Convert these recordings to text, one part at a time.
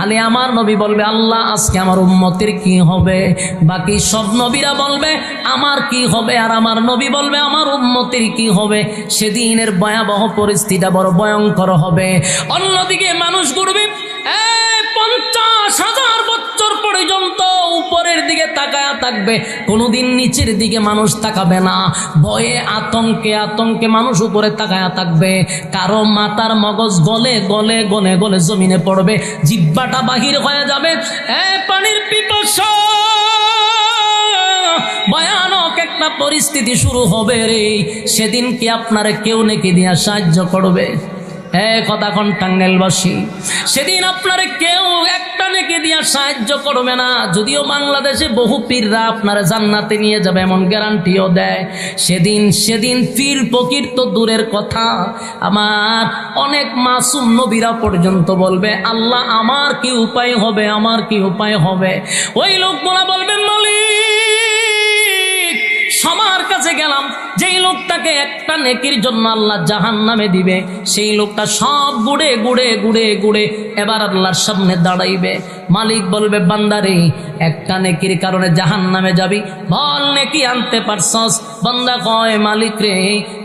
আলে আমার নবী বলবে আল্লাহ আজকে আমার উম্মতের কি হবে। বাকি সব নবীরা বলবে আমার কি হবে, আর আমার নবী বলবে আমার উম্মতের কি হবে। সেদিনের ভয়াবহ পরিস্থিতিটা বড় ভয়ঙ্কর হবে। অন্যদিকে মানুষ ঘুরবে 50,000 বছর পর্যন্ত উপরের দিকে তাকায়া থাকবে, কোনোদিন নিচের দিকে মানুষ তাকাবে না। ভয়ে আতঙ্কে আতঙ্কে মানুষ উপরে তাকায়া থাকবে। কারো মাথার মগজ গলে গলে গলে গলে জমিনে পড়বে, জিহ্বাটা বাহির হয়ে যাবে। পানির পিপাসা, ভয়ানক একটা পরিস্থিতি শুরু হবে রে। সেদিন কি আপনারা কেউ নাকি দিয়া সাহায্য করবে? কথা কোন টাঙ্গাইলবাসী, সেদিন আপনারা কেউ একটা নেকি দিয়া সাহায্য করবে না। যদিও বাংলাদেশে বহু পীররা আপনারা জান্নাতে নিয়ে যাবে এমন গ্যারান্টিও দেয়। সেদিন পীর ফকির তো দূরের কথা, আমার অনেক মাসুম নবীরা পর্যন্ত বলবে আল্লাহ আমার কি উপায় হবে, আমার কি উপায় হবে। ওই লোকগুলা বলবেন মালিক সবার কাছে গেলাম, যেই লোকটাকে একটা নেকির জন্য আল্লাহ জাহান্নামে দিবে, সেই লোকটা সব গুড়ে গুড়ে গুড়ে গুড়ে এবার আল্লাহর সামনে দাঁড়াইবে। মালিক বলবে বান্দারে একটা নেকির কারণে জাহান্নামে যাবি, বল নেকি আনতে পারছস? বান্দা কয় মালিক রে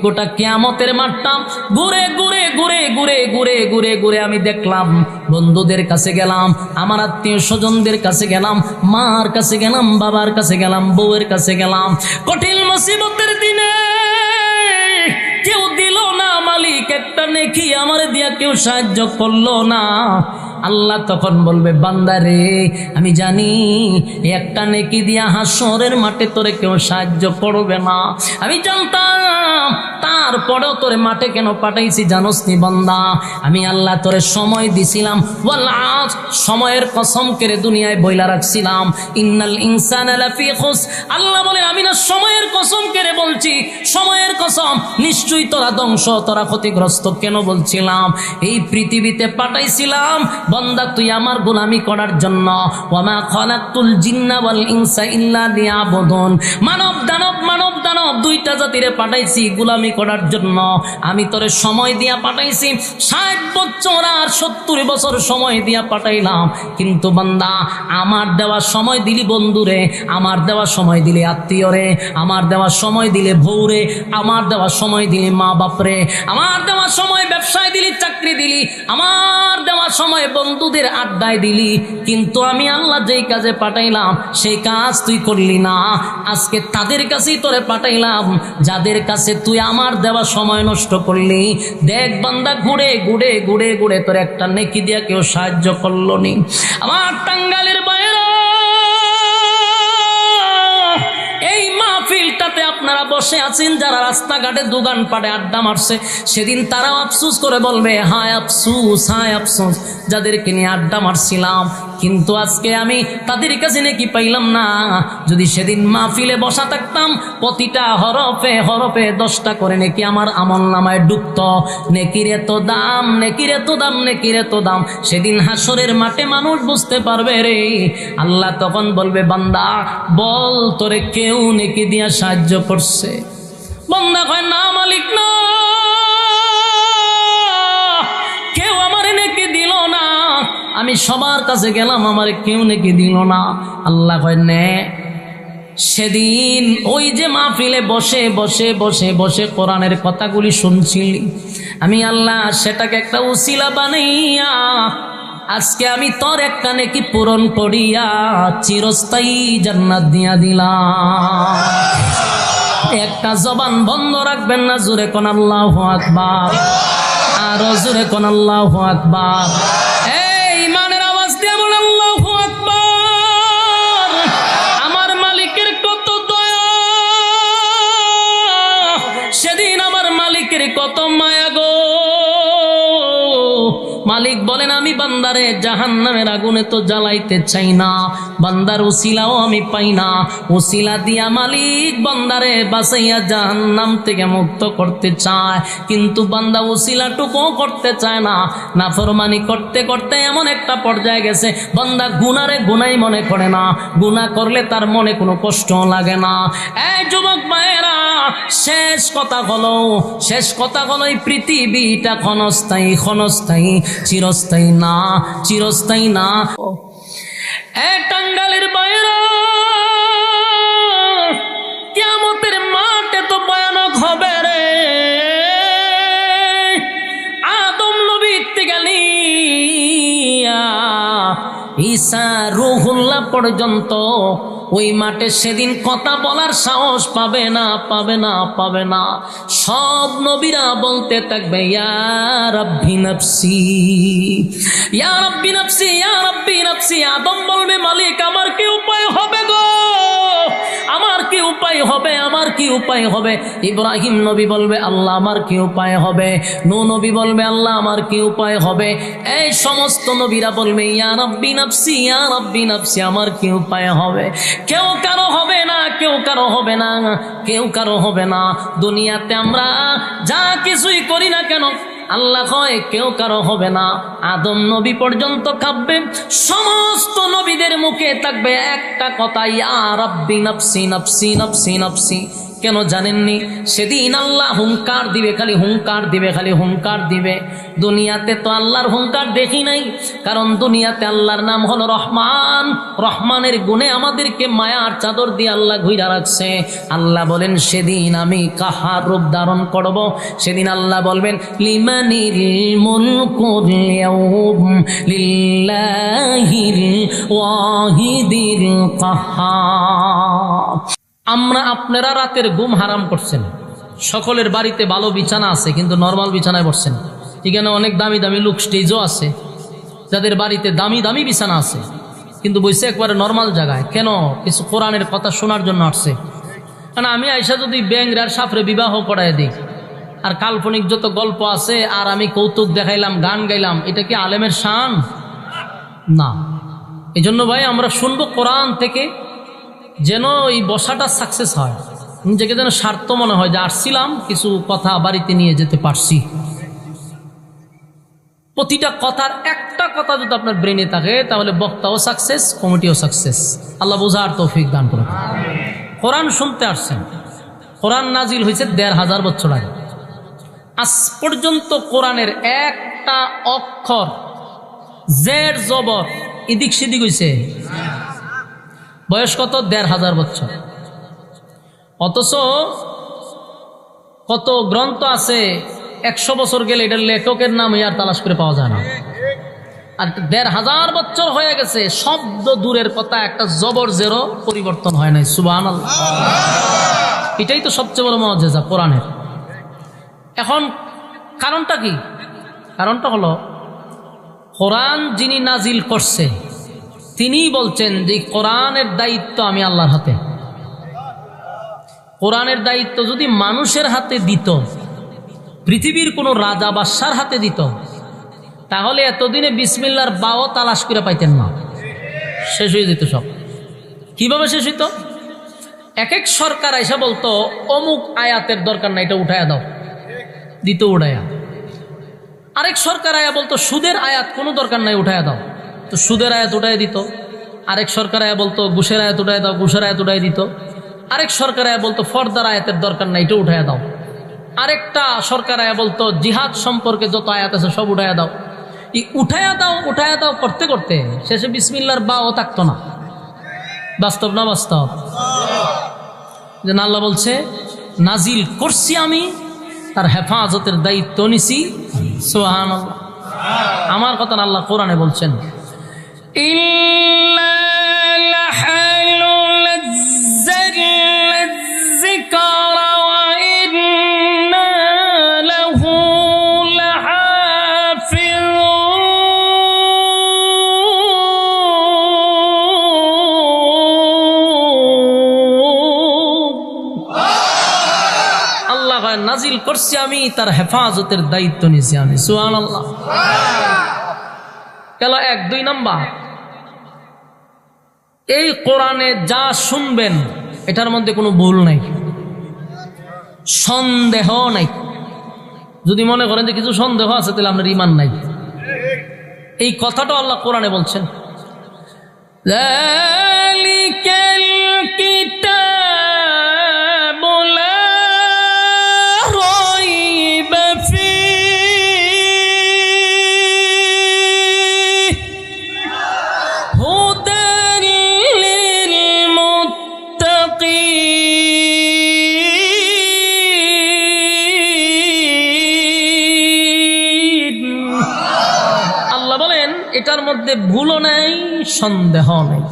গোটা কিয়ামতের মাঠটা ঘুরে ঘুরে ঘুরে ঘুরে ঘুরে ঘুরে ঘুরে আমি দেখলাম, বন্ধুদের কাছে গেলাম, আমার আত্মীয় স্বজনদের কাছে গেলাম, মার কাছে গেলাম, বাবার কাছে গেলাম, বউয়ের কাছে গেলাম, কঠিন মুসিবতের দিনে কেউ দিল না মালিক একটা নেকি আমার দিয়া, কেউ সাহায্য করলো না। আল্লাহ তখন বলবে বান্দারে আমি জানি একটা নেকি দিয়া হাসরের মাঠে তোরে কেউ সাহায্য করবে না, আমি জানতাম, তারপরেও তোরে মাঠে কেন পাঠাইছি জানোস নি বান্দা? আমি আল্লাহ তোরে সময় দিছিলাম, ওয়াল সময়ের কসম করে দুনিয়ায় বইলা রাখছিলাম ইন্নাল ইনসানা লাফি খুস। আল্লাহ বলে আমি না সময়ের কসম করে বলছি, সময়ের কসম নিশ্চয়ই তোরা ধ্বংস, তোরা ক্ষতিগ্রস্ত। কেন বলছিলাম? এই পৃথিবীতে পাঠাইছিলাম বান্দা তুই আমার গোলামি করার জন্য। ওয়ামা খালাকতুল জিন্না ওয়াল ইনসা ইল্লা লিয়াবুদুন। মানব দানব দুইটা জাতিরে পাঠাইছি গোলামি করার জন্য। আমি তোরে সময় দিয়া পাঠাইছি 60 বছর আর 70 বছর সময় দিয়া পাঠাইলাম, কিন্তু বান্দা আমার দেওয়া সময় দিলি বন্ধুরে, আমার দেওয়া সময় দিলি আত্মীয়রে, আমার দেওয়া সময় দিলে বউরে, আমার দেওয়া সময় দিলি মা বাপরে, আমার দেওয়া সময় ব্যবসায় দিলি, চাকরি দিলি, আমার দেওয়া সময় বন্ধুদের আড্ডায় দিলি, কিন্তু আমি আল্লাহ যেই কাজে পাঠাইলাম সেই কাজ তুই করলি না। আজকে তাদের কাছেই তোরে পাঠাইলাম যাদের কাছে তুই আমার দেওয়া সময় নষ্ট করলি। দেখ বান্দা ঘুরে ঘুরে ঘুরে ঘুরে তোর একটা নেকি দিয়া কেউ সাহায্য করলো নি। আমার টাঙ্গাইলের বাইরে এই মাহফিলটাতে আপনারা বসে আছেন যারা রাস্তাঘাটে দোকান পাড়ে আড্ডা মারছে, সেদিন তারাও আফসোস করে বলবে হায় আফসোস, হায় আফসোস যাদেরকে নিয়ে আড্ডা মারছিলাম, কিন্তু আজকে আমি তাদের কাছে নাকি পাইলাম না। যদি সেদিন মাহফিলে বসা থাকতাম প্রতিটা হরফে হরফে 10টা করে নেকি আমার আমল নামায় ডুবত। নেকির এত দাম, নেকির এত দাম, নেকির এত দাম। সেদিন হাসরের মাঠে মানুষ বুঝতে পারবে রে। আল্লাহ তখন বলবে বান্দা বল তোরে কেউ নেকি দিয়া সাহায্য করছে? বান্দা কয় না মালিক না, কেউ আমার নেকি দিল না, আমি সবার কাছে গেলাম আমার কেউ নাকি দিল না। আল্লাহ কয় নে সেদিন ওই যে মাহফিলে বসে বসে বসে বসে কোরআনের কথাগুলি শুনছিলি, আমি আল্লাহ সেটাকে একটা উসিলা বানাইয়া আজকে আমি তোর একটা নেকি পূরণ করিয়া চিরস্থায়ী জান্নাত দিয়া দিলাম। একটা জবান বন্ধ রাখবেন না, জোরে কোন আল্লাহু আকবার, আরো জোরে কোন আল্লাহু আকবার। কত মায়া গো, মালিক বলেন আমি বান্দারে জাহান্নামের আগুনে তো জ্বালাইতে চাই না, বান্দার উসিলাও আমি পাই না, উসিলা দিয়া মালিক বান্দারে বাঁচাইয়া জাহান্নাম থেকে মুক্ত করতে চায়, কিন্তু বান্দা উসিলাটুকু করতে চায় না। নাফরমানি করতে করতে এমন একটা পর্যায়ে গেছে বান্দা গুনারে গুনাই মনে করে না, গুনাহ করলে তার মনে কোনো কষ্ট লাগে না। এই যুবক ভাইয়েরা, শেষ কথা হলো এই পৃথিবীটা ক্ষণস্থায়ী, ক্ষণস্থায়ী চিরস্থায়ী ক্ষণস্থায়ী না, চিরস্থায়ী না। টাঙ্গালের বাইরে কিয়ামতের মাঠে তো ভয়ানক হবে রে। আদম নবী থেকে লিয়া ঈসা রূহুল্লাহ পর্যন্ত ওই মাঠে সেদিন কথা বলার সাহস পাবে না, পাবে না, পাবে না। সব নবীরা বলতে থাকবে ইয়া রাব্বি নাফসি, ইয়া রাব্বি নাফসি, ইয়া রাব্বি নাফসি। আদম বলবে মালিক আমার কি উপায় হবে গো, আমার কি উপায় হবে, আমার কি উপায় হবে। ইব্রাহিম নবী বলবে আল্লাহ আমার কি উপায় হবে। নূহ নবী বলবে আল্লাহ আমার কি উপায় হবে। এই সমস্ত নবীরা বলবে ইয়া রাব্বি নাফসি, ইয়া রাব্বি নাফসি, আমার কি উপায় হবে। কেউ কারো হবে না, কেউ কারো হবে না, কেউ কারো হবে না। দুনিয়াতে আমরা যা কিছুই করি না কেন আল্লাহ কয় কেউ কারো হবে না। আদম নবী পর্যন্ত কাঁপবে, সমস্ত নবীদের মুখে থাকবে একটা কথা ইয়া রাব্বি নাফসি নাফসি নাফসি নাফসি। কেন জানেননি? সেদিন আল্লাহ হুঙ্কার দিবে, খালি হুঙ্কার দিবে, খালি হুঙ্কার দিবে। দুনিয়াতে তো আল্লাহর হুঙ্কার দেখি নাই, কারণ দুনিয়াতে আল্লাহর নাম হলো রহমান। রহমানের গুণে আমাদেরকে মায়ার চাদর দিয়ে আল্লাহ ঘুইরা রাখছে। আল্লাহ বলেন সেদিন আমি কাহার রূপ ধারণ করব। সেদিন আল্লাহ বলবেন লিমানিল মুলকুল ইয়াউম লিল্লাহিল ওয়াহিদিল কাহ্হার। আমরা আপনারা রাতের ঘুম হারাম করছেন। সকলের বাড়িতে ভালো বিছানা আছে, কিন্তু নর্মাল বিছানায় বসছেন। এখানে অনেক দামি দামি লোক স্টেজও আছে, যাদের বাড়িতে দামি দামি বিছানা আছে, কিন্তু বসে একবারে নর্মাল জায়গায়। কেন? কিছু কোরআনের কথা শোনার জন্য আসছে। কারণ আমি আইসা যদি ব্যাংর আর সাফরে বিবাহ করাই দিই, আর কাল্পনিক যত গল্প আছে, আর আমি কৌতুক দেখাইলাম, গান গাইলাম, এটা কি আলেমের শান? না। এই জন্য ভাই আমরা শুনবো কোরআন থেকে, যেন এই বসাটা সাকসেস হয়, নিজেকে যেন স্বার্থ মনে হয় যে আসছিলাম, কিছু কথা বাড়িতে নিয়ে যেতে পারছি। প্রতিটা কথার একটা কথা যদি আপনার ব্রেনে থাকে, তাহলে বক্তাও সাকসেস, কমিটিও সাকসেস। আল্লাহ বোঝার তৌফিক দান করুন। কোরআন শুনতে আসছেন, কোরআন নাজিল হয়েছে ১৫০০ বছর আগে। আজ পর্যন্ত কোরআনের একটা অক্ষর জের জবর এদিক সেদিক হয়েছে? বয়স কত? ১৫০০ বছর। অথচ কত গ্রন্থ আছে ১০০ বছর গেলে এটার লেখকের নাম আর তালাশ করে পাওয়া যায় না। আর ১৫০০ বছর হয়ে গেছে, শব্দ দূরের কথা, একটা জবর জেরও পরিবর্তন হয় নাই। সুবহানাল্লাহ। এটাই তো সবচেয়ে বড় মুআজিজা কোরআনের। এখন কারণটা কি? কারণটা হলো কোরআন যিনি নাজিল করছে তিনি বলছেন যে কোরআনের দায়িত্ব আমি আল্লাহর হাতে। কোরআনের দায়িত্ব যদি মানুষের হাতে দিত, পৃথিবীর কোনো রাজা বাদশার হাতে দিত, তাহলে এতদিনে বিসমিল্লাহর বাও তালাশ করে পাইতেন না, শেষ হয়ে যেত সব। কিভাবে শেষ হইত? এক এক সরকার এসে বলতো অমুক আয়াতের দরকার না, এটা উঠায়া দাও, দিত উঠায়া। আরেক সরকার আয়া বলতো সুদের আয়াত কোনো দরকার নাই, উঠায়া দাও, তো সুদের আয়াত উঠাই দিত। আরেক সরকার আয়া বলতো ঘুষের আয়াত উঠাই দাও, ঘুষের আয়াত উঠাই দিত। আরেক সরকার আয়া বলতো ফর্দার আয়াতের দরকার নাই, এটা উঠাইয়া দাও। আরেকটা সরকার আয়া বলতো জিহাদ সম্পর্কে যত আয়াত আছে সব উঠাইয়া দাও। এই উঠাইয়া দাও করতে করতে শেষে বিসমিল্লাহর বাও থাকতো না। বাস্তব না বাস্তব? যে আল্লাহ বলছে নাজিল করছি আমি, তার হেফাজতের দায়িত্ব নিছি। সুবহানাল্লাহ। আমার কথা না, আল্লাহ কোরআনে বলছেন নাজিল করছি আমি, তার হেফাজতের দায়িত্ব নিছি আমি। সুবহানাল্লাহ। গেল ১। ২ নাম্বার, এই কোরআনে যা শুনবেন এটার মধ্যে কোনো ভুল নাই, সন্দেহ নাই। যদি মনে করেন যে কিছু সন্দেহ আছে, তাহলে আপনার ঈমান নাই। এই কথাটা আল্লাহ কোরআনে বলছেন, যালিকাল কিতাবু লা রাইবা ফীহি এটার মধ্যে ভুলও নেই, সন্দেহ নেই।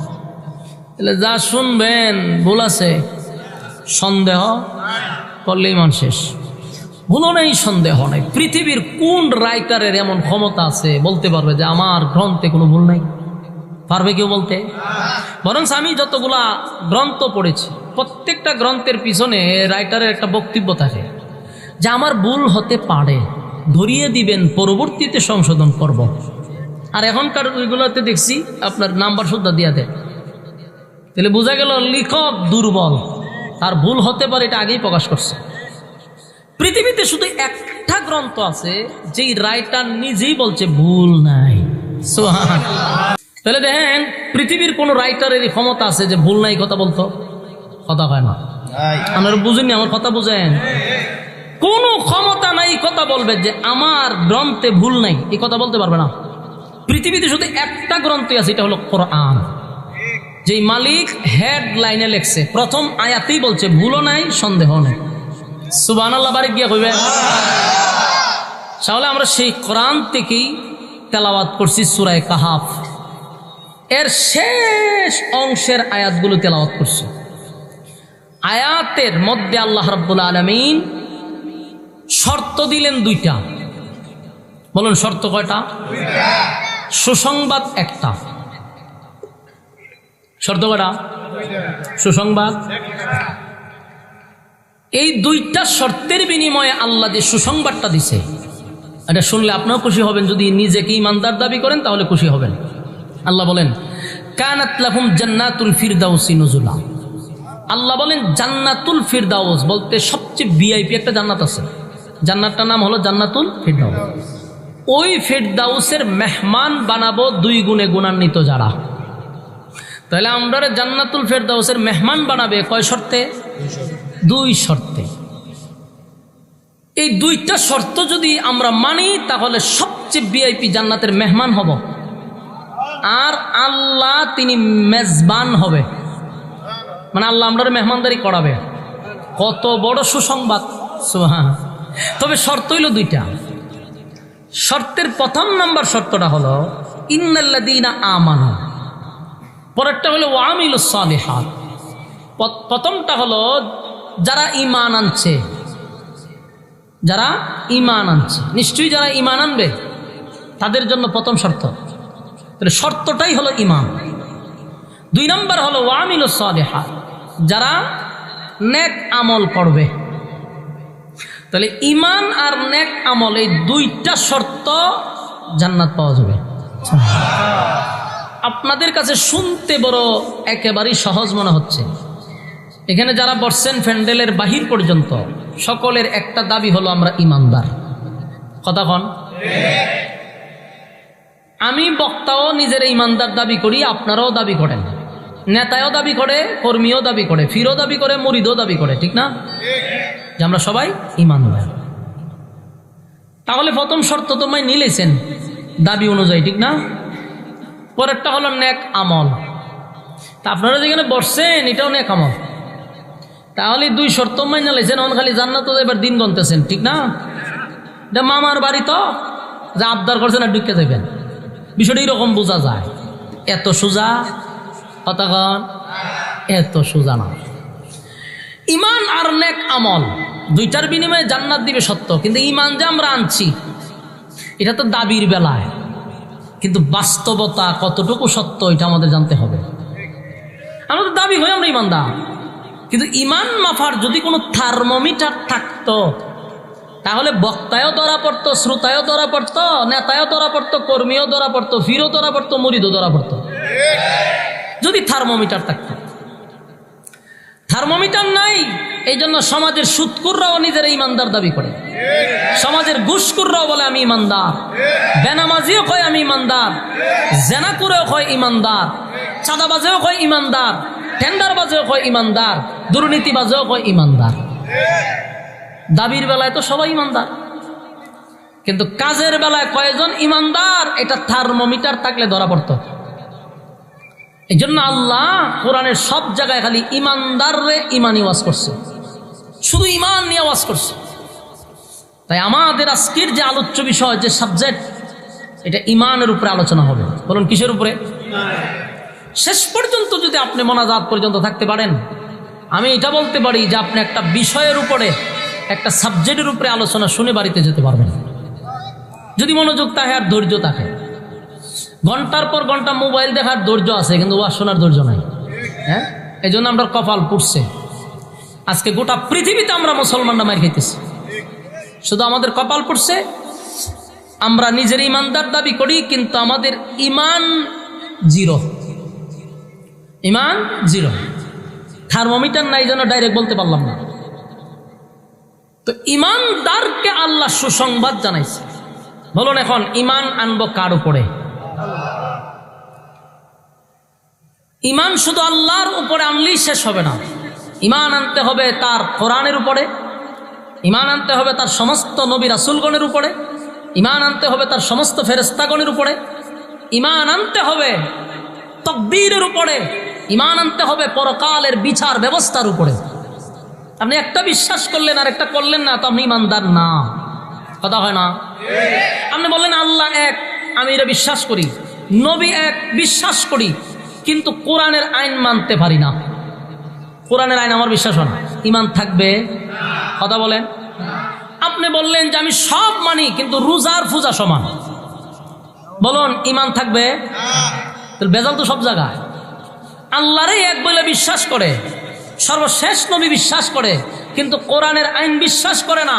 তাহলে যা শুনবেন ভুল আছে, সন্দেহ করলে ইমান শেষ। ভুলও নেই, সন্দেহ নেই। পৃথিবীর কোন রাইটারের এমন ক্ষমতা আছে বলতে পারবে যে আমার গ্রন্থে কোনো ভুল নাই? পারবে কেউ বলতে? বরং আমি যতগুলা গ্রন্থ পড়েছি, প্রত্যেকটা গ্রন্থের পিছনে রাইটারের একটা বক্তব্য থাকে যে আমার ভুল হতে পারে, ধরিয়ে দিবেন, পরবর্তীতে সংশোধন করব। আর এখনকার ওইগুলোতে দেখছি আপনার নাম্বার সুদ্ধা দিয়া দেয়। তাহলে বোঝা গেল লেখক দুর্বল, তার ভুল হতে পারে, এটা আগেই প্রকাশ করছে। পৃথিবীতে শুধু একটা গ্রন্থ আছে যেই রাইটার নিজেই বলছে ভুল নাই। সুবহানাল্লাহ। তাহলে দেখেন পৃথিবীর কোন রাইটারের ক্ষমতা আছে যে ভুল নাই কথা বলতো? কথা হয় না। আপনারা বুঝেননি আমার কথা? বুঝেন? কোন ক্ষমতা নাই কথা বলবে যে আমার গ্রন্থে ভুল নাই, এই কথা বলতে পারবে না। পৃথিবীতে শুধু একটা গ্রন্থ আছে, এটা হলো কোরআন। যেই মালিক হেডলাইনে লেখছে, প্রথম আয়াতেই বলছে ভুলও নাই, সন্দেহ নেই। সুবহানাল্লাহ বাড়ি গিয়ে কইবেন। তাহলে আমরা সেই কোরআন থেকেই তেলাওয়াত করছি সূরা কাহাফ, এর শেষ অংশের আয়াতগুলো তেলাওয়াত করছি। আয়াতের মধ্যে আল্লাহ রাব্বুল আলামিন শর্ত দিলেন দুইটা। বলুন শর্ত কয়টা? সুসংবাদ একটা। শর্ত কয়টা? সুসংবাদ। এই দুইটা শর্তের বিনিময়ে আল্লাহ যে সুসংবাদটা দিছে, এটা শুনলে আপনাও খুশি হবেন। যদি নিজেকে ইমানদার দাবি করেন তাহলে খুশি হবেন। আল্লাহ বলেন কানাত লাহুম জান্নাতুল ফিরদাউসি নুজুলা। আল্লাহ বলেন জান্নাতুল ফিরদাউস বলতে সবচেয়ে ভিআইপি একটা জান্নাত আছে, জান্নাতটার নাম হলো জান্নাতুল ফিরদাউস। ওই ফিরদাউসের মেহমান বানাবো দুই গুণে গুণান্বিত যারা। তাহলে আমরা জান্নাতুল ফিরদাউসের মেহমান বানাবে কয় শর্তে? দুই শর্তে। এই দুইটা শর্ত যদি আমরা মানি তাহলে সবচেয়ে ভিআইপি জান্নাতের মেহমান হব, আর আল্লাহ তিনি মেজবান হবে, মানে আল্লাহ আমরা মেহমানদারি করাবে। কত বড় সুসংবাদ! সুবহানাল্লাহ। তবে শর্ত হইল দুইটা। শর্তের প্রথম নাম্বার শর্তটা হলো ইন্নাল্লাযীনা আমানু, পরেরটা হলো ওয়া আমিলুস সালিহাত। প্রথমটা হলো যারা ঈমান আনছে, যারা ঈমান আনছে, নিশ্চয়ই যারা ঈমান আনবে তাদের জন্য প্রথম শর্ত। তাহলে শর্তটাই হলো ঈমান। দুই নাম্বার হলো ওয়া আমিলুস সালিহাত, যারা নেক আমল করবে। তাহলে ঈমান আর নেক আমল এই দুইটা শর্ত জান্নাত পাওয়া যাবে। আপনাদের কাছে শুনতে বড় একেবারেই সহজ মনে হচ্ছে। এখানে যারা বসছেন প্যান্ডেলের বাহির পর্যন্ত সকলের একটা দাবি হলো আমরা ঈমানদার। কথা কন? আমি বক্তাও নিজের ঈমানদার দাবি করি, আপনারাও দাবি করেন, নেতাও দাবি করে, কর্মীও দাবি করে, ফিরও দাবি করে, মুরিদও দাবি করে, ঠিক না? যে আমরা সবাই ঈমানদার। তাহলে প্রথম শর্ত তোমায় নিলেছেন দাবি অনুযায়ী, ঠিক না? পরেরটা হলো নেক আমল। তা আপনারা যেখানে বসছেন এটাও নেক আমল। তাহলে দুই শর্ত মাইনা লাইছেন, অন খালি জান্নাত এবার দিন গনতেছেন, ঠিক না? এটা মামার বাড়ি তো যা আবদার করছেন আর ঢুকে যাবেন, বিষয়টা এরকম বোঝা যায়। এত সোজা কতক্ষণ? এত সোজা না। ঈমান আর নেক আমল দুইটার বিনিময়ে জান্নাত দিবে সত্য, কিন্তু ঈমান যে আমরা আনছি এটা তো দাবির বেলায়, কিন্তু বাস্তবতা কতটুকু সত্য এটা আমাদের জানতে হবে। আমরা তো দাবি হই আমরা ঈমানদার, কিন্তু ঈমান মাফার যদি কোনো থার্মোমিটার থাকতো তাহলে বক্তায়ও ধরা পড়তো, শ্রোতায়ও ধরা পড়তো, নেতায়ও ধরা পড়তো, কর্মীও ধরা পড়তো, ফিরও ধরা পড়তো, মুরিদও ধরা পড়তো। যদি থার্মোমিটার থাকতো। থার্মোমিটার নাই, এই জন্য সমাজের সুদকুররাও নিজের ঈমানদার দাবি করে, সমাজের ঘুষখোররাও বলে আমি ঈমানদার, বেনামাজিও কয় আমি ঈমানদার, জেনাকুরেও কয় ঈমানদার, চাঁদাবাজেও কয় ঈমানদার, টেন্ডারবাজেও কয় ঈমানদার, দুর্নীতিবাজেও কয় ঈমানদার। দাবির বেলায় তো সবাই ঈমানদার, কিন্তু কাজের বেলায় কয়জন ঈমানদার এটা থার্মোমিটার থাকলে ধরা পড়তো। এই জন্য আল্লাহ কোরআনের সব জায়গায় খালি ঈমানদাররে ঈমানি ওয়াজ করছে, শুধু ঈমান নিয়ে ওয়াজ করছে। তাই আমাদের আজকের যে আলোচ্য বিষয়, যে সাবজেক্ট, এটা ঈমানের উপরে আলোচনা হবে। বলুন কিসের উপরে? শেষ পর্যন্ত যদি আপনি মোনাজাত পর্যন্ত থাকতে পারেন, আমি এটা বলতে পারি যে আপনি একটা বিষয়ের উপরে, একটা সাবজেক্টের উপরে আলোচনা শুনে বাড়িতে যেতে পারবেন, যদি মনোযোগ থাকে আর ধৈর্য থাকে। ঘন্টার পর ঘন্টা মোবাইল দেখার ধৈর্য আছে, কিন্তু ওয়াজ শোনার ধৈর্য নাই। হ্যাঁ, এই জন্য আমরা কপাল পুড়ছে। আজকে গোটা পৃথিবীতে আমরা মুসলমানরা মার খাইতেছি, শুধু আমাদের কপাল পুড়ছে। আমরা নিজের ইমানদার দাবি করি, কিন্তু আমাদের ইমান জিরো, ইমান জিরো। থার্মোমিটার নাই যেন ডাইরেক্ট বলতে পারলাম না। তো ইমানদারকে আল্লাহ সুসংবাদ জানাইছে। বলুন এখন ইমান আনবো কার উপরে? ইমান শুধু আল্লাহর উপরে আনলেই শেষ হবে না। ইমান আনতে হবে তার কোরআনের উপরে, ইমান আনতে হবে তার সমস্ত নবী রাসূলগণের উপরে, ইমান আনতে হবে তার সমস্ত ফেরেশতাগণের উপরে, ইমান আনতে হবে তাকদীরের উপরে, ইমান আনতে হবে পরকালের বিচার ব্যবস্থার উপরে। আপনি একটা বিশ্বাস করলেন আর একটা করলেন না, তো আপনি ইমানদার না। কথা হয় না? আপনি বললেন আল্লাহ এক, আমি এটা বিশ্বাস করি, নবী এক বিশ্বাস করি, কিন্তু কোরআনের আইন মানতে পারি না। কোরআনের আইন আমার বিশ্বাস হয় না, ইমান থাকবে? কথা বলেন। আপনি বললেন যে আমি সব মানি, কিন্তু রোজার পূজা সমান, বলুন ইমান থাকবে? বেজাল তো সব জায়গায়। আল্লাহরই এক বলে বিশ্বাস করে, সর্বশেষ নবী বিশ্বাস করে, কিন্তু কোরআনের আইন বিশ্বাস করে না,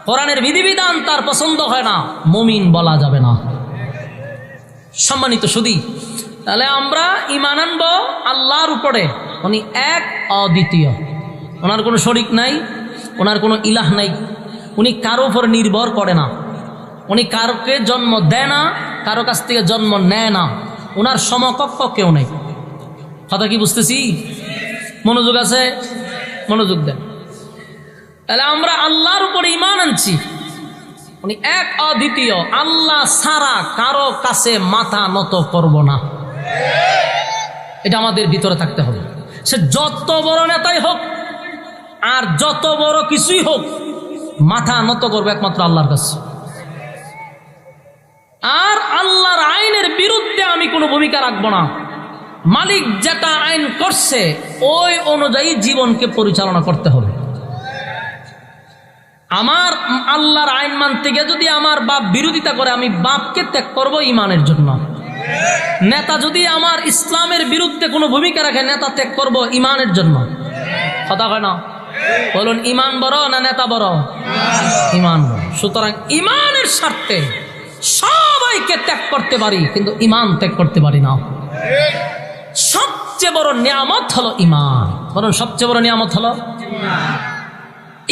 কোরআনের বিধিবিধান তার পছন্দ হয় না, মুমিন বলা যাবে না। সম্মানিত সুধী, তাহলে আমরা ঈমান আনবো আল্লাহর উপরে। উনি এক, অদ্বিতীয়, ওনার কোনো শরিক নাই, ওনার কোনো ইলাহ নাই, উনি কারো উপর নির্ভর করে না, উনি কারোকে জন্ম দেয় না, কারো কাছ থেকে জন্ম নেয় না, ওনার সমকক্ষ কেউ নেই। কথা কি বুঝতেছি? মনোযোগ আছে? মনোযোগ দেন। তাহলে আমরা আল্লাহর উপরে ঈমান আনছি, উনি এক, অদ্বিতীয়, আল্লাহ ছাড়া কারো কাছে মাথা নত করব না। এটা আমাদের ভিতরে থাকতে হবে। সে যত বড় নেতাই হোক আর যত বড় কিছুই হোক, মাথা নত করবে একমাত্র আল্লাহর কাছে। আর আল্লাহর আইনের বিরুদ্ধে আমি কোনো ভূমিকা রাখবো না। মালিক যেটা আইন করছে ওই অনুযায়ী জীবনকে পরিচালনা করতে হবে। আমার আল্লাহর আইন মানতে গিয়ে যদি আমার বাপ বিরোধিতা করে, আমি বাপকে ত্যাগ করব ঈমানের জন্য। নেতা যদি আমার ইসলামের বিরুদ্ধে কোনো ভূমিকা রাখে, নেতা ত্যাগ করব ঈমানের জন্য। কথা হয় না? বলুন ঈমান বড় না নেতা বড়? ঈমান বড়। সুতরাং ঈমানের স্বার্থে সবাইকে ত্যাগ করতে পারি, কিন্তু ঈমান ত্যাগ করতে পারি না। সবচেয়ে বড় নিয়ামত হলো ঈমান। বলুন সবচেয়ে বড় নিয়ামত হলো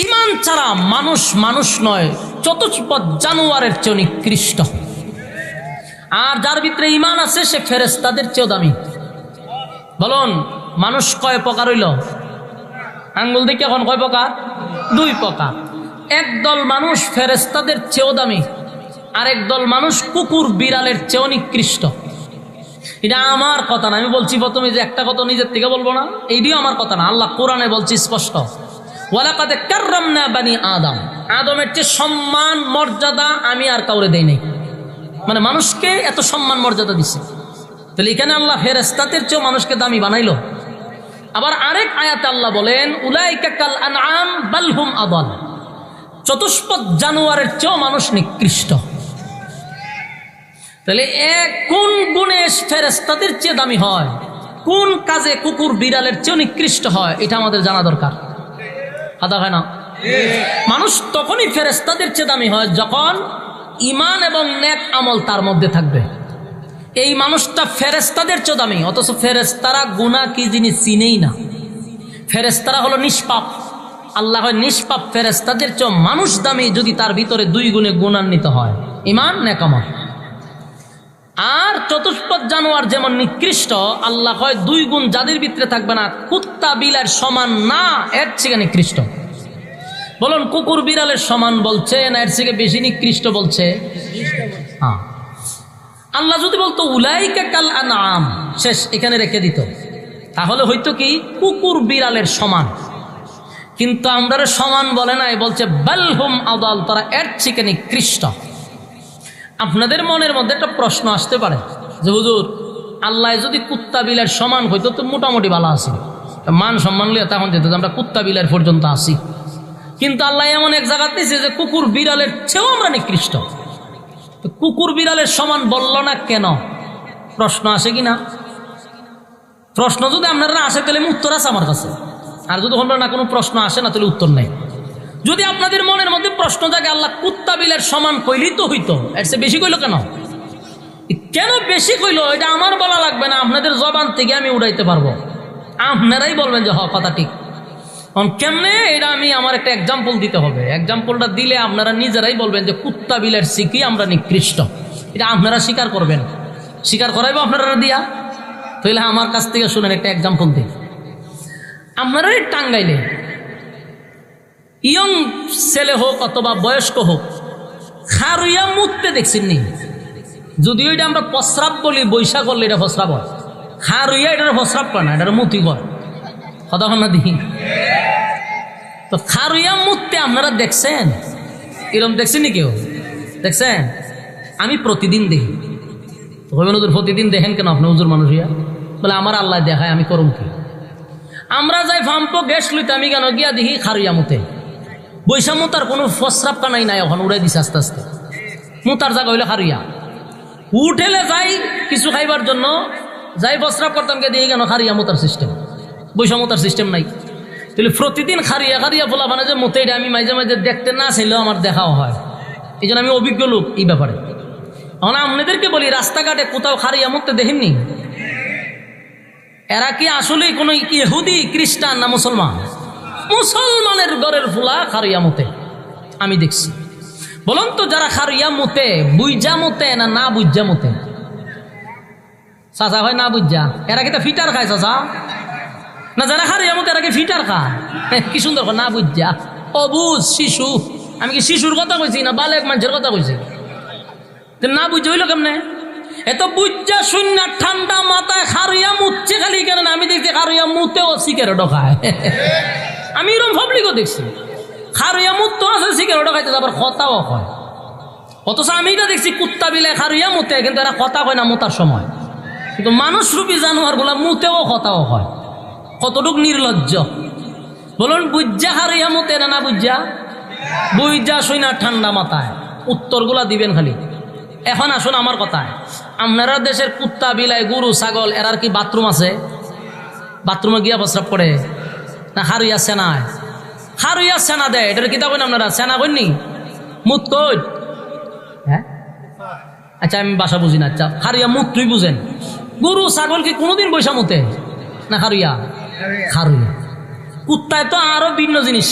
ঈমান। ছাড়া মানুষ মানুষ নয়, চতুষ্পদ জানোয়ারের চেয়ে নিকৃষ্ট। আর যার ভিতরে ঈমান আছে সে ফেরেশতাদের চেয়েও দামি। বলুন মানুষ কয় প্রকার হইল? আঙ্গুল দেখে এখন কয় প্রকার? দুই প্রকার। একদল মানুষ ফেরেশতাদের চেয়েও দামি, আরেক দল মানুষ কুকুর বিড়ালের চেয়েও নিকৃষ্ট। এটা আমার কথা না, আমি বলছি প্রথমে যে একটা কথা নিজের থেকে বলবো না, এইটিও আমার কথা না, আল্লাহ কোরআনে বলছি স্পষ্ট, ওয়ালাকাদ কাররামনা বানি আদম। আদমের চেয়ে সম্মান মর্যাদা আমি আর কাউরে দেই নাই, মানে মানুষকে এত সম্মান মর্যাদা দিছে। তাহলে এখানে আল্লাহ ফেরেশতাদের চেয়েও মানুষকে দামি বানাইলো। আবার আরেক আয়াতে আল্লাহ বলেন উলাইকা কাল আনআম বাল হুম আদাল। চতুষ্পদ জানোয়ারের চেয়েও মানুষ নিকৃষ্ট। তাহলে কোন গুণে ফেরেশতাদের চেয়ে দামি হয়, কোন কাজে কুকুর বিড়ালের চেয়ে নিকৃষ্ট হয়, এটা আমাদের জানা দরকার। আদা হয় না? মানুষ তখনই ফেরেশতাদের চেয়ে দামি হয় যখন ঈমান এবং নেক আমল তার মধ্যে থাকবে। এই মানুষটা ফেরেশতাদের চেয়ে দামি, অথচ ফেরেশতারা গুনাহ কি জিনিস চিনেই না। ফেরেশতারা হলো নিষ্পাপ। আল্লাহ হয় নিষ্পাপ ফেরেশতাদের চেয়ে মানুষ দামি যদি তার ভিতরে দুই গুণে গুণান্বিত হয়, ঈমান নেক আমল। আর চতুষ্পদ জানোয়ার যেমন নিকৃষ্ট, আল্লাহ হয় দুই গুণ যাদের ভিতরে থাকবে না, কুত্তা বিড়ালের সমান না, এর থেকে নিকৃষ্ট। বলুন কুকুর বিড়ালের সমান বলছে না এর থেকে বেশি নিকৃষ্ট বলছে? হ্যাঁ। আল্লাহ যদি বলতো উলাইকা কাল আনআম, শেষ, এখানে রেখে দিত, তাহলে হয়তো কি কুকুর বিড়ালের সমান। কিন্তু আমরা সমান বলে নাই, বলছে বাল হুম আদাল, তারা এর থেকে নিকৃষ্ট। আপনাদের মনের মধ্যে একটা প্রশ্ন আসতে পারে যে হুজুর আল্লাহ যদি কুত্তা বিলের সমান হইতো তো মোটামুটি ভালো আছি, মান সম্মান লিয়ে তখন যেত আমরা কুত্তা বিলের পর্যন্ত আসি। কিন্তু আল্লাহ এমন এক জায়গা দিয়েছে যে কুকুর বিড়ালের চেয়েও আমরা নিকৃষ্ট। তো কুকুর বিড়ালের সমান বলল না কেন? প্রশ্ন আসে কি না? প্রশ্ন যদি আপনারা আসে তাহলে উত্তর আছে আমার কাছে, আর যদি না কোনো প্রশ্ন আসে না তাহলে উত্তর নেই। যদি আপনাদের মনের মধ্যে প্রশ্ন থাকে আল্লাহ কুত্তা বিলের সমান কইলেই তো হইতো, এর চেয়ে বেশি কইল কেন? কেন বেশি কইল এটা আমার বলা লাগবে না, আপনাদের জবান থেকে আমি উড়াইতে পারবো, আপনারাই বলবেন যে হ কথা ঠিক। কেমনে এটা আমি আমার একটা এক্সাম্পল দিতে হবে, এক্সাম্পলটা দিলে আপনারা নিজেরাই বলবেন যে কুত্তা বিলের শিখি আমরা নিকৃষ্ট, এটা আপনারা স্বীকার করবেন। স্বীকার করাইবো আপনারা দিয়া, তাহলে আমার কাছ থেকে শুনেন একটা এক্সাম্পল দিই। আপনারা টাঙ্গাইলে ইয়ং ছেলে হোক অথবা বয়স্ক হোক খারুইয়া মুততে দেখছেন নি? যদিও এটা আমরা প্রস্রাব বলি, বৈশাখ করলে এটা প্রস্রাব হয়, খারুইয়া এটার প্রস্রাব করে না, এটার মুতি কর কথা না দেখি। তো খারুইয়া মুততে আপনারা দেখছেন? এরকম দেখছেন নি কেউ? দেখছেন? আমি প্রতিদিন দেখি। হুজুর প্রতিদিন দেখেন কেন আপনি? হুজুর মানুষ ইয়া বলে আমার আল্লাহ দেখায়, আমি করুন কি? আমরা যাই ফাম্পো গ্যাস লইতে আমি কেন গিয়া দেখি খারুইয়া মুতে। বৈশা মুতার কোনো প্রস্রাব কানাই নাই, এখন উড়াই দিছে আস্তে আস্তে। মুতার জায়গা হইলে খারুইয়া। উঠেলে যাই কিছু খাইবার জন্য, যাই প্রস্রাব করতাম কে দেখি কেন খারিয়া মুতার সিস্টেম, বৈশা মুতার সিস্টেম নাই। তাহলে প্রতিদিন খারিয়া খারিয়া বলা মানে যে মতে, এটা আমি মাঝে মাঝে দেখতে না চাইলেও আমার দেখাও হয়, এই জন্য আমি অভিজ্ঞ লোক এই ব্যাপারে। এখন আপনাদেরকে বলি, রাস্তাঘাটে কোথাও খারিয়া মুততে দেখেননি? এরা কি আসলে কোনো ইহুদি খ্রিস্টান না মুসলমান? মুসলমানের ঘরের ফুলা খারিয়া মুতে আমি দেখছি। বলুন তো, যারা খারিয়া মুতে বুইজা মুতে না না বুঝা মুতে? চাচা হয় না বুঝা, এরা কি ফিটার খায় চাচা? না যারা খারিয়া মুতে এরা কি ফিটার খায়? কি সুন্দর না বুঝা, অবুজ শিশু। আমি কি শিশুর কথা কইছি না বালেক মানুষের কথা কইছি? না বুঝে হইল কেমনে? এত বুঝা শূন্য ঠান্ডা মাথায় খারিয়া মুতছে খালি কেন? আমি দেখছি খারিয়া মুতেও সিগারেটও খায়। আমি এরকম পাবলিকও দেখছি খারুইয়া মুত আছে, সিগারেটও খাইতে, আবার কথাও হয়। অথচ আমি এটা দেখছি কুত্তা বিলে খারুইয়া মুতে, কিন্তু এরা কথা হয় না মুতার সময়। কিন্তু মানুষরূপী জানোয়ার গুলা মুতেও কথাও হয়। কতটুক নির্লজ্জ বলুন? বুঝা খারুইয়া মুতে না না বুঝা? বুঝা শুই না ঠান্ডা মাথায় উত্তরগুলা দিবেন খালি। এখন আসুন আমার কথায়, আপনারা দেশের কুত্তা বিলাই গরু ছাগল এরার কি বাথরুম আছে? বাথরুমে গিয়া প্রস্রাব করে না খারুইয়া সেনায়? খারুইয়া সেনা দেয়, এটার কিতাব আপনারা সেনা কইনি মুত কই? হ্যাঁ আচ্ছা, আমি বাসা বুঝি না। আচ্ছা, খারুইয়া মুত তুই বুঝেন। গরু ছাগল কি কোনোদিন বৈশা মুতে না খারুইয়া? খারুইয়া। কুত্তায় তো আরো ভিন্ন জিনিস,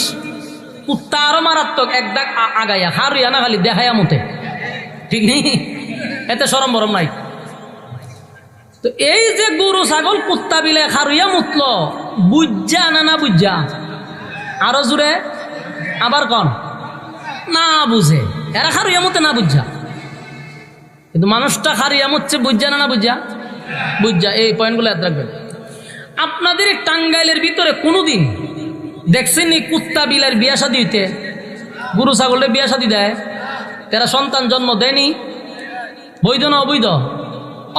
কুত্তা আরো মারাত্মক, এক দাগ আগাইয়া। খারুইয়া না খালি দেখাইয়া মুতে, ঠিক নেই? এতে সরম বরম নাই। তো এই যে গরু ছাগল কুত্তা বিলে খারুইয়া মুতল, বুঝা না না বুঝা? আরো জোরে আবার কন না বুঝে। এরা খারুইয়া মুতে না বুঝা, কিন্তু মানুষটা খারিয়া মুচ্ছে বুঝা না না বুঝা? বুঝা। এই পয়েন্টগুলো ইয়াদ রাখবেন। আপনাদের টাঙ্গাইলের ভিতরে কোনোদিন দেখছেন নি কুত্তা বিলার বিয়া শাদী হইতে? গরু ছাগলের বিয়া শাদী দেয়, তারা সন্তান জন্ম দেয়নি। বৈধ না অবৈধ?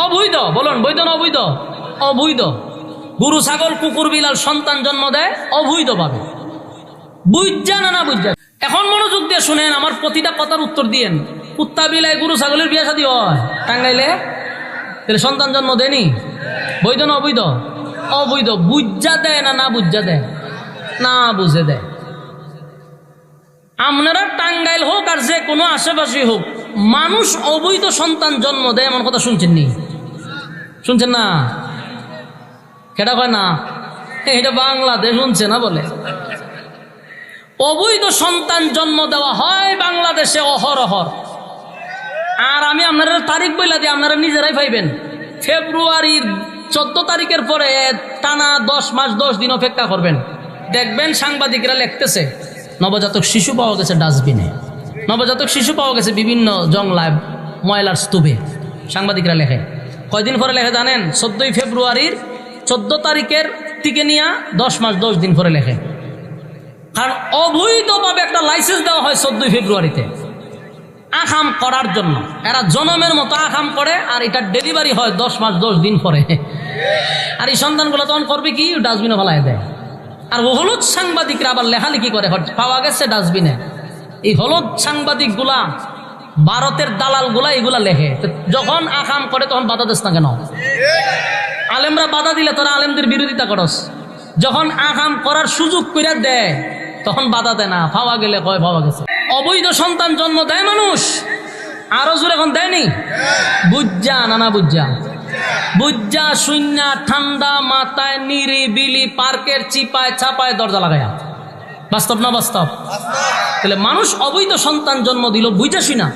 অবৈধ। বলুন বৈধ না অবৈধ? অবৈধ। গরু ছাগল কুকুর বিলাল সন্তান জন্ম দেয় অবৈধ ভাবে। বুঝা না না বুঝা? এখন মনোযোগ দিয়ে শুনেন, আমার প্রতিটা কথার উত্তর দিয়েন। কুত্তা বিলাই গরু ছাগলের বিয়া শাদী হয় টাঙ্গাইলে, তাহলে সন্তান জন্ম দেয়নি? বৈধ না অবৈধ? অবৈধ। বুঝা দেয় না না বুঝা দেয়? না বুঝে দেয়। আপনারা টাঙ্গাইল হোক আর যে কোনো আশেপাশে হোক, মানুষ অবৈধ সন্তান জন্ম দেয় এমন কথা শুনছেন নি? শুনছেন না? কেটা কয় না? এটা বাংলাদেশ শুনছে না বলে। অবৈধ সন্তান জন্ম দেওয়া হয় বাংলাদেশে অহরহর। আর আমি আপনারা তারিখ বইলা দিয়ে আপনারা নিজেরাই পাইবেন। ফেব্রুয়ারির 14 তারিখের পরে টানা 10 মাস 10 দিন অপেক্ষা করবেন, দেখবেন সাংবাদিকরা লিখতেছে নবজাতক শিশু পাওয়া গেছে ডাস্টবিনে, নবজাতক শিশু পাওয়া গেছে বিভিন্ন জংলায় ময়লার স্তূপে। সাংবাদিকরা লেখে। কয়দিন পরে লেখে জানেন? 14 ফেব্রুয়ারির 14 তারিখের থেকে নিয়ে 10 মাস 10 দিন পরে লেখে। কারণ অবৈধভাবে একটা লাইসেন্স দেওয়া হয় 14 ফেব্রুয়ারিতে। আকাম করার জন্য। এরা জনমের মতো আকাম করে, আর এটা ডেলিভারি হয় 10 মাস 10 দিন পরে। আর এই সন্তানগুলো তখন করবে কি, ডাস্টবিনে ফেলায় দেয়। আর হলুদ সাংবাদিকরা আবার লেখালেখি করে, পাওয়া গেছে ডাস্টবিনে। এই হলুদ সাংবাদিক গুলা, ভারতের দালাল গুলা এগুলা লেখে। যখন আকাম করে তখন বাধা দিস না কেন? আলেমরা বাধা দিলে তোরা আলেমদের বিরোধিতা করস। যখন আকাম করার সুযোগ করে দেয় তখন বাধা দেয় না, পাওয়া গেলে কয় পাওয়া গেছে। অবৈধ সন্তান জন্ম দেয় মানুষ, আরো জোরে এখন দেয়নি? বুঝা নানা বুঝা, বুঝা শূন্যা ঠান্ডা মাথায় নিরিবিলি পার্কের চিপায় ছাপায় দরজা লাগায়া। বাস্তব না বাস্তব? তাহলে মানুষ অবৈধ সন্তান জন্ম দিল বুঝা শুনা।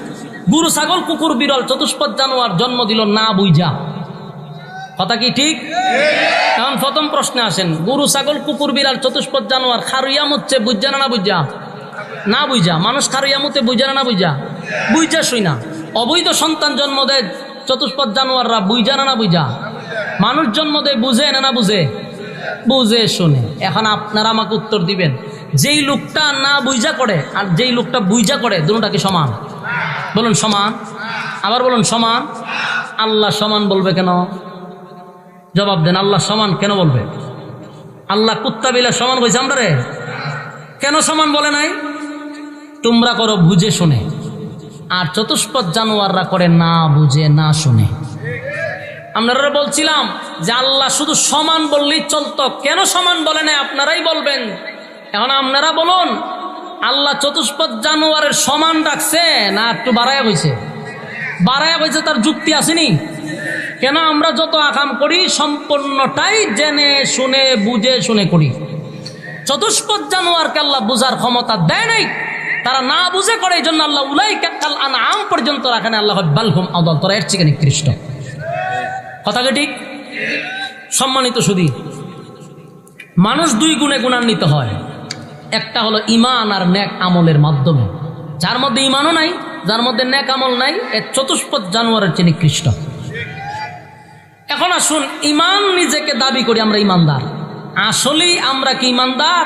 গরু ছাগল কুকুর বিড়াল চতুষ্পদ জানোয়ার জন্ম দিল না বুঝা। কথা কি ঠিক? এখন প্রথম প্রশ্নে আসেন, গরু ছাগল কুকুর বিড়াল চতুষ্পদ জানোয়ার খারুইয়াম হচ্ছে বুঝা না বুঝা? না বুঝা। মানুষ খারুইয়াম হতে বুঝা না বুঝা? বুঝা শুনা। অবৈধ সন্তান জন্ম দেয় চতুষ্পদ জানোয়াররা বুঝা না বুঝা? মানুষ জন্ম দেয় বুঝে না বুঝে? বুঝে শুনে। এখন আপনারা আমাকে উত্তর দিবেন, যেই লোকটা না বুঝা করে আর যেই লোকটা বুঝা করে দুটোটা কি সমান? বলুন সমান। আবার বলুন সমান। আল্লাহ সমান বলবে কেন? জবাব দেন, আল্লাহ সমান কেন বলবে? আল্লাহ কুত্তা বিলে সমান কইছে আমরা রে? কেন সমান বলে নাই? তোমরা করো বুঝে শুনে, আর চতুষ্পদ জানোয়াররা করে না বুঝে না শুনে। আপনারা বলছিলাম যে আল্লাহ শুধু সমান বললেই চলতো, কেন সমান বলে নাই আপনারাই বলবেন। এখন আপনারা বলুন, আল্লাহ চতুষ্পদ জানোয়ারের সমান রাখছে না একটু বাড়ায়া কইছে? বাড়ায়া কইছে, তার যুক্তি আসেনি? কেন আমরা যত আকাম করি সম্পূর্ণটাই জেনে শুনে বুঝে শুনে করি। চতুষ্পদ জানোয়ারকে আল্লাহ বুঝার ক্ষমতা দেয় নাই, তারা না বুঝে করে। এই জন্য আল্লাহ উলাইকা কাল আনআম পর্যন্ত রাখেন। আল্লাহ বালহুম আদাল, তোরা এর চেয়ে নিকৃষ্ট। কথা কি ঠিক? সম্মানিত সুধী, মানুষ দুই গুণে গুণান্বিত হয়। একটা হলো ঈমান আর নেক আমলের মাধ্যমে। যার মধ্যে ঈমানও নাই, যার মধ্যে নেক আমল নাই, এর চতুষ্পদ জানোয়ারের চেয়ে নিকৃষ্ট। এখন আসুন, ঈমান নিজেকে দাবি করি আমরা ঈমানদার। আসলেই আমরা কি ঈমানদার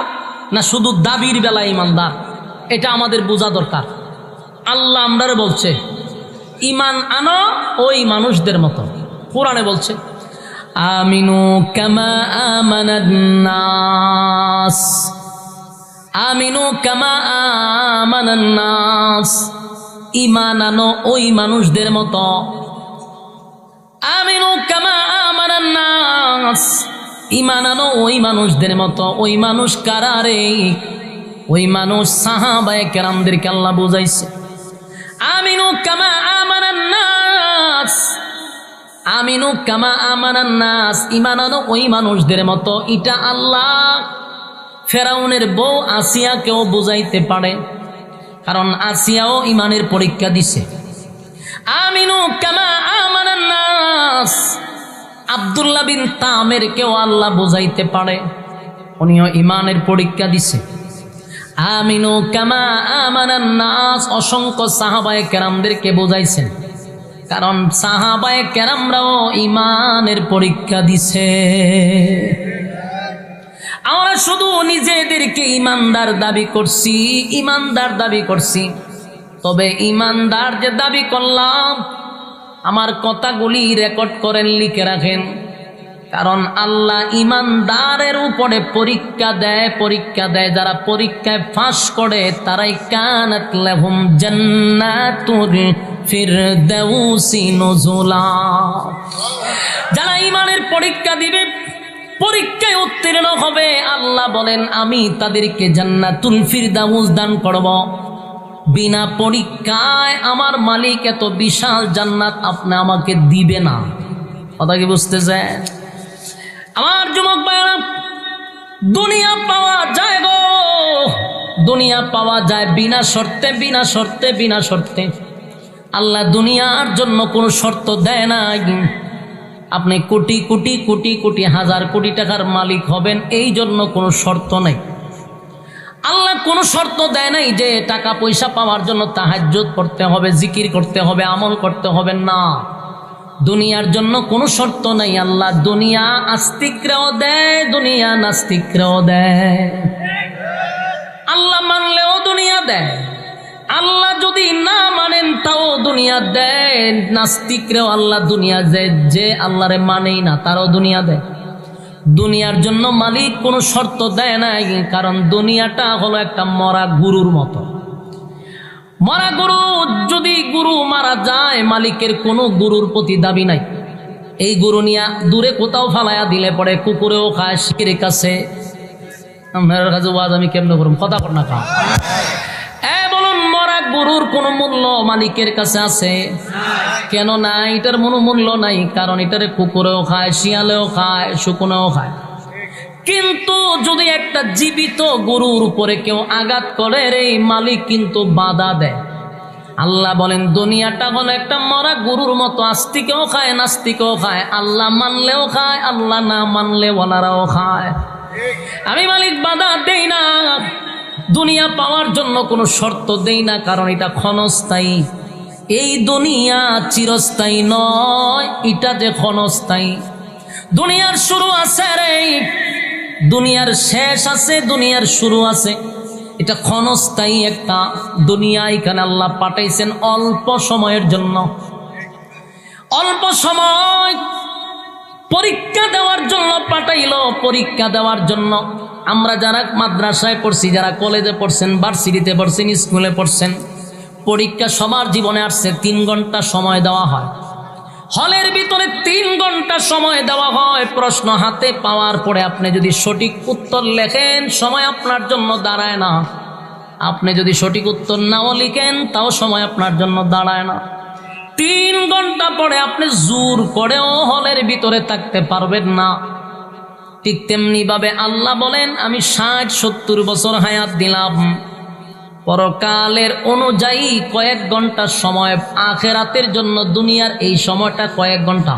না শুধু দাবির বেলা ঈমানদার? এটা আমাদের বোঝা দরকার। আল্লাহ আমরারে বলছে ঈমান আনো ওই মানুষদের মতো। কোরআনে বলছে আমিনু কামা আমানান নাস, আমিনু কামা আমানান নাস, ঈমান আনো ওই মানুষদের মতো। আমিনু কামা আমানান নাস, ঈমান আনো ওই মানুষদের মতো। ওই মানুষ কারা রে? ওই মানুষ সাহাবায়ে কেরামদেরকে আল্লাহ বুঝাইছে। আমিনু কামা আমানান নাস, আমিনু কামা আমানান নাস, ঈমান আনো ওই মানুষদের মতো। এটা আল্লাহ ফেরাউনের বউ আসিয়াকেও বুঝাইতে পারে, কারণ আসিয়াও ঈমানের পরীক্ষা দিছে। আমিনু কামা আমানান নাস, আব্দুল্লাহ বিন তামের কেও আল্লাহ বুঝাইতে পারে, উনিও ঈমানের পরীক্ষা দিছে। আমিনু কামা আমানান নাস, অসংখ্য সাহাবায়ে কেরামদেরকে বুঝাইছেন, কারণ সাহাবায়ে কেরামরাও ঈমানের পরীক্ষা দিছে। আমরা শুধু নিজেদেরকে ঈমানদার দাবি করছি, ঈমানদার দাবি করছি। তবে ঈমানদার যে দাবি করলাম, আমার কথাগুলি রেকর্ড করেন, লিখে রাখেন, কারণ আল্লাহ ঈমানদারের উপরে পরীক্ষা দেয়। পরীক্ষা দেয় যারা পরীক্ষায় পাস করে তারাই কানাত লাহুম জান্নাতুল ফিরদাউসি নুজুলা। যারা ঈমানের পরীক্ষা দিবে, পরীক্ষায় উত্তীর্ণ হবে, আল্লাহ বলেন আমি তাদেরকে জান্নাতুল ফিরদাউস দান করব। বিনা পরীক্ষায় আমার মালিক এত বিশাল জান্নাত আপনি আমাকে দিবে না। কথা কি বুঝতেছেন? আমার যুবক ভাইরা, দুনিয়া পাওয়া যায় গো, দুনিয়া পাওয়া যায় বিনা শর্তে, বিনা শর্তে, বিনা শর্তে। আল্লাহ দুনিয়ার জন্য কোনো শর্ত দেয় না। আপনি কোটি কোটি কোটি কোটি হাজার কোটি টাকার মালিক হবেন, এই জন্য কোনো শর্ত নাই। আল্লাহ কোনো শর্ত দেয় নাই যে টাকা পয়সা পাওয়ার জন্য তাহাজ্জুদ করতে হবে, জিকির করতে হবে, আমল করতে হবে না। দুনিয়ার জন্য কোনো শর্ত নাই। আল্লাহ দুনিয়া আস্তিকরাও দেয়, দুনিয়া নাস্তিকরাও দেয়। আল্লাহ মানলেও দুনিয়া দেয়, আল্লাহ যদি না মানেন দুনিয়া দেয়, নাস্তিকরেও আল্লাহ দুনিয়া দেয়, যে আল্লাহরে মানেই না তারও দুনিয়া দেয়। দুনিয়ার জন্য মালিক কোনো শর্ত দেয় নাই, কারণ দুনিয়াটা হলো একটা মরা গরুর মতো। মরা গরু, যদি গরু মারা যায় মালিকের কোনো গরুর প্রতি দাবি নাই। এই গরু নিয়ে দূরে কোথাও ফালাইয়া দিলে পরে কুকুরেও খায়, শিকিরে কাছে। আপনার কাছে ওয়াজ আমি কেমনে করুন, কথা কর না খা। বলুন, মরা গরুর কোনো মূল্য মালিকের কাছে আছে? কেন না? এটার কোনো মূল্য নাই, কারণ এটারে কুকুরেও খায়, শিয়ালেও খায়, শুকুনেও খায়। কিন্তু যদি একটা জীবিত গরুর উপরে কেউ আঘাত করে, রে মালিক কিন্তু বাধা দেয়। আল্লাহ বলেন দুনিয়াটা হলো একটা মরা গরুর মতো, আস্তিকেও খায়, নাস্তিকেও খায়, আল্লাহ মানলেও খায়, আল্লাহ না মানলে ওনারাও খায়। আমি মালিক বাধা দেই না, দুনিয়া পাওয়ার জন্য কোনো শর্ত দেই না, কারণ এটা ক্ষণস্থায়ী। এই দুনিয়া চিরস্থায়ী নয়, এটা যে ক্ষণস্থায়ী। দুনিয়ার শুরু আছে রে, দুনিয়ার শেষ আছে, দুনিয়ার শুরু আছে। এটা ক্ষণস্থায়ী একটা দুনিয়া। এখানে আল্লাহ পাঠাইছেন অল্প সময়ের জন্য, অল্প সময় পরীক্ষা দেওয়ার জন্য পাঠাইল, পরীক্ষা দেওয়ার জন্য। আমরা যারা মাদ্রাসায় পড়ছি, যারা কলেজে পড়ছেন, ভার্সিটিতে পড়ছেন, স্কুলে পড়ছেন, পরীক্ষা সবার জীবনে আসছে। 3 ঘন্টা সময় দেওয়া হয়, হলের ভিতরে 3 ঘন্টা সময় দেওয়া হয়। প্রশ্ন হাতে পাওয়ার পরে আপনি যদি সঠিক উত্তর লেখেন, সময় আপনার জন্য দাঁড়ায় না। আপনি যদি সঠিক উত্তর নাও লিখেন, তাও সময় আপনার জন্য দাঁড়ায় না। 3 ঘন্টা পরে আপনি জোর করেও হলের ভিতরে থাকতে পারবেন না। ঠিক তেমনি ভাবে আল্লাহ বলেন আমি 60-70 বছর হায়াত দিলাম, পরকালের অনুযায়ী কয়েক ঘন্টা সময় আখিরাতের জন্য। দুনিয়ার এই সময়টা কয়েক ঘন্টা।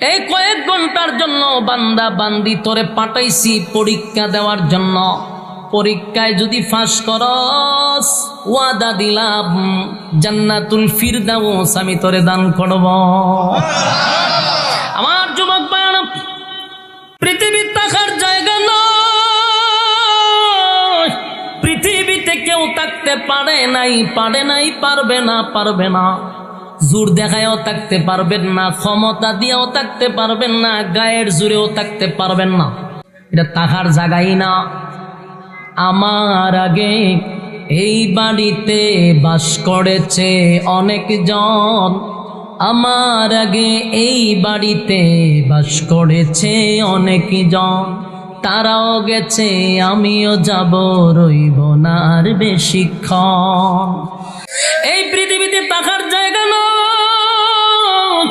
এই কয়েক ঘন্টার জন্য বান্দা বান্দি তোরে পাঠাইছি পরীক্ষা দেওয়ার জন্য। পরীক্ষায় যদি পাস করস, ওয়াদা দিলাম জান্নাতুল ফিরদাউস আমি তোরে দান করব। আমার যুবক ভাইরা, পৃথিবীর থাকার জায়গা নয়। পৃথিবীতে কেউ থাকতে পারে নাই, পারে নাই, পারবে না, পারবে না। জোর দেখায়ও থাকতে পারবেন না, ক্ষমতা দিয়েও থাকতে পারবেন না, গায়ের জোরেও থাকতে পারবেন না। এটা থাকার জায়গাই না। আমার আগে এই বাড়িতে বাস করেছে অনেকজন, আমার আগে এই বাড়িতে বাস করেছে অনেকজন। তারাও গেছে, আমিও যাব, রইব না আর বেশিক্ষণ। এই পৃথিবীতে থাকার জায়গা নয়।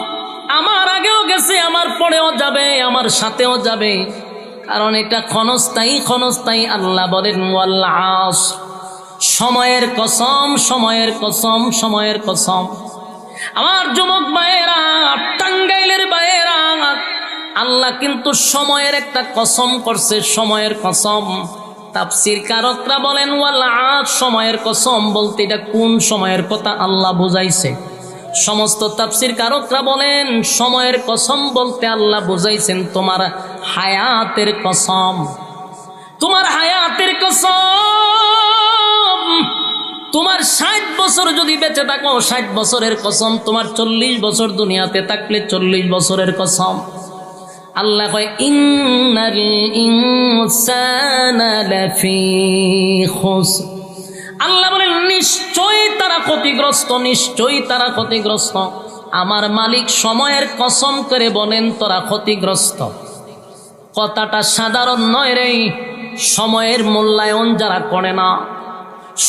আমার আগেও গেছে, আমার পরেও যাবে, আমার সাথেও যাবে, কারণ এটা ক্ষণস্থায়ী, ক্ষণস্থায়ী। আল্লাহ বলেন ওয়াল আসর, সময়ের কসম, সময়ের কসম, সময়ের কসম। আমার যুবক ভাইয়েরা, টাঙ্গাইলের ভাইয়েরা, আল্লাহ কিন্তু সময়ের একটা কসম করছে, সময়ের কসম। তাফসীর কারকরা বলেন ওয়াল আসর, সময়ের কসম বলতে এটা কোন সময়ের কথা আল্লাহ বুঝাইছে? সমস্ত তাফসীর কারকরা বলেন সময়ের কসম বলতে আল্লাহ বুঝাইছেন তোমার হায়াতের কসম, তোমার হায়াতের কসম। তোমার 60 বছর যদি বেঁচে থাকো, 60 বছরের কসম। তোমার 40 বছর দুনিয়াতে থাকলে 40 বছরের কসম। আল্লাহ কয় ইন্নাল ইনসানা লাফি খুসর। আল্লাহ বলেন নিশ্চয়ই তারা ক্ষতিগ্রস্ত, নিশ্চয়ই তারা ক্ষতিগ্রস্ত। আমার মালিক সময়ের কসম করে বলেন তোরা ক্ষতিগ্রস্ত। কথাটা সাধারণ নয় রে। সময়ের মূল্যায়ন যারা করে না,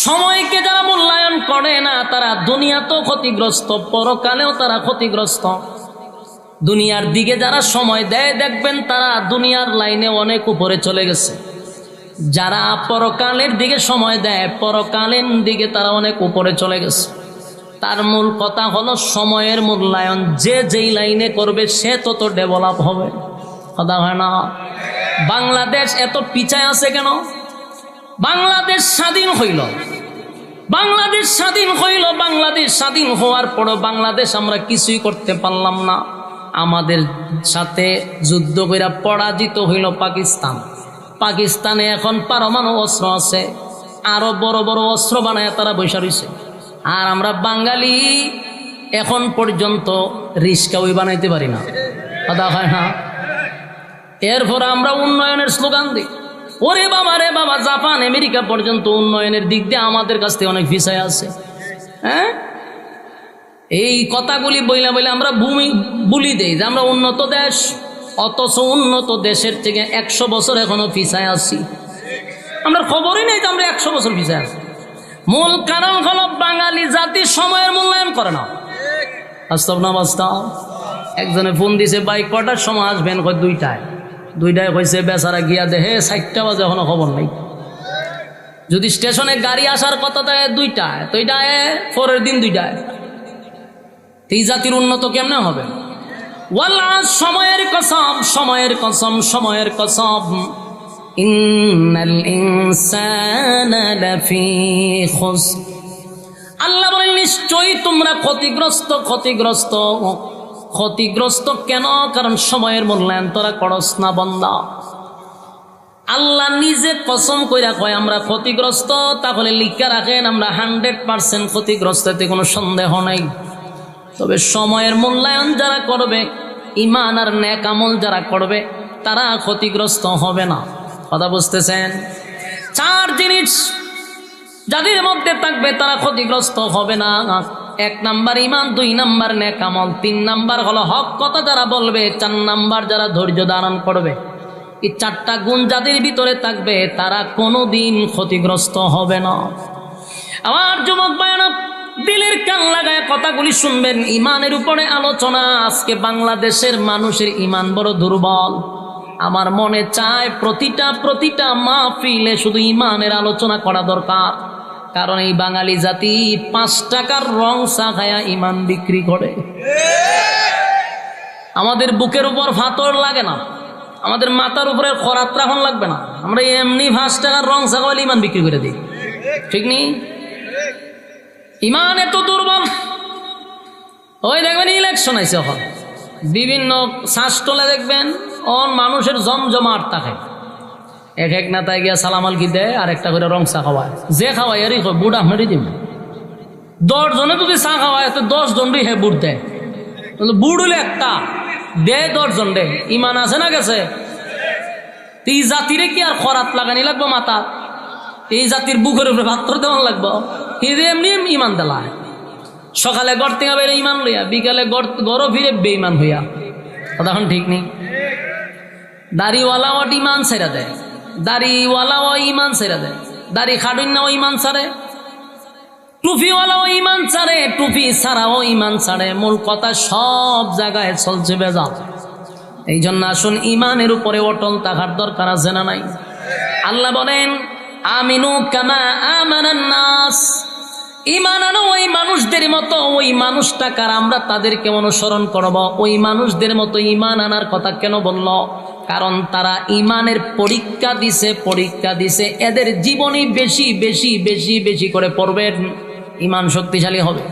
সময়কে যারা মূল্যায়ন করে না, তারা দুনিয়াতেও ক্ষতিগ্রস্ত, পরকালেও তারা ক্ষতিগ্রস্ত। দুনিয়ার দিকে যারা সময় দেয়, দেখবেন তারা দুনিয়ার লাইনে অনেক উপরে চলে গেছে। যারা পরকালের দিকে সময় দেয়, পরকালের দিকে তারা অনেক উপরে চলে গেছে। তার মূল কথা হলো সময়ের মূল্যায়ন। যে যেই লাইনে করবে সে তত ডেভেলপ হবে। কথা হয় না? বাংলাদেশ এত পিছায় আছে কেন? বাংলাদেশ স্বাধীন হইল, বাংলাদেশ স্বাধীন হইল, বাংলাদেশ স্বাধীন হওয়ার পরও বাংলাদেশ আমরা কিছুই করতে পারলাম না। আমাদের সাথে যুদ্ধ করে পরাজিত হইল পাকিস্তান। পাকিস্তানে এখন পারমাণবিক অস্ত্র আছে, আরো বড় বড় অস্ত্র বানায় তারা বৈশা রয়েছে। আর আমরা বাঙালি এখন পর্যন্ত রিস্কাও বানাইতে পারি না, কথা হয় না। এরপর আমরা উন্নয়নের স্লোগান দিই। ওরে বাবা রে বাবা, জাপান আমেরিকা পর্যন্ত উন্নয়নের দিক দিয়ে আমাদের কাছ থেকে অনেক পিছায় আছে। হ্যাঁ, এই কথাগুলি বইলা বইলে আমরা বুলি দেই যে আমরা উন্নত দেশ, অথচ উন্নত দেশের থেকে 100 বছর এখনো পিছায় আছি। আমরা খবরই নেই যে আমরা 100 বছর পিছায় আছি। মূল কারণ হলো বাঙালি জাতি সময়ের মূল্যায়ন করে না। বাস্তব না বাস্তব? একজনে ফোন দিছে, ভাই কটার সময় আসবেন? কয় 2টায়। 2টায় কইছে, বেচারা গিয়া দেখে 4টা বাজে এখনো খবর নাই। যদি স্টেশনে গাড়ি আসার কথা থাকে 2টায়, তো এটায় পরের দিন 2টায়। এই জাতির উন্নত কেমনে হবে? ওয়াল্লাহ, সময়ের কসম, সময়ের কসম, সময়ের কসম, ইন্নাল ইনসানা লাফি খুসর। আল্লাহ বলেন নিশ্চয়ই তোমরা ক্ষতিগ্রস্ত। ক্ষতিগ্রস্ত ক্ষতিগ্রস্ত কেন? কারণ সময়ের মূল্যায়ন তোরা করস না বান্দা। আল্লাহ নিজে কসম কইরা কয় আমরা ক্ষতিগ্রস্ত। তাহলে লিখা রাখেন আমরা 100% ক্ষতিগ্রস্ত, এতে কোনো সন্দেহ নাই। তবে সময়ের মূল্যায়ন যারা করবে, ঈমান আর নেক আমল যারা করবে, তারা ক্ষতিগ্রস্ত হবে না। কথা বুঝতেছেন? 4 জিনিস যাদের মধ্যে থাকবে তারা ক্ষতিগ্রস্ত হবে না। 1 নাম্বার ঈমান, 2 নাম্বার নেক আমল, 3 নাম্বার হলো হক কথা যারা বলবে, 4 নাম্বার যারা ধৈর্য ধারণ করবে। এই 4টা গুণ যাদের ভিতরে থাকবে তারা কোনোদিন ক্ষতিগ্রস্ত হবে না। আমার যুবক ভাইরা, দিলের কান লাগায় কথাগুলি শুনবেন। ঈমানের উপরে আলোচনা। আজকে বাংলাদেশের মানুষের ঈমান বড় দুর্বল। আমার মনে চায় প্রতিটা মাহফিলে শুধু ঈমানের আলোচনা করা দরকার। কারণ এই বাঙালি জাতি 5 টাকার রং চা খায়া ঈমান বিক্রি করে। আমাদের বুকের উপর ফাতর লাগে না, আমাদের মাথার উপরে খরাত রাখন লাগবে না, আমরা এমনি 5 টাকার রং চা খাওয়ালে ঈমান বিক্রি করে দিই। ঠিক নেই? ঈমান এত দুর্বল। ওই দেখবেন ইলেকশন আইছে, এখন বিভিন্ন শ্বাসটলে দেখবেন মানুষের জমজমাট থাকে। এক নেতায় গিয়া সালামাল কি দেয়, আর একটা করে রং চা খাওয়ায়। যে খাওয়াই এরই বুট আপনারই দিন। 10 জনে যদি চা খাওয়ায় তো 10 জনই হে বুট দেয়। বুট হইলে একটা দেয় 10 জন দে। ঈমান আছে না গেছে? এই জাতিরে কি আর খরাত লাগানি লাগবো মাথা? এই জাতির বুকের উপরে পাত্র দেওয়ান লাগবো? এমনি ঈমান দেলায়। সকালে গড় থেকে বেড়ে ঈমান লইয়া, বিকালে গড় ফিরে বেঈমান হইয়া। তখন ঠিক নেই। দাড়িওয়ালাও ঈমান ছেড়ে দেয়, দাড়িওয়ালাও ঈমান ছেড়ে দেয়, দাড়ি খাটুন্নাও ঈমান ছাড়ে, টুপিওয়ালাও ঈমান ছাড়ে, টুপি ছাড়াও ঈমান ছাড়ে। মূল কথা সব জায়গায় চলছে বেজাল। এই জন্য আসুন ঈমানের উপরে অটল থাকার দরকার আছে না নাই? আল্লাহ বলেন আমিনু কামা আমানান নাস। ঈমান আনো ওই মানুষদের মতো। ওই মানুষটা কার? আমরা তাদেরকে অনুসরণ করব। ওই মানুষদের মতো ঈমান আনার কথা কেন বলল? কারণ তারা ঈমানের পরীক্ষা দিছে। এদের জীবনী বেশি বেশি বেশি বেশি করে পড়বেন, ঈমান শক্তিশালী হবে।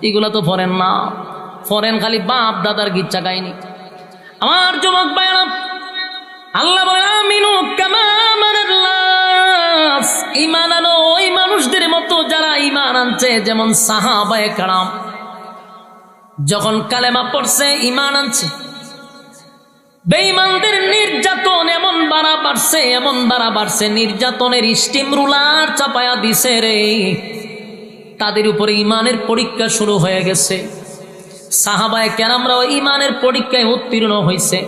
এগুলো তো পড়েন না, পড়েন খালি বাপ দাদার গিচ্ছা কাহিনী। আমার যুবক ভাইরা, আল্লাহ বলেন আমিনু কামা আমানান নাস। ঈমান আনো ওই মানুষদের মতো যারা ঈমান আনছে। যেমন সাহাবায়ে কেরাম যখন কালেমা পড়ছে, ঈমান আনছে। বেঈমানদের নির্যাতন এমন বাড়া বাড়ছে, নির্যাতনের স্টিম রুলার চাপায়া দিছে রে। তাদের উপরে ঈমানের পরীক্ষা শুরু হয়ে গেছে। সাহাবায়ে কেরামরাও ঈমানের পরীক্ষায় উত্তীর্ণ হয়েছে।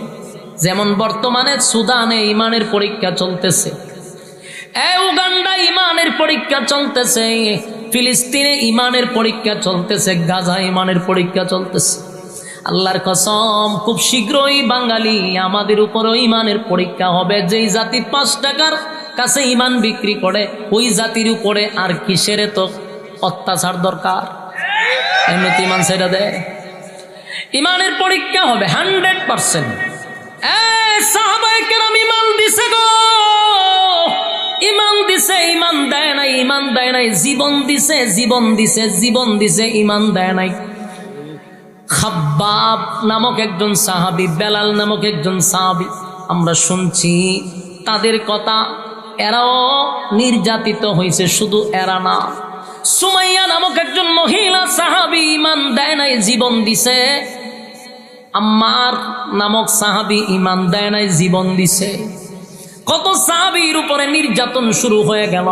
যেমন বর্তমানে সুদানে ঈমানের পরীক্ষা চলতেছে, উগান্ডা ঈমানের পরীক্ষা চলতেছে, ফিলিস্তিনে ঈমানের পরীক্ষা চলতেছে, গাজা ঈমানের পরীক্ষা চলতেছে। আল্লাহর কসম, খুব শীঘ্রই বাঙালি আমাদের উপরও ঈমানের পরীক্ষা হবে। যেই জাতি 5 টাকার কাছে ঈমান বিক্রি করে, ওই জাতির উপরে আর কিসের তো অত্যাচার দরকার? এমনিতে ঈমান ছেড়ে দেয়। ঈমানের পরীক্ষা হবে 100%। সাহাবায়ে কেরাম ঈমান দিছে গো, ঈমান দিছে, ঈমান দেয় নাই, ঈমান দেয় নাই, জীবন দিছে, ঈমান দেয় নাই। খাব্বাব নামক একজন সাহাবী, বেলাল নামক একজন সাহাবী, আমরা শুনছি তাদের কথা। এরাও নির্যাতিত হয়েছে, শুধু এরা না, সুমাইয়া নামক একজন মহিলা সাহাবী ঈমান দেয় নাই, জীবন দিছে। আম্মার নামক সাহাবী ঈমান দেয় নাই, জীবন দিছে। কত সাহাবীর উপরে নির্যাতন শুরু হয়ে গেল,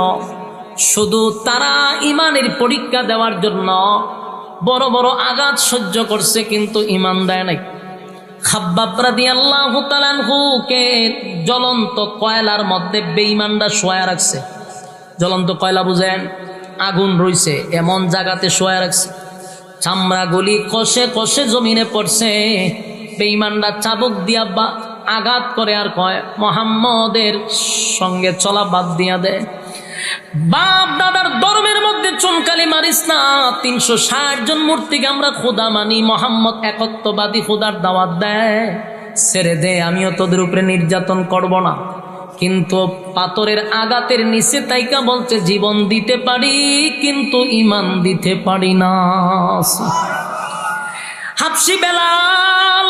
শুধু তারা ঈমানের পরীক্ষা দেওয়ার জন্য বড় বড় আঘাত সহ্য করছে, কিন্তু ঈমান দেয় নাই। খাব্বাব রাদিয়াল্লাহু তাআলা আনহুকে জ্বলন্ত কয়লার মধ্যে বেঈমানরা শোয়া রাখছে। জ্বলন্ত কয়লা বুঝেন, আগুন রইছে এমন জায়গাতে শোয়া রাখছে। চামড়া গলি কষে কষে জমিনে পড়ছে। বেঈমানরা চাবুক দিয়া আঘাত করে আর কয়, মুহাম্মদের সঙ্গে চলা বাদ দিয়া দে, বাপ দাদার ধর্মের মধ্যে চুনকালি মারিস না। 360 জন মূর্তিকে আমরা খোদা মানি, মোহাম্মদ একত্ববাদী খোদার দাওয়াত দেয়, ছেড়ে দে, আমিও তোদের উপরে নির্যাতন করব না। কিন্তু পাথরের আঘাতের নিচে তাইকা বলছে, জীবন দিতে পারি কিন্তু ঈমান দিতে পারি না। হাবশী বেলাল,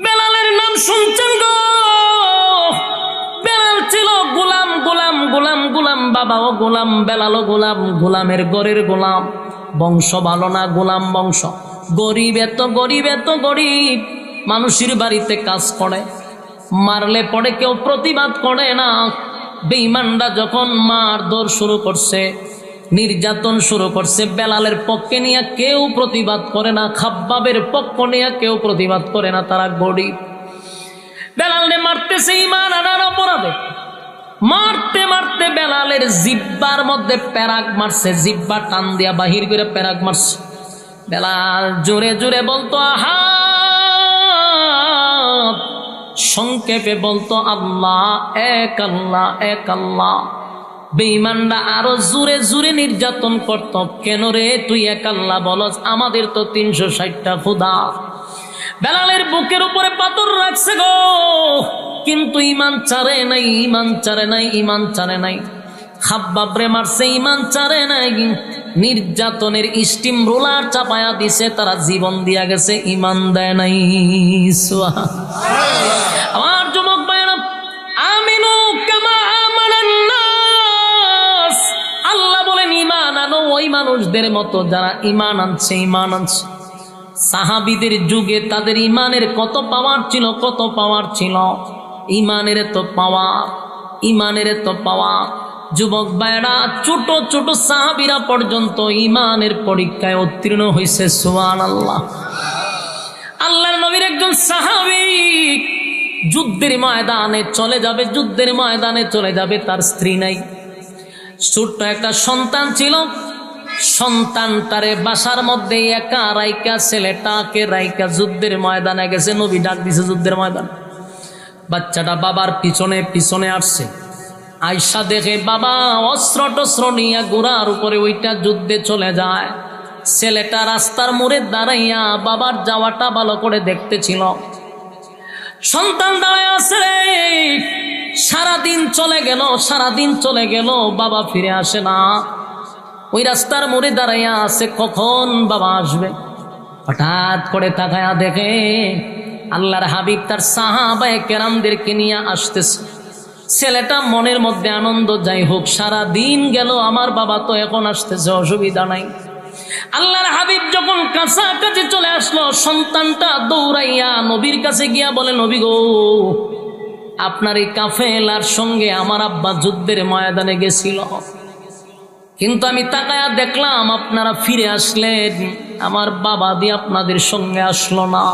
বেলালের নাম শুনছেন গো? বেলাল ছিল গোলাম, গোলাম গোলাম গোলাম, বাবাও গোলাম, বেলালও গোলাম, গোলামের ঘরের গোলাম, বংশ ভালো না, গোলাম বংশ, গরিব, এত গরিব, এত গরিব, মানুষের বাড়িতে কাজ করে, মারলে পড়ে কেউ প্রতিবাদ করে না। বেঈমানরা যখন মারধর শুরু করছে, নির্যাতন শুরু করছে, বেলালের পক্ষে নিয়ে কেউ প্রতিবাদ করে না, খাব্বাবের পক্ষ নিয়ে কেউ প্রতিবাদ করে না, তারা গরিব। বেলালে মারতেছে ঈমান আনার অপরাধে, মারতে মারতে বেলালের জিব্বার মধ্যে প্যারাক মারছে, জিব্বা টান দিয়া বাহির করে প্যারাক মারছে। বেলাল জোরে জোরে বলতো আহাদ, সংক্ষেপে বলতো আল্লাহ এক, আল্লাহ এক, আল্লাহ। বেঈমানরা আরো জোরে জোরে নির্যাতন করত, কেন রে তুই এক আল্লাহ বলস, আমাদের তো 360টা খোদা। বেলালের বুকের উপরে পাথর রাখছে গো, কিন্তু ঈমান ছাড়ে নাই, ঈমান ছাড়ে নাই, ঈমান ছাড়ে নাই। খাব্বাব রে মারছে, ঈমান ছাড়ে নাই, নির্যাতনের স্টিম রোলার চাপায়া দিছে, তারা জীবন দিয়া গেছে, ঈমান দেয় নাই। আমার যুবক ভাইরা, আমিনু কামা আমানান নাস, আল্লাহ বলেন ঈমান আনো ওই মানুষদের মতো যারা ঈমান আনছে, ঈমান আনছে। সাহাবীদের যুগে তাদের ঈমানের কত পাওয়ার ছিল, কত পাওয়ার ছিল, ঈমানের তো পাওয়ার, ঈমানের তো পাওয়ার। যুবক ভাইরা, ছোট ছোট সাহাবীরা পর্যন্ত ঈমানের পরীক্ষায় উত্তীর্ণ হয়েছে, সুবহানাল্লাহ। আল্লাহর নবীর একজন সাহাবী যুদ্ধের ময়দানে চলে যাবে, যুদ্ধের ময়দানে চলে যাবে, তার স্ত্রী নাই, ছোট্ট একটা সন্তান ছিল, সন্তানটারে বাসার মধ্যে একা রাইকা, ছেলেটাকে রাইকা যুদ্ধের ময়দানে গেছে। নবী ডাক দিছে যুদ্ধের ময়দান, বাচ্চাটা বাবার পিছনে পিছনে আসছে। আয়সা দেখে বাবা অস্ত্র টস্ত্র নিয়ে ঘোড়ার উপরে ওইটা যুদ্ধে চলে যায়। ছেলেটা রাস্তার মোড়ে দাঁড়াইয়া বাবার যাওয়াটা ভালো করে দেখতেছিল। সন্তান দাঁড়ায় আছে, সারাদিন চলে গেল, সারাদিন চলে গেল, বাবা ফিরে আসে না। ওই রাস্তার মোড়ে দাঁড়াইয়া আছে, কখন বাবা আসবে। হঠাৎ করে তাকায়া দেখে আল্লাহর হাবিব তার সাহাবায়ে কেরামদেরকে নিয়ে আসতেছে। ছেলেটা মনের মধ্যে আনন্দ, যাই হোক সারা দিন গেল, আমার বাবা তো এখন আসতেছে, অসুবিধা নাই। আল্লাহর হাবিব যখন কাছাকাছি চলে আসলো, সন্তানটা দৌড়াইয়া নবীর কাছে গিয়া বলে, নবী গো, আপনার এই কাফেলার সঙ্গে আমার আব্বা যুদ্ধের ময়দানে গেছিল, কিন্তু আমি তাকায়া দেখলাম আপনারা ফিরে আসলেন, আমার বাবা দিয়ে আপনাদের সঙ্গে আসলো না।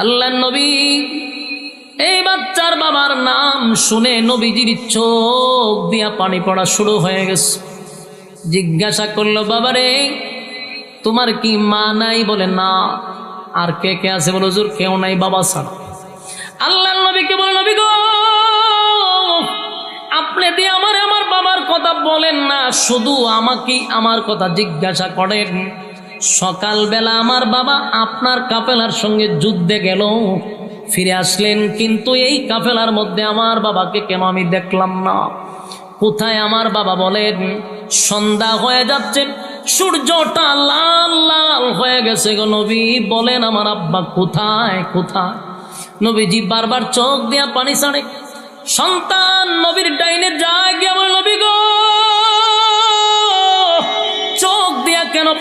আল্লাহর নবী এই বাচ্চার বাবার নাম শুনে নবীজির চোখ দিয়া পানি পড়া শুরু হয়ে গেছে। জিজ্ঞাসা করলো, বাবারে তোমার কি মা নাই? বলে না। আর কে কে আছে? বলে হুজুর কেউ নাই, বাবা ছাড়া। আল্লাহর নবীকে বলে, নবী গো, আপনি দিয়ে আমার বাবার কথা বলেন না, শুধু আমাকে আমার কথা জিজ্ঞাসা করেন। সকালবেলা আমার বাবা আপনার কাফেলার সঙ্গে যুদ্ধে গেল, ফিরে আসলেন, কিন্তু এই কাফেলার মধ্যে আমার বাবাকে কেন আমি দেখলাম না? কোথায় আমার বাবা? বলেন সন্ধ্যা হয়ে যাচ্ছে, সূর্যটা লাল লাল হয়ে গেছে গো নবী, বলেন আমার আব্বা কোথায়? কোথায়? নবীজি বারবার চোখ দিয়া পানি ছাড়ে। সন্তান নবীর ডাইনে যায় গিয়া বলে, নবী গো,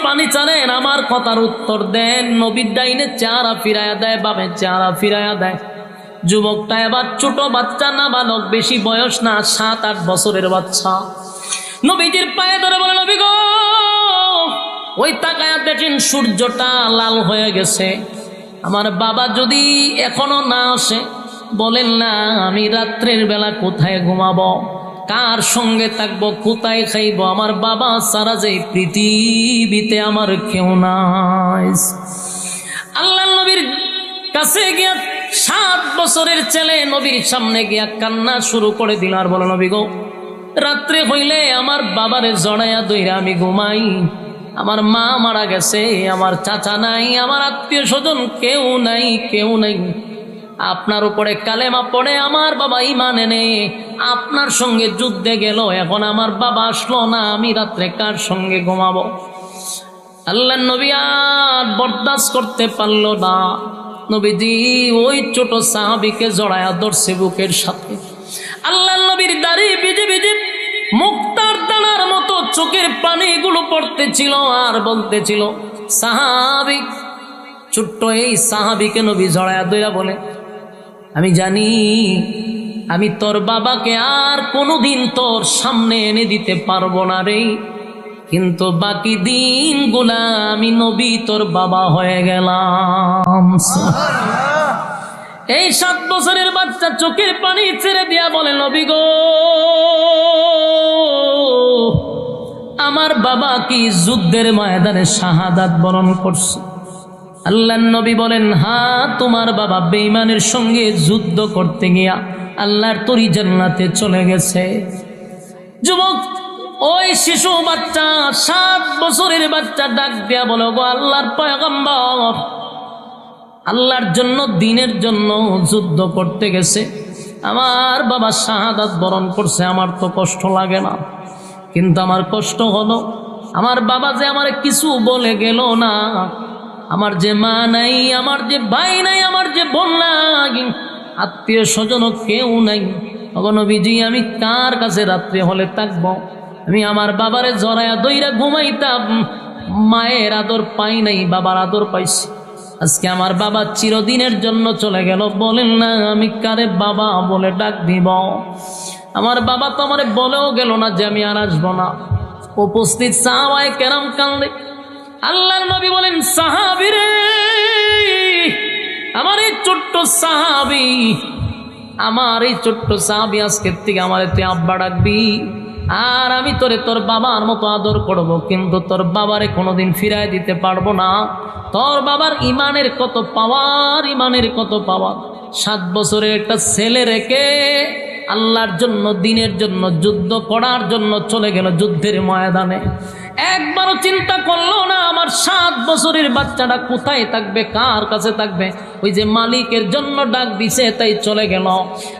পানি চালেন, আমার কথার উত্তর দেন। নবীর ডাইনে চেহারা ফিরাইয়া দেয়, বামে চেহারা ফিরাইয়া দেয়। যুবকটা এবার ছোট বাচ্চা, না বালক, বেশি বয়স না, 7-8 বছরের বাচ্চা। নবীজির পায়ে ধরে বলে, নবী গো, ওই তাকায়া দেখেন সূর্যটা লাল হয়ে গেছে। আমার বাবা যদি এখনো না আসে, বলেন না আমি রাত্রের বেলা কোথায় ঘুমাবো, কার সঙ্গে থাকবো, কোথায় খাইব? আমার বাবা সারা যে পৃথিবীতে আমার কেউ নাই। আল্লাহ নবীর কাছে গিয়া 7 বছরের ছেলে নবীর সামনে গিয়া কান্না শুরু করে দিল, আর বলো, নবী গো, রাত্রে হইলে আমার বাবারে জড়াইয়া দইরা আমি ঘুমাই। আমার মা মারা গেছে, আমার চাচা নাই, আমার আত্মীয় স্বজন কেউ নাই, কেউ নাই। আপনার উপরে কালেমা পড়ে আমার বাবা ঈমান এনে আপনার সঙ্গে যুদ্ধে গেল, এখন আমার বাবা আসলো না, আমি রাত্রে কার সঙ্গে ঘুমাবো? আল্লাহ নবী আর বরদাস্ত করতে পারল না। নবীজি ওই ছোট সাহাবীকে জড়ায়া ধরছে বুকের সাথে। আল্লাহ নবীর দাড়ি ভিজে ভিজে মুক্তার দানার মতো চোখের পানিগুলো পড়তেছিল, আর বলতেছিল, সাহাবী, ছোট্ট এই সাহাবীকে নবী জড়ায়া ধইরা বলে, আমি জানি আমি তোর বাবাকে আর কোনোদিন তোর সামনে এনে দিতে পারবো না রে, কিন্তু বাকি দিনগুলা আমি নবী তোর বাবা হয়ে গেলাম। এই 7 বছরের বাচ্চা চোখের পানি ছেড়ে দিয়া বলে, নবী গো, আমার বাবা কি যুদ্ধের ময়দানে শাহাদাত বরণ করছে? আল্লাহর নবী বলেন, হ্যাঁ, তোমার বাবা বেঈমানের সঙ্গে যুদ্ধ করতে গিয়া আল্লাহর তরি জান্নাতে চলে গেছে। যুবক ওই শিশু বাচ্চা, 7 বছরের বাচ্চা ডাক দিয়া বলো, গো আল্লাহর পয়গম্বর, আল্লাহর জন্য, দিনের জন্য যুদ্ধ করতে গেছে, আমার বাবা শাহাদাত বরণ করছে, আমার তো কষ্ট লাগে না, কিন্তু আমার কষ্ট হলো আমার বাবা যে আমার কিছু বলে গেল না, আমার যে মা নাই, আমার যে ভাই নাই, আমার যে বোন নাই, আত্মীয় স্বজন কেউ নাই। নবীজি আমি কার কাছে রাত্রে হলে থাকবো? আমি আমার বাবারে জড়ায়া দইরা ঘুমাইতাম, মায়ের আদর পাই নাই, বাবার আদর পাইছি। আজকে আমার বাবা চিরদিনের জন্য চলে গেল, বলেন না আমি কারে বাবা বলে ডাক দিব? আমার বাবা তো আমারে বলেও গেল না যে আমি আর আসবো না। উপস্থিত সাহাবায়ে কেরাম কান্দে। আল্লাহর নবী বলেন, সাহাবী রে, আমার এই ছোট্ট সাহাবী, আমার এই ছোট্ট সাহাবী আজকের থেকে আমার তুই আব্বা ডাকবি, আর আমি তোরে তোর বাবার মতো আদর করব, কিন্তু তোর বাবারে কোনোদিন ফিরায় দিতে পারবো না। তোর বাবার ইমানের কত পাওয়ার, ইমানের কত পাওয়ার। 7 বছরের একটা ছেলে রেখে আল্লাহর জন্য, দিনের জন্য যুদ্ধ করার জন্য চলে গেল যুদ্ধের ময়দানে। একবারও চিন্তা করলো না আমার 7 বছরের বাচ্চাটা কোথায় থাকবে, কার কাছে থাকবে। ওই যে মালিকের জন্য ডাক দিছে তাই চলে গেল।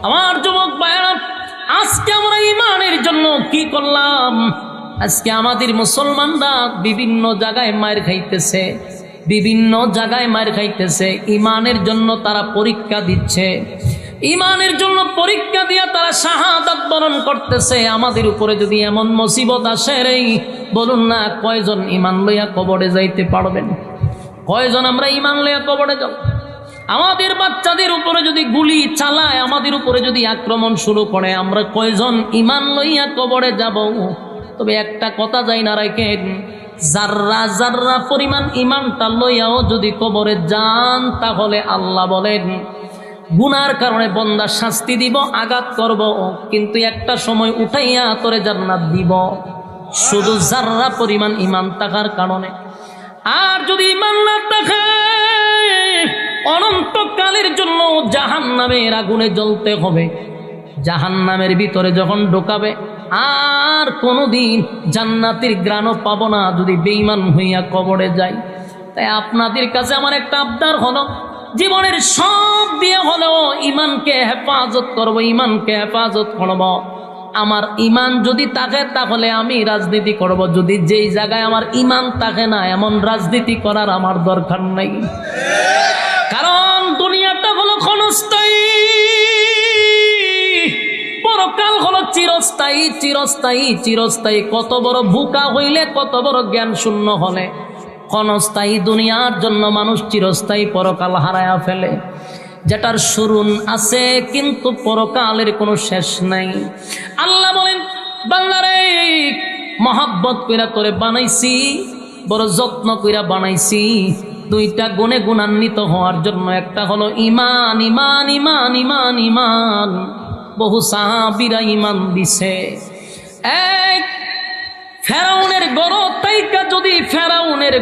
আমার যুবক ভাইরা, আজকে আমরা ইমানের জন্য কি করলাম? আজকে আমাদের মুসলমানরা বিভিন্ন জায়গায় মার খাইতেছে, বিভিন্ন জায়গায় মার খাইতেছে। ইমানের জন্য তারা পরীক্ষা দিচ্ছে, ইমানের জন্য পরীক্ষা দিয়ে তারা শাহাদাত বরণ করতেছে। আমাদের উপরে যদি এমন মুসিবত আসে রে, বলুন না কয়জন ইমান লইয়া কবরে যাইতে পারবেন? কয়জন আমরা ইমান লইয়া কবরে যাব? আমাদের বাচ্চাদের উপরে যদি গুলি চালায়, আমাদের উপরে যদি আক্রমণ শুরু করে, আমরা কয়জন ইমান লইয়া কবরে যাব? তবে একটা কথা যাই না রাখেন, জাররা জাররা পরিমাণ ইমানটা লইয়াও যদি কবরে যান, তাহলে আল্লাহ বলেন গুনার কারণে বন্দা শাস্তি দিব, আঘাত করব, কিন্তু একটা সময় উঠাইয়া তোরে জান্নাত দিব, শুধু জাররা পরিমাণ ইমান থাকার কারণে। আর যদি ইমান না থাকে, অনন্তকালের জন্য জাহান্নামের আগুনে জ্বলতে হবে। জাহান্নামের ভিতরে যখন ঢোকাবে, আর কোনোদিন জান্নাতের গ্রাণও পাবো না যদি বেঈমান হইয়া কবরে যাই। তাই আপনাদের কাছে আমার একটা আবদার হলো, জীবনের সব দিয়ে হলেও ইমানকে হেফাজত করব, ইমানকে হেফাজত করব। আমার ইমান যদি থাকে তাহলে আমি রাজনীতি করব, যদি যেই জায়গায় আমার ইমান থাকে না, এমন রাজনীতি করার আমার দরকার নাই। কারণ দুনিয়াটা হলো ক্ষণস্থায়ী, পরকাল হলো চিরস্থায়ী, চিরস্থায়ী, চিরস্থায়ী। কত বড় ভুকা হইলে, কত বড় জ্ঞান শূন্য হলে ক্ষণস্থায়ী দুনিয়ার জন্য মানুষ চিরস্থায়ী পরকাল হারায়া ফেলে, যেটার শুরু আছে কিন্তু পরকালের কোনো শেষ নাই। আল্লাহ বলেন, বান্দারে মহাব্বত কইরা তোরে বানাইছি, বড় যত্ন কইরা বানাইছি দুইটা গুণে গুণান্বিত হওয়ার জন্য। একটা হলো ঈমান, ঈমান, ঈমান, ঈমান, ঈমান। বহু সাহাবীরা ঈমান দিছে। এক ফেরাউনের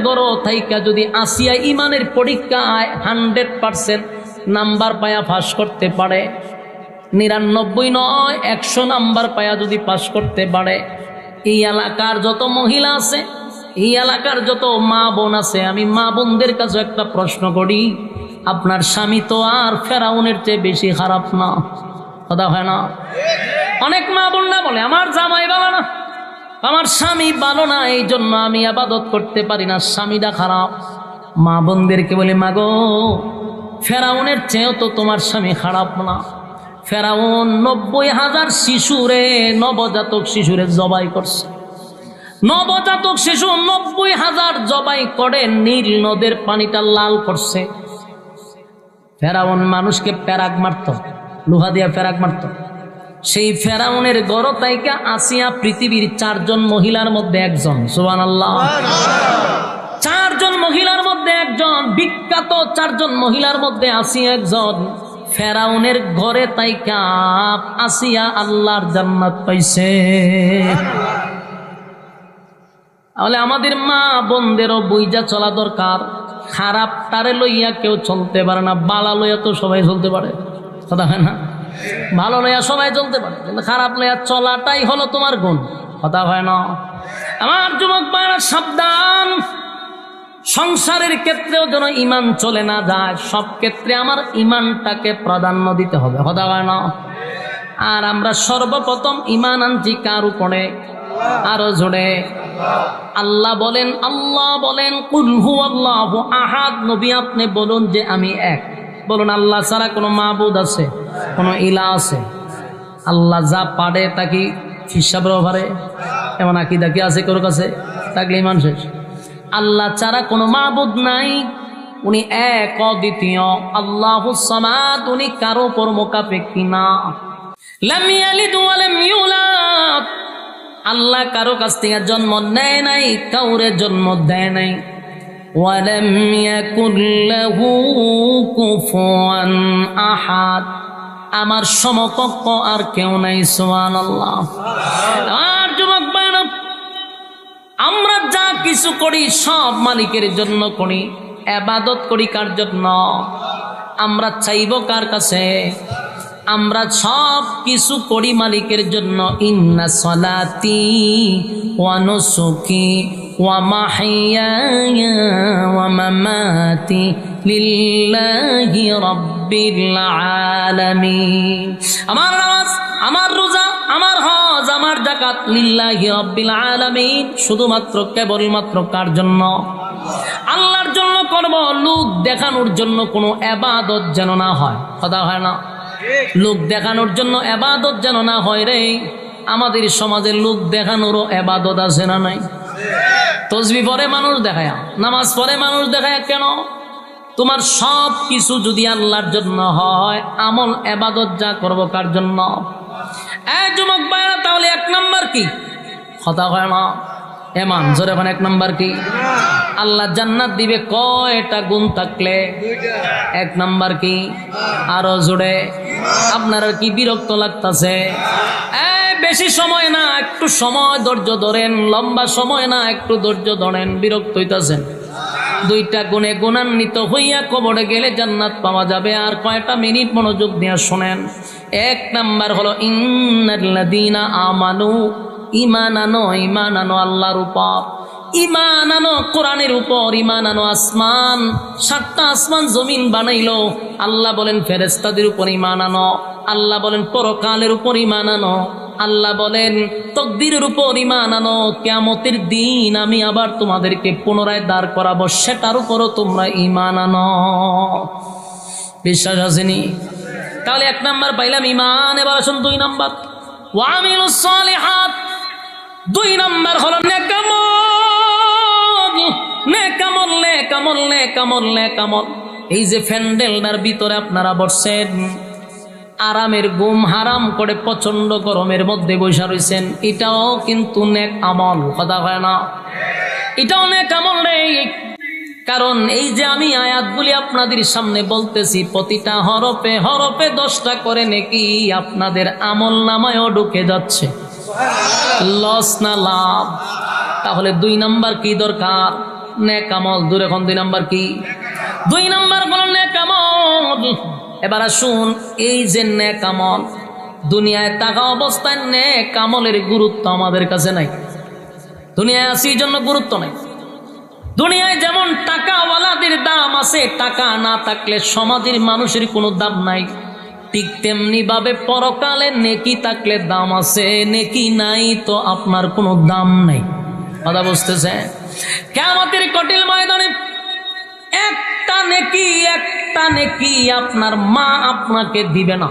গড় থাইকা যদি আসিয়া ঈমানের পরীক্ষায় 100% নাম্বার পায়া পাস করতে পারে, 99 নয় 100 নাম্বার পায়া যদি পাস করতে পারে, এই এলাকার যত মহিলা আছে, এই এলাকার যত মা বোন আছে, আমি মা বোনদের কাছে একটা প্রশ্ন করি, আপনার স্বামী তো আর ফেরাউনের চেয়ে বেশি খারাপ না? কথা হয় না? অনেক মা বোন না বলে আমার জামাই ভালো না, আমার স্বামী ভালো না, এই জন্য আমি ইবাদত করতে পারি না, স্বামীটা খারাপ। মা বোনদেরকে বলে, মাগো ফেরাউনের চেয়েও তো তোমার স্বামী খারাপ না। ফেরাউন 90,000 শিশুরে, নবজাতক শিশুরে জবাই করছে। নবজাতক শিশু 90,000 জবাই করে নীল নদের পানিটা লাল করছে। ফেরাউন মানুষকে প্যারাক মারত, লোহা দিয়া প্যারাক মারত। সেই ফেরাউনের গড় তাইকা আসিয়া পৃথিবীর 4 জন মহিলার মধ্যে একজন। সুবহানাল্লাহ। 4 জন মহিলার মধ্যে একজন, বিখ্যাত 4 জন মহিলার মধ্যে আসিয়া একজন। ফেরাউনের ঘরে তাইকা আসিয়া আল্লাহর জান্নাত পাইছে। তাহলে আমাদের মা বোনদেরও বুইজা চলা দরকার। খারাপটারে লইয়া কেউ চলতে পারে না, বালা লইয়া তো সবাই চলতে পারে। কথা হয় না? ভালো লইয়া সবাই চলতে পারে, কিন্তু খারাপ লইয়া চলাটাই হলো তোমার গুণ। কথা হয় না? আমার যুবক ভাইরা সাবধান, সংসারের ক্ষেত্রেও যেন ঈমান চলে না যায়। সব ক্ষেত্রে আমার ঈমানটাকে প্রাধান্য দিতে হবে। কথা হয় না? আর আমরা সর্বপ্রথম ঈমান আনছি কার উপরে? আরো জোরে আল্লাহ বলেন, কুল হুয়াল্লাহু আহাদ। নবী আপনি বলুন যে আমি এক। বলুন, আল্লাহ ছাড়া কোনো মাবুদ আছে, কোনো ইলাহ আছে? আল্লাহ যা পারে তা কি হিসাবেও পারে? এমন আকীদা কি আছে কারোর কাছে? থাকলে ঈমান শেষ। আল্লাহ ছাড়া কোনো মাবুদ নাই, উনি এক অদ্বিতীয়, আল্লাহুস সামাদ। উনি কারো উপর মুখাপেক্ষী না। লাম ইয়ালিদ ওয়া লাম ইউলাদ। আল্লাহ কারো কাছ থেকে জন্ম নেয় নাই, কাউরে জন্ম দেয় নাই। ওয়ালাম ইয়াকুল লাহু কুফুয়ান আহাদ। আমার সমকক্ষ আর কেউ নাই। সুবহানাল্লাহ। আর যুবক ভাইরা, আমরা যা কিছু করি সব মালিকের জন্য করি। ইবাদত করি কার জন্য? আমরা চাইব কার কাছে? আমরা সব কিছু করি মালিকের জন্য। ইন্না সলাতি ওয়া নুসুকি ওয়া মাহইয়ায়া ওয়া মামাতি লিল্লাহি রাব্বিল আলামিন। আমার নামাজ, আমার রোজা, আমার হজ, আমার যাকাত লিল্লাহি রাব্বিল আলামিন। শুধুমাত্র কেবলমাত্র কার জন্য? আল্লাহর জন্য করব। লোক দেখানোর জন্য কোনো ইবাদত যেন না হয়। কথা হয় না? লোক দেখানোর জন্য ইবাদত যেন না হয় রে। আমাদের সমাজে লোক দেখানোরও ইবাদত আছে না নাই? তাসবিহ পড়ে মানুষ দেখায়, নামাজ পড়ে মানুষ দেখায়। কেন? তোমার সব কিছু যদি আল্লাহর জন্য হয়, আমল ইবাদত যা করব কার জন্য? যুবক ভাইরা, তাহলে 1 নাম্বার কি? কথা হয় না? ঈমান। জোরে এখন 1 নাম্বার কি? আল্লাহ জান্নাত দিবে কয়টা গুণ থাকলে? 1 নাম্বার কি? আরো জোরে। আপনারা কি বিরক্ত লাগতেছে? বেশি সময় না, একটু সময় ধৈর্য ধরেন। লম্বা সময় না, একটু ধৈর্য ধরেন। বিরক্ত হইতাছেন? 2টা গুণে গুণান্বিত হইয়া কবরে গেলে জান্নাত পাওয়া যাবে। আর কয়টা মিনিট মনোযোগ দিয়ে শোনেন। 1 নাম্বার হলো ইন্নাল্লাযীনা আমানু। ঈমান আনো, ঈমান আনো আল্লাহর উপর, ঈমান আনো কোরআনের উপর, ঈমান আনো আসমান। 7টা আসমান জমিন বানাইলো আল্লাহ। বলেন ফেরেশতাদের উপর ঈমান আনো। আল্লাহ বলেন পরকালের উপর ঈমান আনো। আল্লাহ বলেন তাকদীরের উপর ঈমান আনো। কিয়ামতের দিন আমি আবার তোমাদেরকে পুনরায় দাঁড় করাবো, সেটার উপরও তোমরা ঈমান আনো। বিশ্বাস আসেনি? তাহলে 1 নাম্বার পাইলাম ঈমান। এবার আসুন 2 নাম্বার, ওয়া আমিলুস সালিহাত। 2 নাম্বার হলো নেকামল। নেকামল আমল, নেক আমল, নেক আমল। এই যে প্যান্ডেলটার ভিতরে আপনারা বসছেন, আরামের ঘুম হারাম করে প্রচন্ড গরমের মধ্যে বসে রয়েছেন, এটাও কিন্তু নেক আমল, কথা হয় না? এটাও নেক আমল নেই। কারণ এই যে আমি আয়াতগুলি আপনাদের সামনে বলতেছি, প্রতিটা হরফে হরফে 10টা করে নেকি আপনাদের আমল নামায়ও ঢুকে যাচ্ছে। লস না লাভ? তাহলে 2 নাম্বার কি দরকার? নেক আমল। দূরে এখন 2 নাম্বার কি? 2 নাম্বার হলো নেক আমল। এবার আসুন, এই যে নেক আমল, দুনিয়ায় থাকা অবস্থায় নেক আমলের গুরুত্ব আমাদের কাছে নাই। দুনিয়ায় আছি এই জন্য গুরুত্ব নাই। দুনিয়ায় যেমন টাকাওয়ালাদের দাম আছে, টাকা না থাকলে সমাজের মানুষের কোনো দাম নাই, ঠিক তেমনি ভাবে পরকালে নেকি থাকলে দাম আছে, নেকি নাই তো আপনার কোনো দাম নাই। কথা বুঝতেছে? কিয়ামতের কঠিন ময়দানে একটা নেকি আপনার মা আপনাকে দিবে না।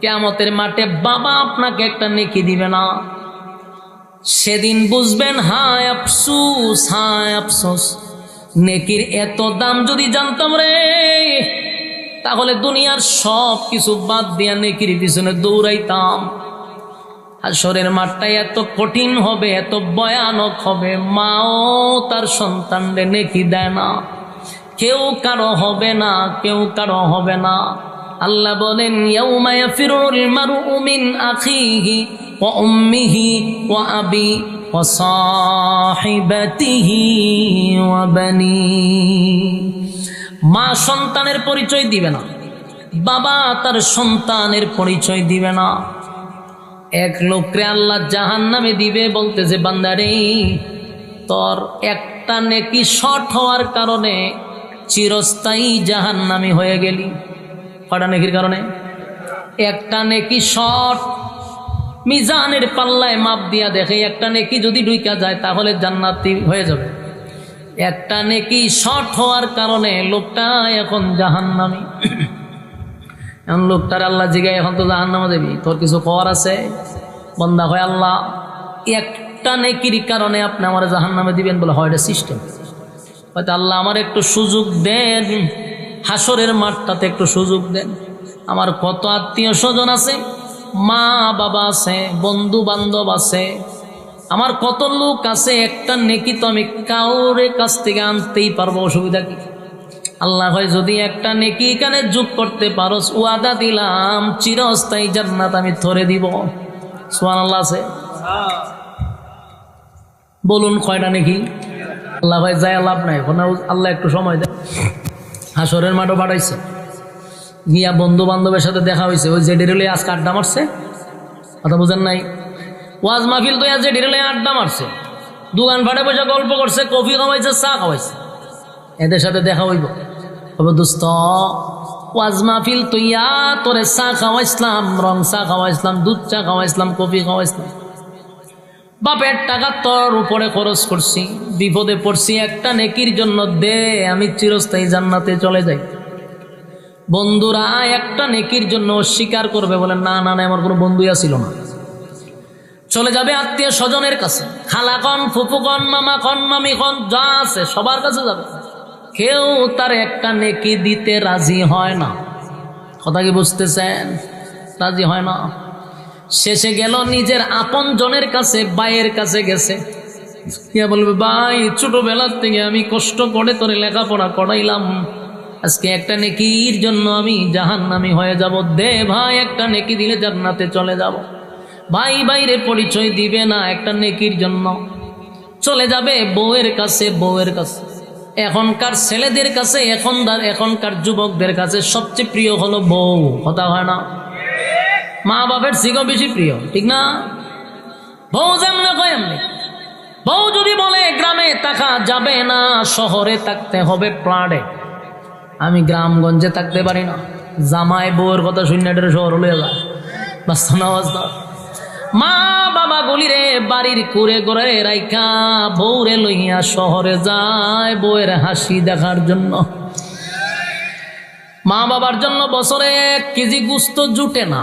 কিয়ামতের মাঠে বাবা আপনাকে একটা নেকি দিবে না। সেদিন বুঝবেন হায় আফসোস, হায় আফসোস। নেকির এত দাম যদি জানতাম রে, তাহলে দুনিয়ার সব কিছু বাদ দিয়া নেকির পিছনে দৌড়াইতাম। হাসরের মাঠটা এত কঠিন হবে, এত ভয়ানক হবে, মাও তার সন্তানরে নেকি দেয় না। কেউ কারো হবে না, কেউ কারো হবে না। আল্লাহ বলেন, ইয়াউমা ইয়াফিরুল মারউ মিন আখিহি ওয়া উম্মিহি ওয়া আবি ওয়া সাহিবাতিহি ওয়া বানি। মা সন্তানের পরিচয় দিবে না, বাবা তার সন্তানের পরিচয় দিবে না। এক লোকরে আল্লাহ জাহান্নামে দিবে, বলতেছে বান্দারে তোর একটা নেকি শর্ট হওয়ার কারণে চিরস্থায়ী জাহান্নামী হয়ে গেলি। কটা নেকির কারণে? একটা নেকি শর্ট। মিজানের পাল্লায় মাপ দিয়া দেখে, একটা নেকি যদি ঢুইকা যায় তাহলে জান্নাতি হয়ে যাবে। একটা নেকি শর্ট হওয়ার কারণে লোকটা এখন জাহান্নামী। এখন লোকটার আল্লাহ জিগায়, এখন তো জাহান্নামে যাবি, তোর কিছু করার আছে? বন্দা হয়, আল্লাহ একটা নেকির কারণে আপনি আমার জাহান্নামে দিবেন? বলে হয়, এটা সিস্টেম। হয়তো আল্লাহ আমার একটু সুযোগ দেন, হাসরের মাঠটাতে একটু সুযোগ দেন। আমার কত আত্মীয় স্বজন আছে, মা বাবা আছে, বন্ধু বান্ধব আছে, আমার কত লোক আছে, একটা নেকি তো আমি কাউরে কাছ থেকে আনতেই পারবো, অসুবিধা কি? আল্লাহ হয়, যদি একটা নেকি এখানে যোগ করতে পারো, ওয়াদা দিলাম চিরস্থায়ী জান্নাত আমি ধরে দিব। সুবহানাল্লাহ আছে? বলুন কয়টা নেকি? আল্লাহ ভাই যায় লাভ নাই। এখন আল্লাহ একটু সময় দেয়। হাসরের মাঠও পাঠাইছে, গিয়া বন্ধু বান্ধবের সাথে দেখা হয়েছে। ওই যে ডেরেলে আজকে আড্ডা মারছে, কথা বুঝেন নাই? ওয়াজ মাহফিল তো যে ডেরেলে আড্ডা মারছে, দোকান ফাটে বসে গল্প করছে, কফি খাওয়াইছে, চা খাওয়াইছে, এদের সাথে দেখা হইব। তবে দোস্ত, ওয়াজ মাহফিল তুইয়া তোরে চা খাওয়াইছিলাম, রং চা খাওয়াইছিলাম, দুধ চা খাওয়াইছিলাম, কফি খাওয়াইছিলাম, বাপের টাকা তোর উপরে খরচ করছি, বিপদে পড়ছি, একটা নেকির জন্য দে, আমি চিরস্থায়ী জান্নাতে চলে যাই। বন্ধুরা একটা নেকির জন্য অস্বীকার করবে, বলে না না না, আমার কোনো বন্ধুই ছিল না। চলে যাবে আত্মীয় স্বজনের কাছে, খালা কন, ফুফু কন, মামা কন, মামি কন, যা আছে সবার কাছে যাবে। কেউ তার একটা নেকি দিতে রাজি হয় না। কথা কি বুঝতেছেন? রাজি হয় না। শেষে গেল নিজের আপন জনের কাছে, ভাইয়ের কাছে গেছে, ইয়া বলবে, ভাই ছোটবেলার থেকে আমি কষ্ট করে তোরে লেখাপড়া করাইলাম, আজকে একটা নেকির জন্য আমি জাহান্নামী হয়ে যাব, দে ভাই একটা নেকি দিলে জান্নাতে চলে যাব। ভাই বাইরে পরিচয় দিবে না, একটা নেকির জন্য চলে যাবে বউয়ের কাছে। বউয়ের কাছে, এখনকার ছেলেদের কাছে, এখনকার যুবকদের কাছে সবচেয়ে প্রিয় হলো বউ। কথা হয় না? মা বাপের থেকেও বেশি প্রিয়, ঠিক না? বউ যেমন কয় এমনি। বউ যদি বলে গ্রামে থাকা যাবে না, শহরে থাকতে হবে প্রাণে, আমি গ্রামগঞ্জে থাকতে পারি না, জামাই বউয়ের কথা শুনে শহর লয়ে যায়, বাস্তব না বাস্তব? মা বাবা গলিরে বাড়ির কুড়ে ঘরে রাইখা বউরে লইয়া শহরে যায় বউয়ের হাসি দেখার জন্য। মা বাবার জন্য বছরে 1 কেজি গোস্ত জুটে না,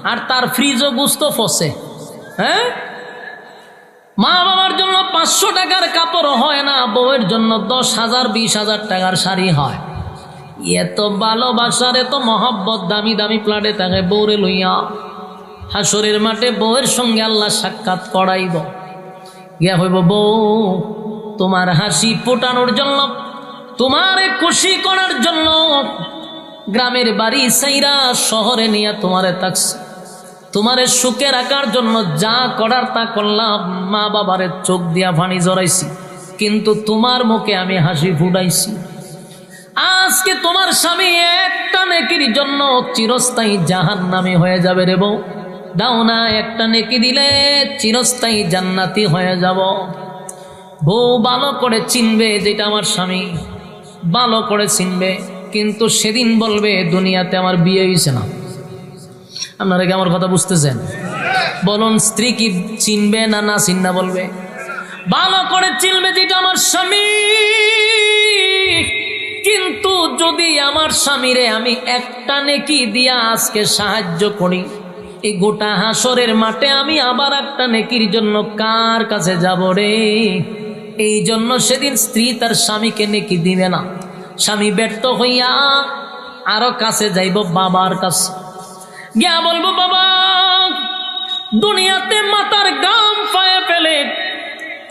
আর তার ফ্রিজও গোস্ত ফসে। হ্যাঁ, মা বাবার জন্য 500 টাকার কাপড় হয় না, বউয়ের জন্য 10,000 20,000 টাকার শাড়ি হয়। এত ভালোবাসার এত মহব্বত, দামি দামি প্লাটে থাকে বউরে লইয়া হাসরের মাঠে বউয়ের সঙ্গে আল্লাহ সাক্ষাৎ করাইব। গিয়া হইব, বউ তোমার হাসি ফোটানোর জন্য, তোমার খুশি করার জন্য গ্রামের বাড়ি সাইরা শহরে নিয়ে তোমারে থাকছে, তোমারে সুখে রাখার জন্য যা করার তা করলাম। মা বাবারে চোখ দিয়া পানি জড়াইছি, কিন্তু তোমার মুখে আমি হাসি ফুটাইছি। আজকে তোমার স্বামী একটা নেকির জন্য চিরস্থায়ী জাহান্নামী হয়ে যাবে রে বউ। দাও না, একটা নেকি দিলে চিরস্থায়ী জান্নাতি হয়ে যাব। বউ ভালো করে চিনবে যেটা আমার স্বামী, ভালো করে চিনবে, কিন্তু সেদিন বলবে দুনিয়াতে আমার বিয়ে হয়েছে না। আপনারা কি আমার কথা বুঝতেছেন? বলুন, স্ত্রী কি চিনবে না না চিন্না বলবে? ভালো করে চিনবে যেটা আমার স্বামী। কিন্তু যদি আমার স্বামীরে আমি একটা নেকি দিয়া আজকে সাহায্য করি, এই গোটা হাসরের মাঠে আমি আবার একটা নেকির জন্য কার কাছে যাব রে? এই জন্য সেদিন স্ত্রী তার স্বামীকে নেকি দিবে না। স্বামী ব্যর্থ হইয়া আরো কাছে যাইব বাবার কাছে, গিয়া বলবো, বাবা দুনিয়াতে মাথার গাম পায়ে ফেলে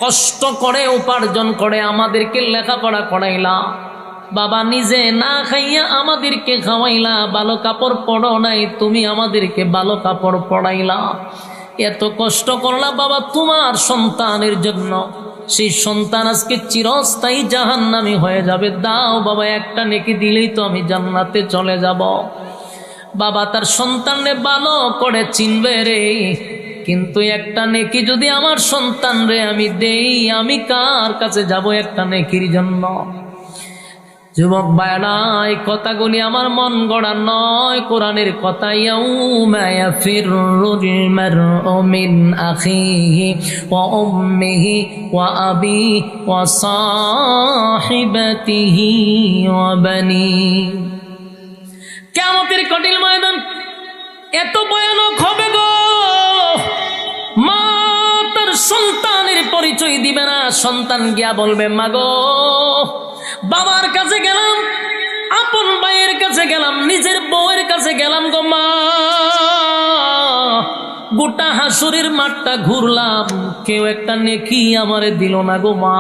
কষ্ট করে উপার্জন করে আমাদেরকে লেখাপড়া করাইলা, বাবা নিজে না খাইয়া আমাদেরকে খাওয়াইলা, ভালো কাপড় পরো নাই, তুমি আমাদেরকে ভালো কাপড় পরাইলা, এত কষ্ট করলা বাবা তোমার সন্তানের জন্য, সেই সন্তান আজকে চিরস্থায়ী জাহান্নামী হয়ে যাবে। দাও বাবা, একটা নেকি দিলেই তো আমি জান্নাতে চলে যাব। বাবা তার সন্তানরে ভালো করে চিনবে রে, কিন্তু একটা নেকি যদি আমার সন্তান রে আমি দেই, আমি কার কাছে যাব একটা নেকির জন্য? যুবক ভাইরা, এই কথাগুলি আমার মন গড়া নয়, কোরআনের কথা। ইয়াউমা ইয়াফিরুল মারউ মিন আখিহি ওয়া উম্মিহি ওয়া আবিহি ওয়া সাহিবাতিহি ওয়া বানিহি। কিয়ামতের কঠিন ময়দান এত ভয়ানক হবে গো, মা তার সন্তানের পরিচয় দিবে না। সন্তান গিয়া বলবে, মা গো বাবার কাছে গেলাম, আপন ভাইয়ের কাছে গেলাম, নিজের বউয়ের কাছে গেলাম গো মা, গোটা হাসুরের মাঠটা ঘুরলাম, কেউ একটা নেকি আমারে দিল না গো মা।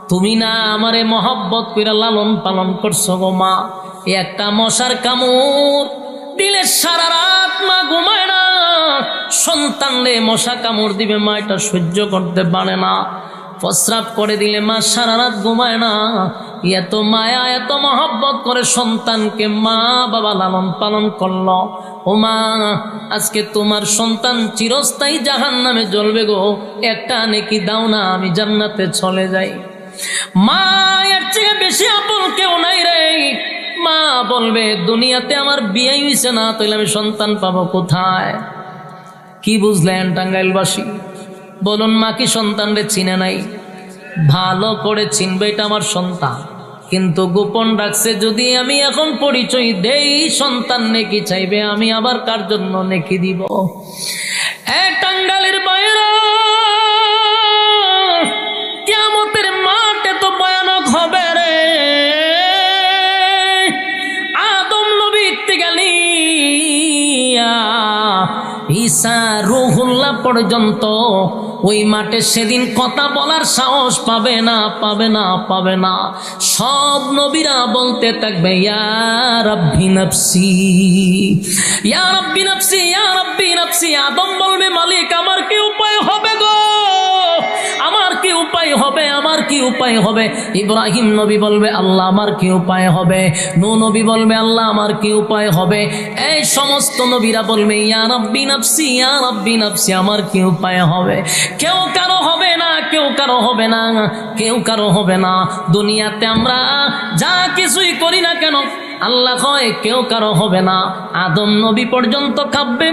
তুমি না আমারে মহব্বত কইরা লালন পালন করছো গো মা। একটা মশার কামড় দিলে সারা রাত মা ঘুমায় না, সন্তান রে মশা কামড় দিবে মা, এটা সহ্য করতে পারে না। প্রস্রাব করে দিলে মা সারা রাত ঘুমায় না। এত মায়া এত মহব্বত করে সন্তানকে মা বাবা লালন পালন করলো। ও মা, আজকে তোমার সন্তান চিরস্থায়ী জাহান্নামে জ্বলবে গো, একটা নেকি দাও না, আমি জান্নাতে চলে যাই। মা এর চেয়ে বেশি আপন কেউ নাই রে। মা বলবে, দুনিয়াতে আমার বিয়ে হইছে না, তাহলে আমি সন্তান পাবো কোথায়? কি বুঝলেন টাঙ্গাইলবাসী? বলুন, মা কি সন্তানরে চিনে নাই? ভালো করে চিনবে, এটা আমার সন্তান, কিন্তু গোপন রাখছে। যদি আমি এখন পরিচয় দেই, সন্তান নেকি চাইবে, আমি আবার কার জন্য নেকি দিব? টাঙ্গাইলের বাইরে কিয়ামতের মাঠে তো ভয়ানক হবে রে। আদম নবী থেকে নিয়া ঈসা রুহুল্লাহ পর্যন্ত ওই মাঠে সেদিন কথা বলার সাহস পাবে না, পাবে না, পাবে না। সব নবীরা বলতে থাকবে, ইয়া রাব্বি নাফসি, ইয়া রাব্বি নাফসি, ইয়া রাব্বি নাফসি। আদম বলবে, মালিক আমার কি উপায় হবে গো, আমার কি উপায় হবে, আমার কি উপায় হবে? ইব্রাহিম নবী বলবে, আল্লাহ আমার কি উপায় হবে? নূহ নবী বলবে, আল্লাহ আমার কি উপায় হবে? এই সমস্ত নবীরা বলবে, ইয়া রাব্বি নাফসি, ইয়া রাব্বি নাফসি, আমার কি উপায় হবে? কেউ কারো হবে না, কেউ কারো হবে না, কেউ কারো হবে না। দুনিয়াতে আমরা যা কিছুই করি না কেন, আল্লাহ কয় কেউ কারো হবে না। আদম নবী পর্যন্ত কাঁপবে,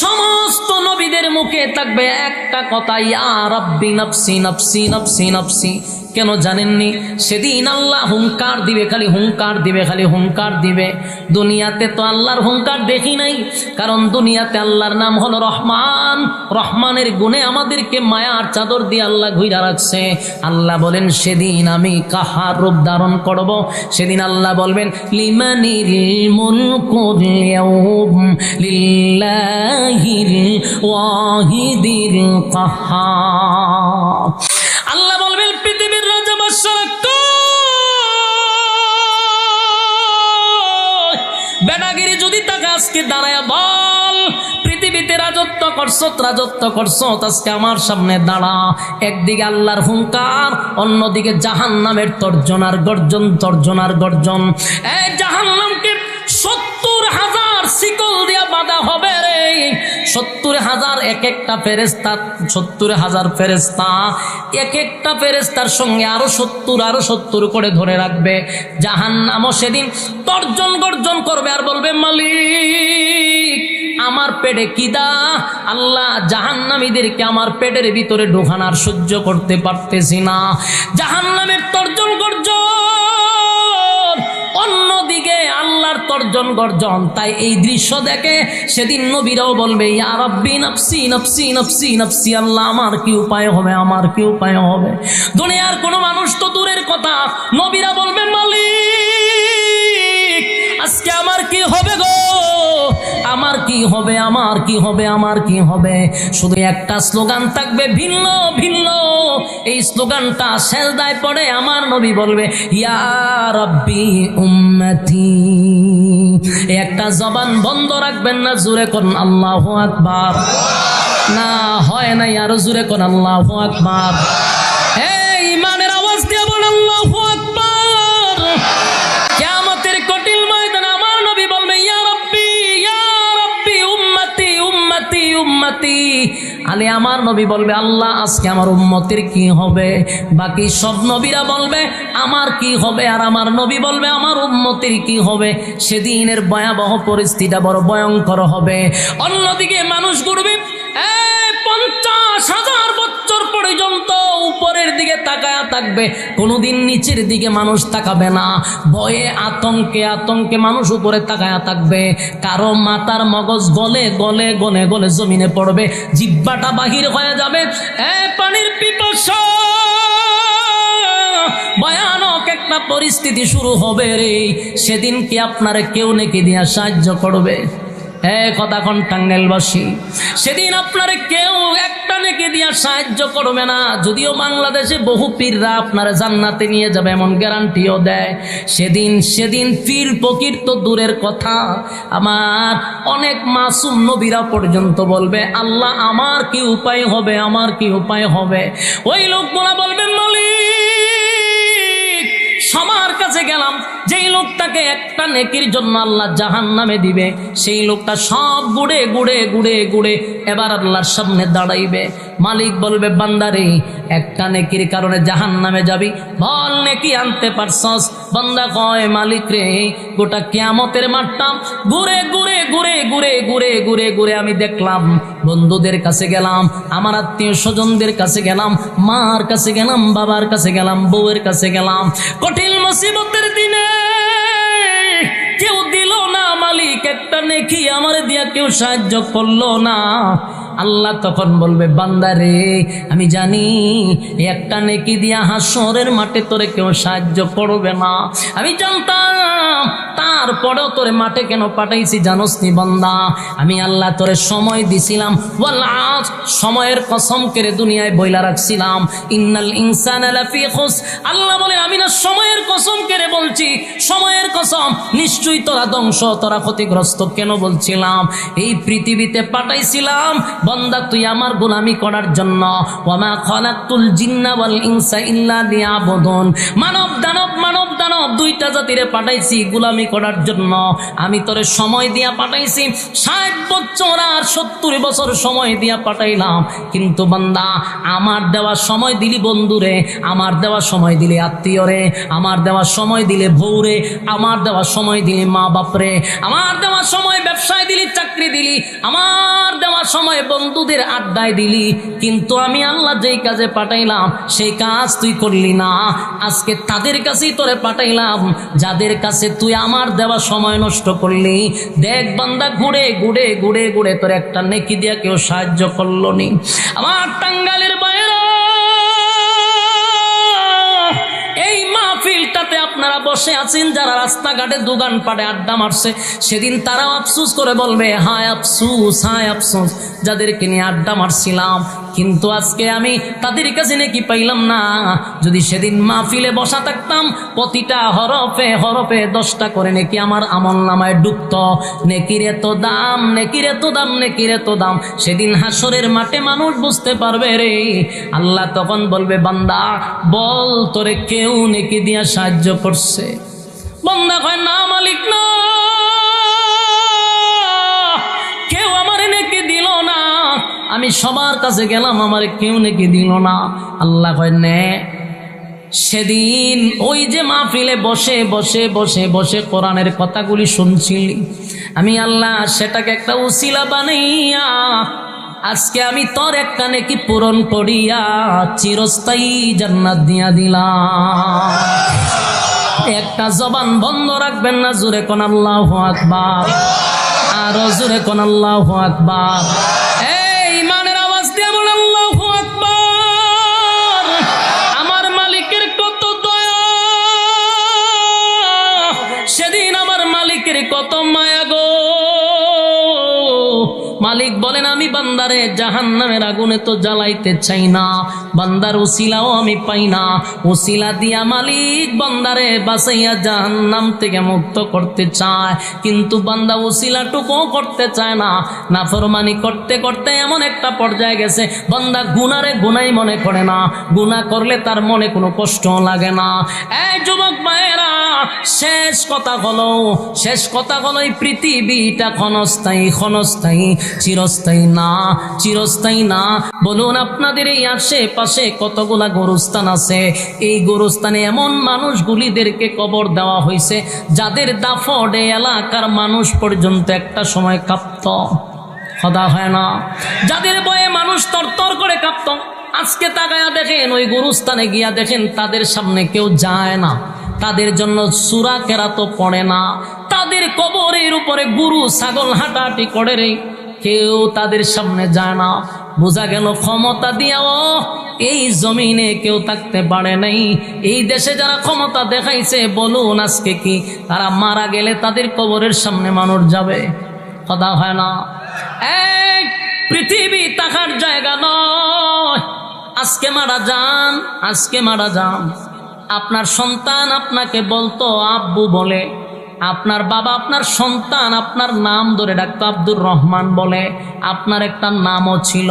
সমস্ত নবীদের মুখে থাকবে একটা কথা, ইয়া রাব্বি নাফসি নাফসি নাফসি নাফসি। কেন জানেননি? সেদিন আল্লাহ হুঙ্কার দিবে, খালি হুঙ্কার দিবে, খালি হুঙ্কার দিবে। দুনিয়াতে তো আল্লাহর হুঙ্কার দেখি নাই, কারণ দুনিয়াতে আল্লাহর নাম হলো রহমান। রহমানের গুণে আমাদেরকে মায়ার চাদর দিয়ে আল্লাহ ঘুইরা রাখছে। আল্লাহ বলেন সেদিন আমি কাহার রূপ ধারণ করব। সেদিন আল্লাহ বলবেন লিমানিল মুলকুল ইয়াউম লিল্লাহিল ওয়াহিদিল কাহ্হার। আল্লাহ বলবেন পৃথিবীর রাজা বাদশা বেটাগিরি যদি তাকে আজকে দাঁড়ায় বল পৃথিবীতে রাজত্ব করছ আজকে আমার সামনে দাঁড়া। একদিকে আল্লাহর হুঙ্কার, অন্যদিকে জাহান্নামের তর্জনার গর্জন। এই জাহান্নামকে 70,000 শিকল দিয়া বাঁধা হবে রে। 70,000 এক একটা ফেরেশতা, 70,000 ফেরেশতা এক একটা ফেরেশতার সঙ্গে আরো 70 করে ধরে রাখবে। জাহান্নামও সেদিন গর্জন করবে আর বলবে মালিক আমার পেটে কিদা। আল্লাহ জাহান্নামীদেরকে আমার পেটের ভিতরে ঢোকানোর সহ্য করতে পারতেছি না। জাহান্নামের তর্জন গর্জন, অন্যদিকে আল্লাহর তর্জন গর্জন। তাই এই দৃশ্য দেখে সেদিন নবীরাও বলবে ইয়া রাব্বি নাফসি নাফসি নাফসি নাফসি। আল্লাহ আমার কি উপায় হবে, আমার কি উপায় হবে। দুনিয়ার কোনো মানুষ তো দূরের কথা, নবীরা বলবে মালিক আজকে আমার কি হবে গো, আমার কি হবে, আমার কি হবে, আমার কি হবে। শুধু একটা স্লোগান থাকবে ভিন্ন ভিন্ন। এই স্লোগানটা সেজদায় পড়ে আমার নবী বলবে ইয়া রাব্বি উম্মতি। একটা জবান বন্ধ রাখবেন না, জোরে করুন আল্লাহু আকবার। না হয় নাই, আরো জোরে করুন আল্লাহু আকবার। এই ইমানের আওয়াজ দিয়ে বলুন আল্লাহু আকবার। কিয়ামতের কঠিন ময়দানে আমার নবী বলবে ইয়া রাব্বি উম্মতি উম্মতি উম্মতি। আলে আমার নবী বলবে আল্লাহ আজকে আমার উম্মতের কি হবে। বাকি সব নবীরা বলবে আমার কি হবে, আর আমার নবী বলবে আমার উম্মতের কি হবে। সেদিনের ভয়াবহ পরিস্থিতিটা বড় ভয়ঙ্কর হবে। অন্যদিকে মানুষ ঘুরবে 50,000 বছর পর্যন্ত উপরের দিকে তাকায়া থাকবে, কোনোদিন নিচের দিকে মানুষ তাকাবে না। ভয়ে আতঙ্কে মানুষ উপরে তাকায়া থাকবে। কারো মাথার মগজ গলে গলে গলে গলে জমিনে পড়বে, জিহ্বাটা বাহির হয়ে যাবে। পানির পিপাসা, ভয়ানক একটা পরিস্থিতি শুরু হবে রে। সেদিন কি আপনারা কেউ নাকি দিয়া সাহায্য করবে? কথা কোন টাঙ্গাইলবাসী, সেদিন আপনারা কেউ একটা নেকি দিয়া সাহায্য করবে না। যদিও বাংলাদেশে বহু পীররা আপনারা জান্নাতে নিয়ে যাবে এমন গ্যারান্টিও দেয়। সেদিন পীর ফকির তো দূরের কথা, আমার অনেক মাসুম নবীরা পর্যন্ত বলবে আল্লাহ আমার কি উপায় হবে, আমার কি উপায় হবে। ওই লোকগুলা বলবে মালিক সবার কাছে গেলাম, যেই লোকটাকে একটা নেকির জন্য আল্লাহ জাহান্নামে দিবে, সেই লোকটা সব গুড়ে গুড়ে গুড়ে গুড়ে এবার আল্লাহর সামনে দাঁড়াইবে। মালিক বলবে বান্দারে একটা নেকির কারণে জাহান্নামে যাবি, বল নেকি আনতে পারছস। বান্দা কয় মালিক রে গোটা কিয়ামতের মাঠটা ঘুরে ঘুরে ঘুরে ঘুরে ঘুরে ঘুরে ঘুরে আমি দেখলাম, বন্ধুদের কাছে গেলাম, আমার আত্মীয় স্বজনদের কাছে গেলাম, মার কাছে গেলাম, বাবার কাছে গেলাম, বউয়ের কাছে গেলাম। কঠিন মুসিবতের দিনে কেউ দিল না মালিক, একটা নেকি আমার দিয়া কেউ সাহায্য করলো না। আল্লাহ তখন বলবে বান্দারে আমি জানি একটা নেকি দিয়া হাসরের মাঠে তোরে কেউ সাহায্য করবে না, আমি জানতাম। তারপরেও তোরে মাঠে কেন পাঠাইছি জানোস নি বান্দা? আমি আল্লাহ তোরে সময় দিছিলাম, সময়ের কসম করে দুনিয়ায় বইলা রাখছিলাম ইন্নাল ইনসানা লাফি খুসর। আল্লাহ বলেন আমি না সময়ের কসম করে বলছি, সময়ের কসম নিশ্চয়ই তোরা ধ্বংস, তোরা ক্ষতিগ্রস্ত। কেন বলছিলাম? এই পৃথিবীতে পাঠাইছিলাম বান্দা তুই আমার গোলামি করার জন্য। ওয়ামা খালাকতুল জিন্না ওয়াল ইনসা ইল্লা লিয়াবুদুন। মানব দানব দুইটা জাতিরে পাঠাইছি গোলামি করার জন্য। আমি তোরে সময় দিয়া পাঠাইছি 60 বছর আর 70 বছর সময় দিয়া পাঠাইলাম, কিন্তু বান্দা আমার দেওয়া সময় দিলি বন্ধুরে, আমার দেওয়া সময় দিলি আত্মীয়রে, আমার দেওয়া সময় দিলে বউরে, আমার দেওয়া সময় দিলি মা বাপরে, আমার দেওয়া সময় ব্যবসায় দিলি, চাকরি দিলি, আমার দেওয়া সময় বন্ধুদের আড্ডায় দিলি, কিন্তু আমি আল্লাহ যেই কাজে পাঠাইলাম সেই কাজ তুই করলি না। আজকে তাদের কাছেই তোরে পাঠাইলাম যাদের কাছে তুই আমার দেওয়া সময় নষ্ট করলি। দেখ বান্দা, ঘুরে ঘুরে ঘুরে ঘুরে তোর একটা নেকি দিয়া কেউ সাহায্য করলো নি। আমার টাঙ্গাইলের বাইরে এই মাহফিলটাতে আপনারা বসে আছেন যারা রাস্তাঘাটে দোকান পাড়ে আড্ডা মারছে, সেদিন তারাও আফসোস করে বলবে হায় আফসোস, হায় আফসোস যাদেরকে নিয়ে আড্ডা মারছিলাম, কিন্তু আজকে আমি তাদের কাছে নাকি পাইলাম না। যদি সেদিন মাহফিলে বসা থাকতাম, প্রতিটা হরফে হরফে 10টা করে নেকি আমার আমল নামায় ডুবত। নেকির এত দাম, নেকির এত দাম, নেকির এত দাম। সেদিন হাসরের মাঠে মানুষ বুঝতে পারবে রে। আল্লাহ তখন বলবে বান্দা বল তোরে কেউ নেকি দিয়া সাহায্য করছে? বান্দা কয় না মালিক, না, কেউ আমার নেকি দিল না। আমি সবার কাছে গেলাম, আমার কেউ নেকি দিল না। আল্লাহ কয় নে। সেদিন ওই যে মাহফিলে বসে বসে বসে বসে কোরআনের কথাগুলি শুনছিলি, আমি আল্লাহ সেটাকে একটা উসিলা বানাইয়া আজকে আমি তোর একটা নেকি পূরণ করিয়া চিরস্থায়ী জান্নাত দিয়া দিলাম। একটা জবান বন্ধ রাখবেন না, জোরে কোন আল্লাহু আকবার, আরো জোরে কোন আল্লাহু আকবার। এই ইমানের আওয়াজ দিয়ে বল আল্লাহু আকবার। আমার মালিকের কত দয়া, সেদিন আমার মালিকের কত মায়া গো। মালিক বলেন আমি বান্দারে জাহান্নামের আগুনে তো জ্বালাইতে চাই না, বান্দার উসিলাও আমি পাই না। উসিলা দিয়া মালিক বান্দারে বাঁচাইয়া জাহান্নাম থেকে মুক্ত করতে চায়, কিন্তু বান্দা উসিলাটুকুও করতে চায় না। নাফরমানি করতে করতে এমন একটা পর্যায়ে গেছে বান্দা গুনারে গুনাই মনে করে না, গুনাহ করলে তার মনে কোনো কষ্ট লাগে না। এই যুবক ভাইয়েরা, শেষ কথা হলো এই পৃথিবীটা ক্ষণস্থায়ী, ক্ষণস্থায়ী, চিরস্থায়ী না, চিরস্থায়ী না। বলুন আপনাদের এই আশেপাশে কতগুলা গোরস্থান আছে, এই গোরস্থানে এমন মানুষগুলিদেরকে কবর দেওয়া হয়েছে যাদের দাফনে এলাকার মানুষ পর্যন্ত একটা সময় কাঁপত, খোদা হয় না, যাদের বয়ে মানুষ তরতর করে কাঁপত। আজকে তাকায়া দেখেন, ওই গোরস্থানে গিয়া দেখেন তাদের সামনে কেউ যায় না, তাদের জন্য সূরা কেরাত পড়ে না, তাদের কবরের উপরে গরু ছাগল হাঁটাহাঁটি করে রে, কেউ তাদের সামনে যায় না। বোঝা গেল ক্ষমতা দিয়াও এই জমিনে কেউ থাকতে পারে নাই। এই দেশে যারা ক্ষমতা দেখাইছে, বলুন আজকে কি তারা মারা গেলে তাদের কবরের সামনে মানুষ যাবে? কথা হয় না। এই পৃথিবী থাকার জায়গা নয়। আজকে মারা যান, আজকে মারা যান, আপনার সন্তান আপনাকে বলতো আব্বু বলে, আপনার বাবা আপনার সন্তান আপনার নাম ধরে ডাকতো আব্দুর রহমান বলে, আপনার একটা নামও ছিল,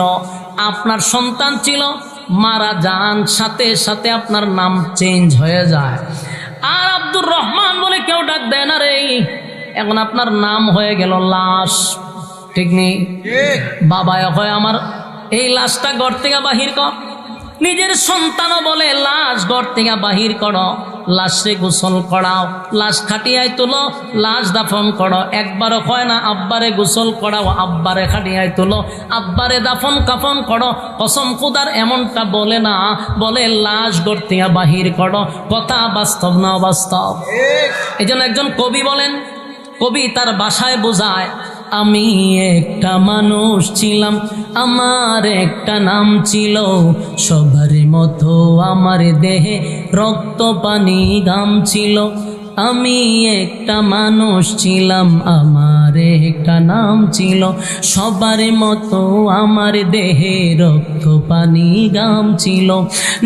আপনার সন্তান ছিল। মারা যান সাথে সাথে আপনার নাম চেঞ্জ হয়ে যায়, আর আব্দুর রহমান বলে কেউ ডাক দেয় না রে। এখন আপনার নাম হয়ে গেল লাশ, ঠিক নেই? বাবা হয় আমার এই লাশটা ঘর থেকে বাহির কর, নিজের সন্তানও বলে লাশ ঘর থেকে বাহির করো, লাশে গোসল করাও, লাশ খাটিয়ায় তুলো, লাশ দাফন করো। একবারও কয় না আব্বারে গোসল করাও, আব্বারে খাটিয়ায় তুলো, আব্বারে দাফন কাফন করো। কসম খুদার এমনটা বলে না, বলে লাশ ঘর থেকে বাহির করো। কথা বাস্তব না অবাস্তব? এই জন্য একজন কবি বলেন, কবি তার ভাষায় বোঝায়, আমি একটা মানুষ ছিলাম, আমার একটা নাম ছিল, সবার মতো আমার দেহে রক্ত পানি ঘাম ছিল। আমি একটা মানুষ ছিলাম, আমার একটা নাম ছিল, সবার মতো আমার দেহে রক্ত পানি ঘাম ছিল।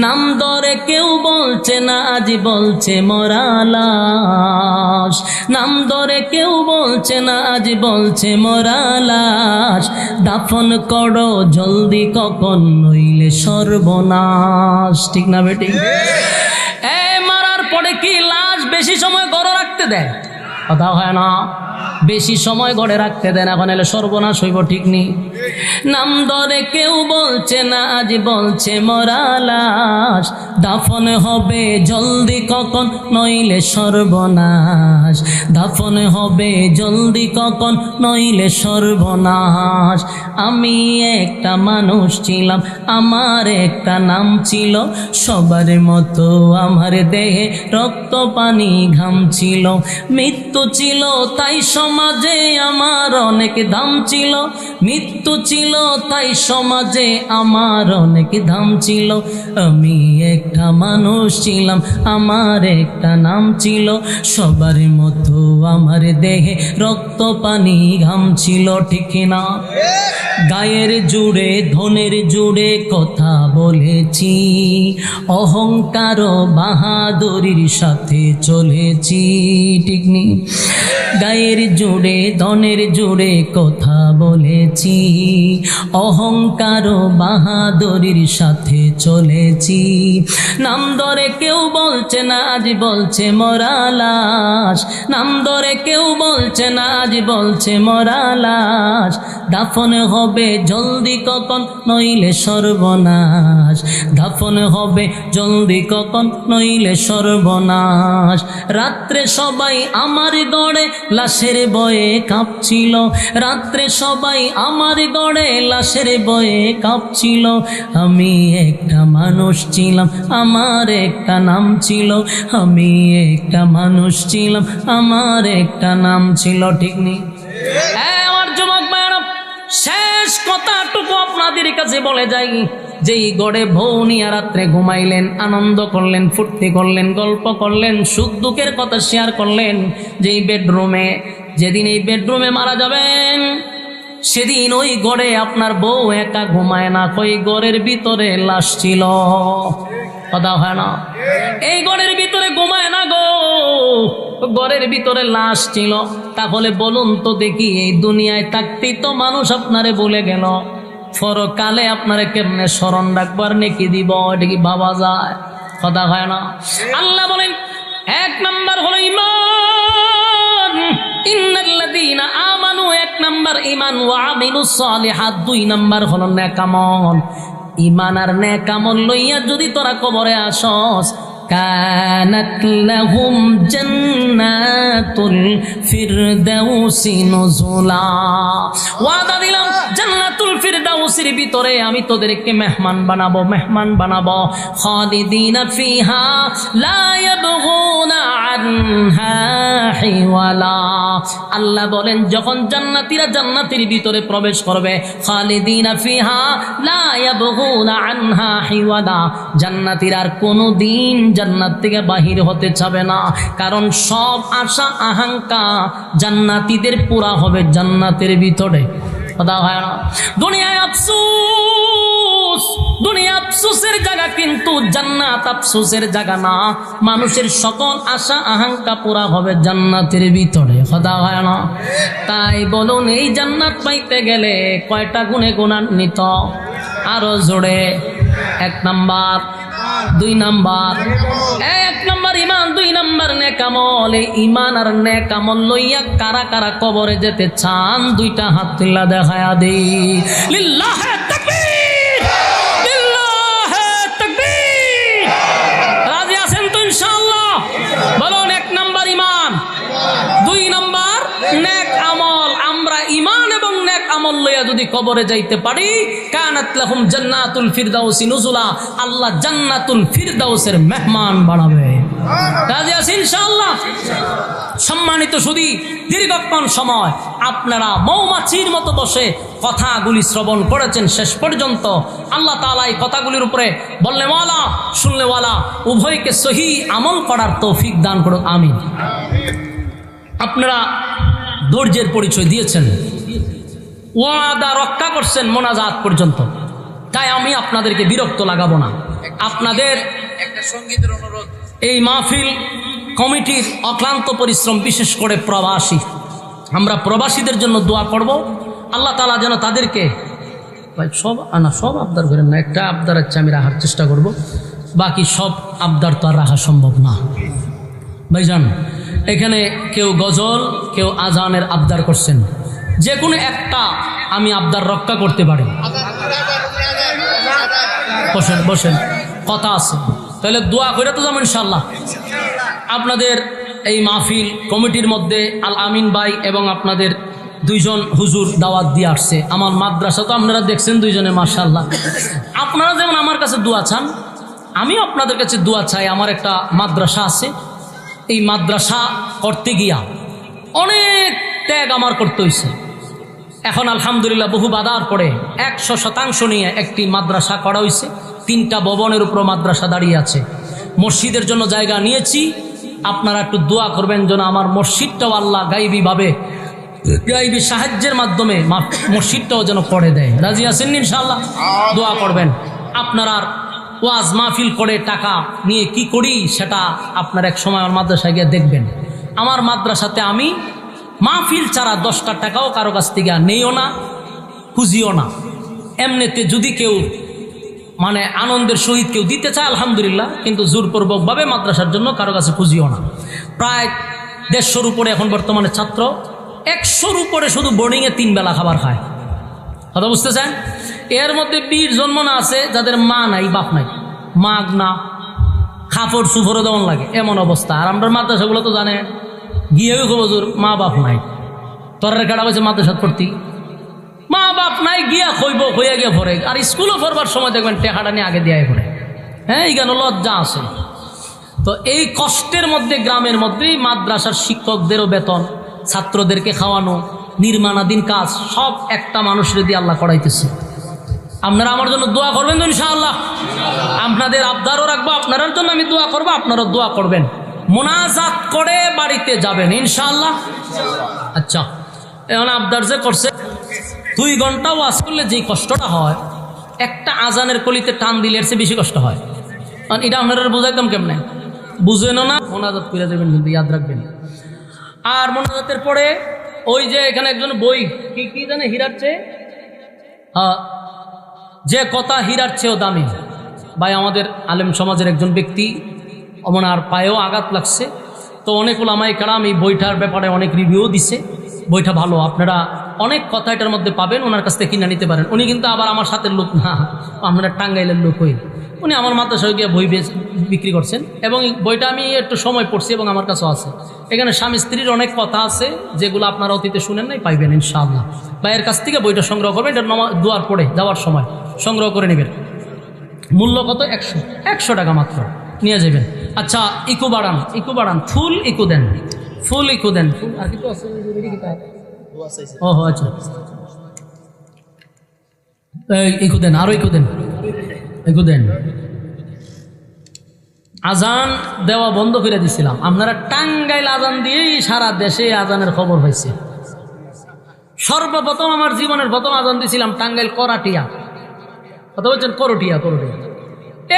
নাম ধরে কেউ বলছে না, আজ বলছে মরা লাশ। নাম ধরে কেউ বলছে না, আজ বলছে মরা লাশ। দাফন করো জলদি কখন, নইলে সর্বনাশ। ঠিক না বেটি? মারার পরে কি লাশ বেশি সময় গড় রাখতে দেয়? কথা হয় না। বেশি সময় গড়ে রাখতে দেন, এখন এলে সর্বনাশ হইব, ঠিক নেই। নাম ধরে কেউ বলছে না, আজ বলছে মরা লাশ, দাফন হবে জলদি কখন নইলে সর্বনাশ, দাফন হবে জলদি কখন নইলে সর্বনাশ। আমি একটা মানুষ ছিলাম, আমার একটা নাম ছিল, সবার মতো আমার দেহে রক্ত পানি ঘাম ছিল। মৃত্যু ছিল তাই সমাজে আমার অনেক দাম ছিল, মৃত্যু ছিল তাই সমাজে আমার অনেক দাম ছিল। আমি একটা মানুষ ছিলাম, আমার একটা নাম ছিল, সবার মতো আমার দেহে রক্ত পানি ঘাম ছিল, ঠিক না? গায়ের জুড়ে ধনের জুড়ে কথা বলেছি, অহংকার বাহাদুরির সাথে চলেছি, ঠিক নি? গায়ের জুড়ে ধনের জুড়ে কথা বলেছি, অহংকার বাহাদুরির সাথে চলেছি। নাম ধরে কেউ বলছে না, আজ বলছে মরা লাশ, নাম ধরে কেউ বলছে না, আজ বলছে মরা লাশ, দাফন হবে জলদি কখন নইলে সর্বনাশ, দাফন হবে জলদি কখন নইলে সর্বনাশ। রাত্রে সবাই আমার গড়ে লাশের বয়ে কাঁপছিল, রাত্রে সবাই আমার গড়ে লাশের বয়ে কাঁপছিল। আমি একটা মানুষ ছিলাম, আমার একটা নাম ছিল, আমি একটা মানুষ ছিলাম, আমার একটা নাম ছিল, ঠিক নেই? আমার যুবক ভাইরা, শেষ কথাটুকু আপনাদের কাছে বলে যাই, যেই গড়ে বউ নিয়ে রাত্রে ঘুমাইলেন, আনন্দ করলেন, ফুর্তি করলেন, গল্প করলেন, সুখ দুঃখের কথা শেয়ার করলেন, যেই বেডরুমে, যেদিন এই বেডরুমে মারা যাবেন সেদিন ওই গড়ে আপনার বউ একা ঘুমায় না, ওই গড়ের ভিতরে লাশ ছিল, কথা হয় না? এই গড়ের ভিতরে ঘুমায় না গো, ঘরের ভিতরে লাশ ছিল। তাহলে বলুন তো দেখি, এই দুনিয়ায় থাকতেই তো মানুষ আপনারে বলে গেল, পরকালে আপনারে কেমনে স্মরণ রাখবার নেকি দিব, এটা কি ভাবা যায়? কথা হয় না? আল্লাহ বলেন, এক নাম্বার হলো ঈমান, ইন্নাল্লাযীনা আমানু, এক নাম্বার ঈমান, ওয়া আমিলুস সালিহাত, দুই নাম্বার হলো নেক আমল। ঈমান আর নেক আমল লইয়া যদি তোরা কবরে আসস, কানাত লাহুম জান্নাতুল ফিরদাউসি নুজুলা, ওয়াদা দিলাম জান্নাতুল ফিরদাউসের ভিতরে আমি তোদেরকে মেহমান বানাবো, মেহমান বানাবো। খালিদিনা ফিহা লা ইয়াবগুনা আনহা হিওয়ালা, আল্লাহ বলেন যখন জান্নাতীরা জান্নাতের ভিতরে প্রবেশ করবে, খালিদিনা ফিহা লা ইয়াবগুনা আনহা হিওয়ালা, জান্নাতীরা আর কোনোদিন জান্নাত থেকে বাহির হতে চাবে না, কারণ সব আশা আকাঙ্ক্ষা জান্নাতীদের পুরা হবে জান্নাতের ভিতরে। কথা হয় না? দুনিয়ায় আফসোস, দুনিয়া আফসোসের জায়গা, কিন্তু জান্নাত আফসোসের জায়গা না। মানুষের সকল আশা আকাঙ্ক্ষা পুরা হবে জান্নাতের ভিতরে। কথা হয় না? তাই বলুন, এই জান্নাত পাইতে গেলে কয়টা গুণে গুণান্বিত? আরো জোরে, এক নাম্বার, দুই নাম্বার, এক নাম্বার ঈমান, দুই নাম্বার নেক আমল। এই ঈমান আর নেক আমল লইয়া কারা কারা কবরে যেতে চান, দুইটা হাত তুলে দেখায়া দেই। লিল্লাহে তাকবীর, লিল্লাহে তাকবীর। রাজি আছেন তো ইনশাআল্লাহ? বলুন, এক নাম্বার ঈমান, দুই নাম্বার নেক আমল। আমরা ঈমান এবং নেক আমল লইয়া যদি কবরে যাইতে পারি, কানাত লাহুম জান্নাতুল ফিরদাউসি নুজুলা, আল্লাহ জান্নাতুল ফিরদাউসের মেহমান বানাবে। রাজি আছেন ইনশাআল্লাহ? সম্মানিত সুধী, দীর্ঘক্ষণ সময় আপনারা মৌমাছির মতো বসে কথাগুলি শ্রবণ করেছেন শেষ পর্যন্ত। আল্লাহ তাআলা এই কথাগুলির উপরে বলনেওয়ালা শুননেওয়ালা উভয়কে সহি আমল করার তৌফিক দান করুন, আমিন। আপনারা ধৈর্যের পরিচয় দিয়েছেন, ওয়াদা রক্ষা করছেন মোনাজাত পর্যন্ত, তাই আমি আপনাদেরকে বিরক্ত লাগাবো না। আপনাদের একটা সঙ্গীতের অনুরোধ, এই মাহফিল কমিটির অক্লান্ত পরিশ্রম, বিশেষ করে প্রবাসী, আমরা প্রবাসীদের জন্য দোয়া করব, আল্লাহ তাআলা যেন তাদেরকে, সব আবদার করেন না, একটা আবদার হচ্ছে আমি রাখার চেষ্টা করব, বাকি সব আবদার তো আর রাখা সম্ভব না ভাইজান। এখানে কেউ গজল, কেউ আজানের আবদার করছেন, যে কোনো একটা আমি আবদার রক্ষা করতে পারি। বসেন বসেন, কথা আছে, তাহলে দোয়া করে তো যাবো ইনশাল্লাহ। আপনাদের এই মাহফিল কমিটির মধ্যে আল আমিন ভাই এবং আপনাদের দুইজন হুজুর দাওয়াত দিয়ে আসছে। আমার মাদ্রাসা তো আপনারা দেখছেন দুইজনে, মাশাআল্লাহ। আপনারা যেমন আমার কাছে দোয়া চান, আমিও আপনাদের কাছে দোয়া চাই। আমার একটা মাদ্রাসা আছে, এই মাদ্রাসা করতে গিয়া অনেক ত্যাগ আমার করতে হয়েছে। এখন আলহামদুলিল্লাহ বহু বাধার পরে 100% নিয়ে একটি মাদ্রাসা করা হয়েছে। 3টা ভবনের উপর মাদ্রাসা দাঁড়িয়ে আছে। মসজিদের জন্য জায়গা নিয়েছি, আপনারা একটু দোয়া করবেন যেন আমার মসজিদটাও আল্লাহ গাইবি সাহায্যের মাধ্যমে মসজিদটাও যেন করে দেয়। রাজি আছেন ইনশাআল্লাহ? দোয়া করবেন। আপনারা ওয়াজ মাহফিল করে টাকা নিয়ে কি করি সেটা আপনার এক সময় আমার মাদ্রাসায় গিয়ে দেখবেন। আমার মাদ্রাসাতে আমি মাহফিল ছাড়া 10টা টাকাও কারো কাছ থেকে নেইও না, খুঁজিও না। এমনিতে যদি কেউ মানে আনন্দের সহিত কেউ দিতে চায় আলহামদুলিল্লাহ, কিন্তু জোরপূর্বকভাবে মাদ্রাসার জন্য কারো কাছে খুঁজিও না। প্রায় 150-র উপরে এখন বর্তমানে ছাত্র, 100-র উপরে শুধু বোর্ডিংয়ে 3 বেলা খাবার খায়। কথা বুঝতেছেন? এর মধ্যে 20 জন মনে আছে যাদের মা নাই, বাপ নাই, মাগ না, খাপড় সুফরও যেমন লাগে এমন অবস্থা। আর আমরা মাদ্রাসাগুলো তো জানে, গিয়েও খবর মা বাপ নাই, তোর কাটা হয়েছে মাদ্রাসা পড়তি, মা বাপ নাই, গিয়া খইব, খইয়া গিয়া ভরে। আর স্কুলও পড়বার সময় দেখবেন টেকাটা নিয়ে আগে দিয়ে ভরে। হ্যাঁ, এই কেন লজ্জা আছে। তো এই কষ্টের মধ্যে গ্রামের মধ্যেই মাদ্রাসার শিক্ষকদেরও বেতন, ছাত্রদেরকে খাওয়ানো, নির্মাণাধীন কাজ সব একটা মানুষের দিয়ে আল্লাহ করাইতেছে। আপনারা আমার জন্য দোয়া করবেন তো ইনশাআল্লাহ? আপনাদের আবদারও রাখবো, আপনার জন্য আমি দোয়া করবো, আপনারাও দোয়া করবেন। মোনাজাত করে বাড়িতে যাবেন ইনশাআল্লাহ। আচ্ছা, এখন আবদার যে করছে 2 ঘন্টা ওয়াজ করলে যেই কষ্টটা হয়, একটা আজানের কলিতে টান দিলে এর চেয়ে বেশি কষ্ট হয়। কারণ এটা আপনারা বোঝাইতাম কেমনে, বুঝেনও না। মোনাজাত করে দেবেন, কিন্তু ইয়াদ রাখবেন। আর মোনাজাতের পরে ওই যে এখানে একজন বই কি জানে, হীরার চেয়ে যে কথা হীরার চেয়েও দামি ভাই, আমাদের আলেম সমাজের একজন ব্যক্তি, ওনার পায়েও আঘাত লাগছে। তো অনেক ওলামায়ে কেরাম এই বইটার ব্যাপারে অনেক রিভিউ দিছে। বইটা ভালো, আপনারা অনেক কথা এটার মধ্যে পাবেন, ওনার কাছ থেকে কিনে নিতে পারেন। উনি কিন্তু আবার আমার সাথে লোক না, আপনারা টাঙ্গাইলের লোক হই। উনি আমার মাদ্রাসায় গিয়ে বই বিক্রি করছেন, এবং বইটা আমি একটু সময় পড়ছি এবং আমার কাছেও আছে। এখানে স্বামী স্ত্রীর অনেক কথা আছে যেগুলো আপনারা অতীতে শুনেন নাই, পাইবেন ইনশাআল্লাহ। ভাইয়ের কাছ থেকে বইটা সংগ্রহ করবেন, এটা দোয়ার পড়ে যাওয়ার সময় সংগ্রহ করে নেবেন। মূল্য কত? 100 টাকা মাত্র, নিয়ে যাবেন। আচ্ছা, ইকো বাড়ান, ফুল ইকো দেন, ফুল ইকো দেন। ফুল আর কিছু আছে? ও আচ্ছা, ইকো দেন, আরো ইকো দেন। আজান দেওয়া বন্ধ করে দিছিলাম, আপনারা টাঙ্গাইল আজান দিয়েই সারা দেশে আজানের খবর হয়েছে। সর্বপ্রথম আমার জীবনের প্রথম আজান দিছিলাম টাঙ্গাইল করাটিয়া, কথা বলছেন, করটিয়া।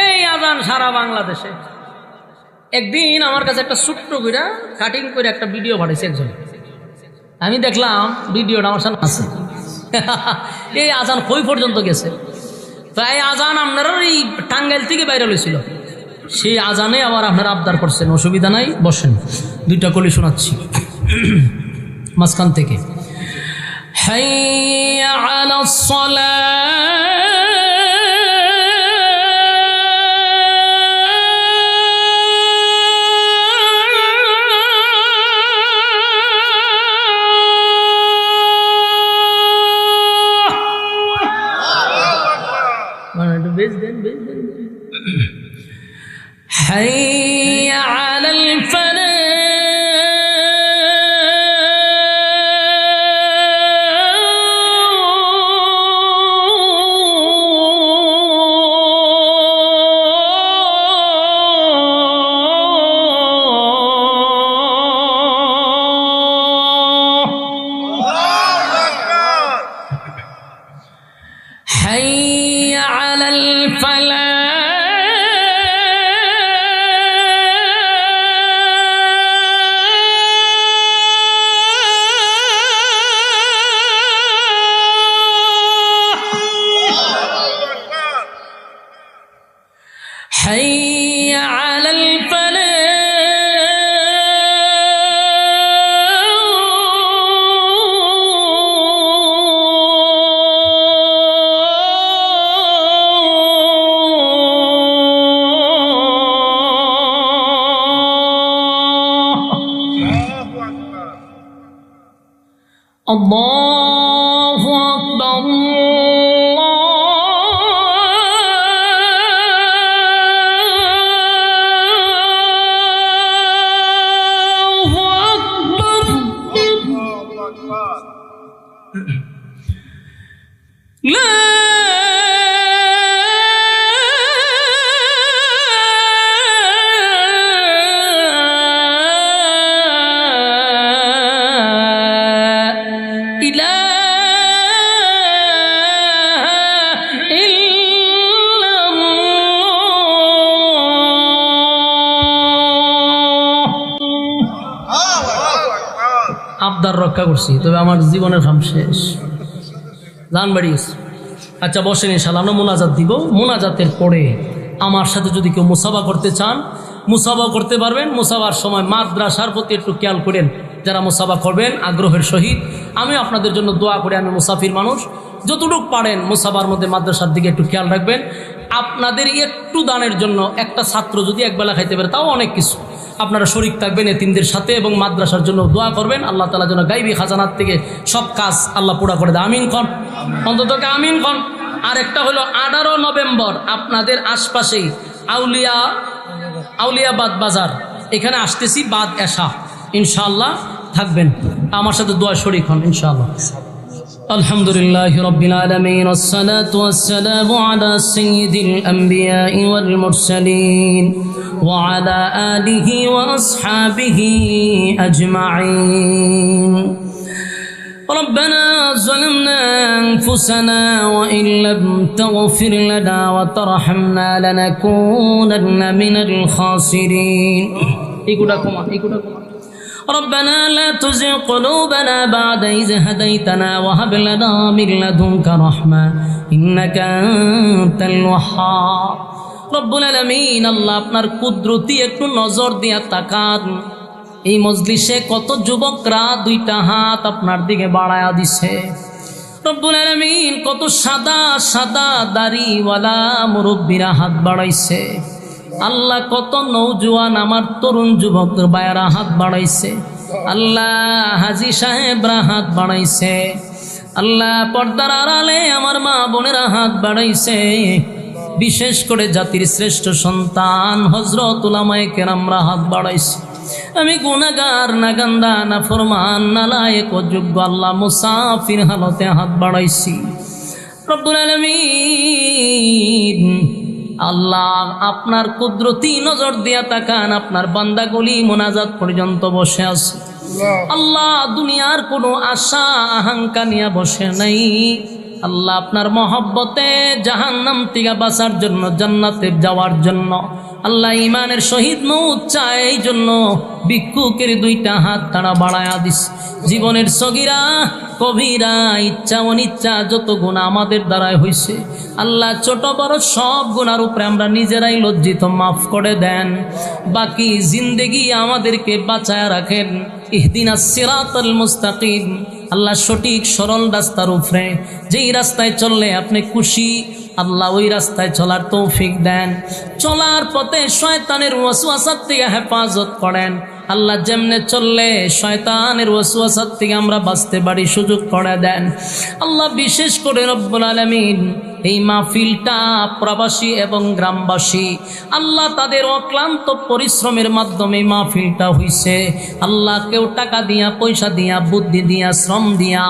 এই আজান সারা বাংলাদেশে। একদিন আমার কাছে একটা ছোট্ট করে কাটিং করে একটা ভিডিও পাঠাইছে একজন, আমি দেখলাম ভিডিওটা আমার সামনে আছে। এই আজান কই পর্যন্ত গেছে? তো এই আজান আপনারা এই টাঙ্গাইল থেকে বাইরে হয়েছিল, সেই আজানে আবার আপনারা আবদার করছেন। অসুবিধা নাই, বসেন, 2টা কলি শোনাচ্ছি মাঝখান থেকে। হাইয়া আলাস সালাহ, حي على الفلاح. আল্লাহু আকবার আবদার রক্ষা করছি, তবে আমার জীবনের ফার্ম শেষ, জান বাড়িস। আচ্ছা বসেন, ইনশাআল্লাহ আমরা মোনাজাত দিব। মোনাজাতের পরে আমার সাথে যদি কেউ মুসাফা করতে চান মুসাফা করতে পারবেন। মুসাফার সময় মাদ্রাসার প্রতি একটু খেয়াল করেন, যারা মুসাফা করবেন আগ্রহের সহিত। আমি আপনাদের জন্য দোয়া করি, আমি মুসাফির মানুষ, যতটুকু পারেন মুসাফার মধ্যে মাদ্রাসার দিকে একটু খেয়াল রাখবেন। আপনাদের একটু দানের জন্য একটা ছাত্র যদি একবেলা খাইতে পারে তাও অনেক কিছু। আপনারা শরীক থাকবেন এতিমদের সাথে এবং মাদ্রাসার জন্য দোয়া করবেন। আল্লাহ তাআলা যেন গাইবী খাজানার থেকে সব কাজ আল্লাহ পুরা করে দেয়, আমিন কন, অন্তত আমিন কন। আর একটা হলো 18 নভেম্বর আপনাদের আশপাশেই আউলিয়াবাদ বাজার, এখানে আসতেছি বাদ এশা, ইনশাআল্লাহ থাকবেন, আমার সাথে দোয়া শরীক হন ইনশাআল্লাহ। আলহামদুলিল্লাহি রাব্বিল আলামিন ওয়াসসালাতু ওয়াসসালামু আলা সাইয়্যিদিল আমবিয়াই ওয়াল মুরসালিন ওয়া আলা আলিহি ওয়া আসহাবিহি আজমাইন। ربنا ظلمنا أنفسنا وإن لم تغفر لنا وترحمنا لنكونن من الخاسرين. ربنا لا تزغ قلوبنا بعد إذ هديتنا وهب لنا من لدنك رحمة إنك أنت الوهاب. রব্বুল আলামিন, আল্লাহ আপনার কুদরতি একটু নজর দিয়া তাকান। এই মজলিসে কত যুবকরা দুইটা হাত আপনার দিকে বাড়ায়া দিছে। রব্বুল আলামিন, কত সাদা সাদা দাড়িওয়ালা মুরব্বীরা হাত বাড়াইছে। আল্লাহ, কত নৌজওয়ান আমার তরুণ যুবক ভাইয়েরা হাত বাড়াইছে। আল্লাহ, হাজী সাহেবরা হাত বাড়াইছে। আল্লাহ, পর্দার আড়ালে আমার মা বোনেরা হাত বাড়াইছে। বিশেষ করে জাতির শ্রেষ্ঠ সন্তান হযরত উলামায়ে কেরামরা হাত বাড়াইছে। আমি গুনাহগার, নাগান্দা, নাফরমান, নালায়েক, অযোগ্য আল্লাহ মুসাফির হালতে হাত বাড়াইছি। রব্বুল আলামিন, আল্লাহ আপনার কুদরতি নজর দিয়া তাকান। আপনার বান্দাগুলি মোনাজাত পর্যন্ত বসে আছে। আল্লাহ, দুনিয়ার কোনো আশা আকাঙ্ক্ষা নিয়ে বসে নাই। আল্লাহ, আপনার মহব্বতে জাহান্নাম থেকে বাঁচার জন্য, জান্নাতে যাওয়ার জন্য, আল্লাহ ইমানের শহীদ মৌত চায়, এই জন্য ভিক্ষুকের দুইটা হাত তারা বাড়ায়া দিস। জীবনের সগীরা কবিরা, ইচ্ছা অনিচ্ছা যত গুনাহ আমাদের দ্বারাই হয়েছে, আল্লাহ ছোট বড় সব গুনার উপরে আমরা নিজেরাই লজ্জিত, মাফ করে দেন। বাকি জিন্দেগি আমাদেরকে বাঁচায় রাখেন। ইহদিনাস সিরাতাল মুস্তাকিম, আল্লাহ সঠিক সরল রাস্তার উপরে, যেই রাস্তায় চললে আপনি খুশি, আল্লাহ ওই রাস্তায় চলার তৌফিক দেন। চলার পথে শয়তানের ওয়াসওয়াসা থেকে হেফাজত করেন। আল্লাহ, যেমনে চললে শয়তানের ওয়াসওয়াসা থেকে আমরা বাঁচতে পারি সুযোগ করে দেন। আল্লাহ, বিশেষ করে রব্বুল আলামিন, এই মাহফিলটা প্রবাসী এবং গ্রামবাসী, আল্লাহ তাদের অক্লান্ত পরিশ্রমের মাধ্যমে মাহফিলটা হইছে। আল্লাহ, কেউ টাকা দিয়া, পয়সা দিয়া, বুদ্ধি দিয়া, শ্রম দিয়া,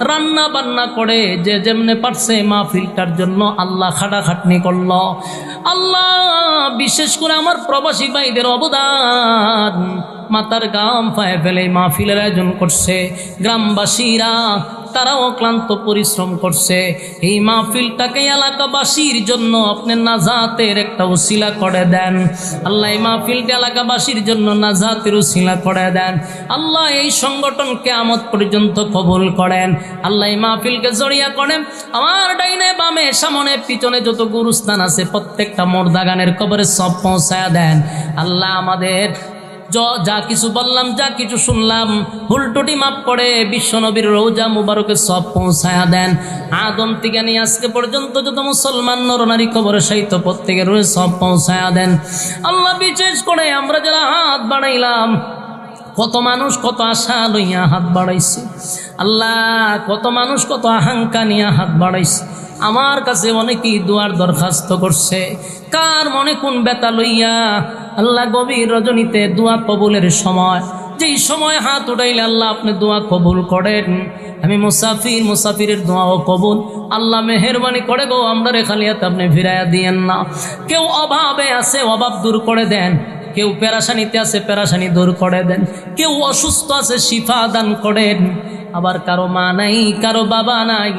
রান্না বান্না করে যে যেমনে পারছে মাহফিলটার জন্য আল্লাহ খাটাখাটনি করল। আল্লাহ, বিশেষ করে আমার প্রবাসী ভাইদের অবদান, মাথার গাম পায়ে ফেলে মাহফিলের আয়োজন করছে। গ্রামবাসীরা তারাও অক্লান্ত পরিশ্রম করছে। এই মাহফিলটাকে এলাকাবাসীর জন্য আপনি নাজাতের একটা উসিলা করে দেন। আল্লাহ, এই মাহফিলটা এলাকাবাসীর জন্য নাজাতের উসিলা করে দেন। আল্লাহ, এই সংগঠন কিয়ামত পর্যন্ত কবুল করেন। আল্লাহ, এই মাহফিলকে জড়িয়া করেন। আমার ডাইনে বামে সামনে পিছনে যত গুরুস্থান আছে প্রত্যেকটা মুর্দাগানের কবরে সব পৌঁছায়া দেন। আল্লাহ, আমাদের যা কিছু বললাম, যা কিছু শুনলাম, ভুল ত্রুটি মাফ করে বিশ্বনবীর রওজা মুবারকে সব পৌঁছায়া দেন। আদম থেকে নিয়ে আজকে পর্যন্ত যত মুসলমান নরনারী কবরে শায়িত প্রত্যেকের রয়ে সব পৌঁছায়া দেন। আল্লাহ, বিশেষ করে আমরা যারা হাত বাড়াইলাম কত মানুষ কত আশা লইয়া হাত বাড়াইছে, আল্লাহ কত মানুষ কত আহাঙ্কা নিয়ে হাত বাড়াইছে। আমার কাছে অনেকেই দোয়ার দরখাস্ত করছে, কার মনে কোন ব্যথা লইয়া। আল্লাহ গভীর রজনীতে দোয়া কবুলের সময়, যেই সময় হাত উঠাইলে আল্লাহ আপনি দোয়া কবুল করেন। আমি মুসাফিরের দোয়াও কবুল। আল্লাহ মেহেরবানি করে গো, আমরা খালিয়াতে আপনি ফিরাইয়া দিয়েন না। কেউ অভাবে আছে, অভাব দূর করে দেন। কেউ পেরাশানিতে আছে, পেরাশানি দূর করে দেন। কেউ অসুস্থ আছে, শিফা দান করেন। আবার কারো মা নাই, কারো বাবা নাই,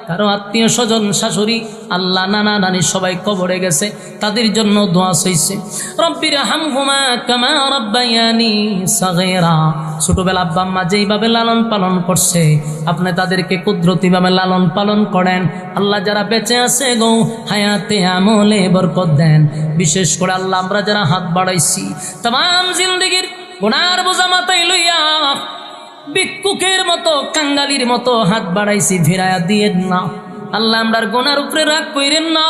কারো আত্মীয় স্বজন শাশুড়ি আল্লাহ নানা নানি সবাই কবরে গেছে, তাদের জন্য দোয়া চাইছে। রব্বির হামহুমা কামা রাব্বায়ানি সাগীরা। ছোটবেলা আব্বা আম্মা যেইভাবে লালন পালন করছে, আপনি তাদেরকে কুদরতিভাবে লালন পালন করেন। আল্লাহ যারা বেঁচে আছে গো, হায়াতে আমলে বরকত দেন। বিশেষ করে আল্লাহ আমরা যারা হাত বাড়াইছি, তাম জিন্দেগির গুনার বোঝা মাথায় লইয়া ভিক্ষুকের মতো, কাঙ্গালির মতো হাত বাড়াইছি, ফিরাইয়া দিয়েন না। আল্লাহ আমরার গুনার উপরে রাগ কইরেন না।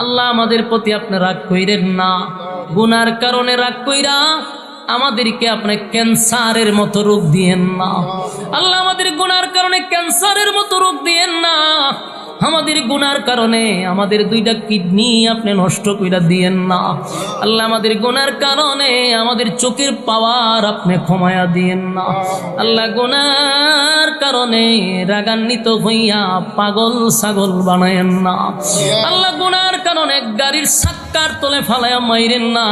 আল্লাহ আমাদের প্রতি আপনি রাগ কইরেন না। গুনার কারণে রাগ কইরা আমাদেরকে আপনি ক্যান্সারের মতো রোগ দিয়েন না। আল্লাহ আমাদের গুনার কারণে ক্যান্সারের মতো রোগ দিয়েন না। আমাদের গুনার কারণে আমাদের দুইটা কিডনি আপনি নষ্ট কইরা দিয়েন না। আল্লাহ আমাদের গুনার কারণে আমাদের চোখের পাওয়ার আপনি ক্ষমায়া দিয়েন না। আল্লাহ গুনার কারণে রাগান্বিত হইয়া পাগল ছাগল বানায়েন না। আল্লাহ গুনার কারণে গাড়ির চাক্কার তলে ফালাইয়া মাইরেন না।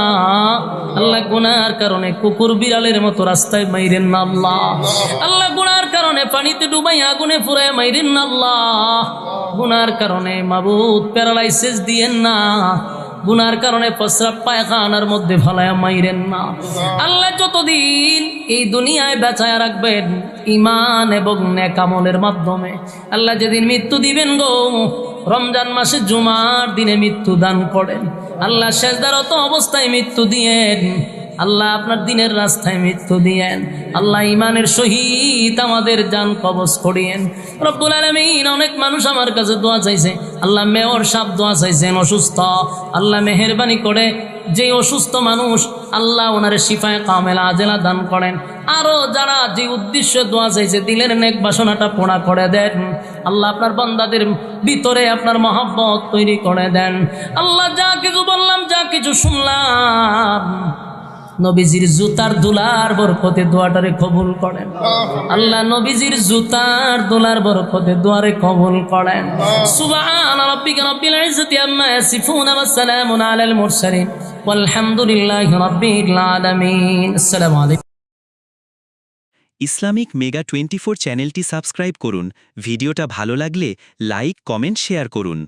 আল্লাহ গুনার কারণে কুকুর বিড়ালের মতো রাস্তায় মাইরেন না। আল্লাহ গুনার কারণে পানিতে ডুবাই আগুনে ফুরায় মাইরেন না। আল্লাহ গুনার কারণে মাবুদ প্যারালাইসিস দিয়েন না। গুনার কারণে প্রস্রাব পায়খানার মধ্যে ফালায়া মাইরেন না। আল্লাহ যতদিন এই দুনিয়ায় বাঁচায় রাখবেন ঈমান এবং নেক আমলের মাধ্যমে, আল্লাহ যেদিন মৃত্যু দিবেন গো, রমজান মাসে জুমার দিনে মৃত্যু দান করেন। আল্লাহ সেজদারত অবস্থায় মৃত্যু দিয়েন। আল্লাহ আপনার দিনের রাস্তায় মৃত্যু দিয়েন। আল্লাহ ইমানের সহিত আমাদের জান কবজ করিয়েন রব্বুল আলামিন। অনেক মানুষ আমার কাছে দোয়া চাইছে, আল্লাহ মেয়র সাহেব দোয়া চাইছেন, অসুস্থ। আল্লাহ মেহেরবানি করে যে অসুস্থ মানুষ, আল্লাহ ওনারে শিফায়ে কামেলা আজেলা দান করেন। আরো যারা যে উদ্দেশ্য দোয়া চাইছে, দিলের নেক বাসনাটা পোড়া করে দেন। আল্লাহ আপনার বান্দাদের ভিতরে আপনার মহব্বত তৈরি করে দেন। আল্লাহ যা কিছু বললাম, যা কিছু শুনলাম, নবীজির জুতার দুলার বরকতে দোয়াটারে কবুল করেন। আল্লাহ নবীজির জুতার দুলার বরকতে দোয়ারে কবুল করেন। সুবহান রাব্বিকা রাব্বিল ইজ্জাতি আম্মা ইয়াসিফুন ওয়া সালামুন আলাল মুরসালিন ওয়ালহামদুলিল্লাহি রাব্বিল আলামিন। আসসালামু আলাইকুম। ইসলামিক মেগা 24 চ্যানেলটি সাবস্ক্রাইব করুন। ভিডিওটা ভালো লাগলে লাইক, কমেন্ট, শেয়ার করুন।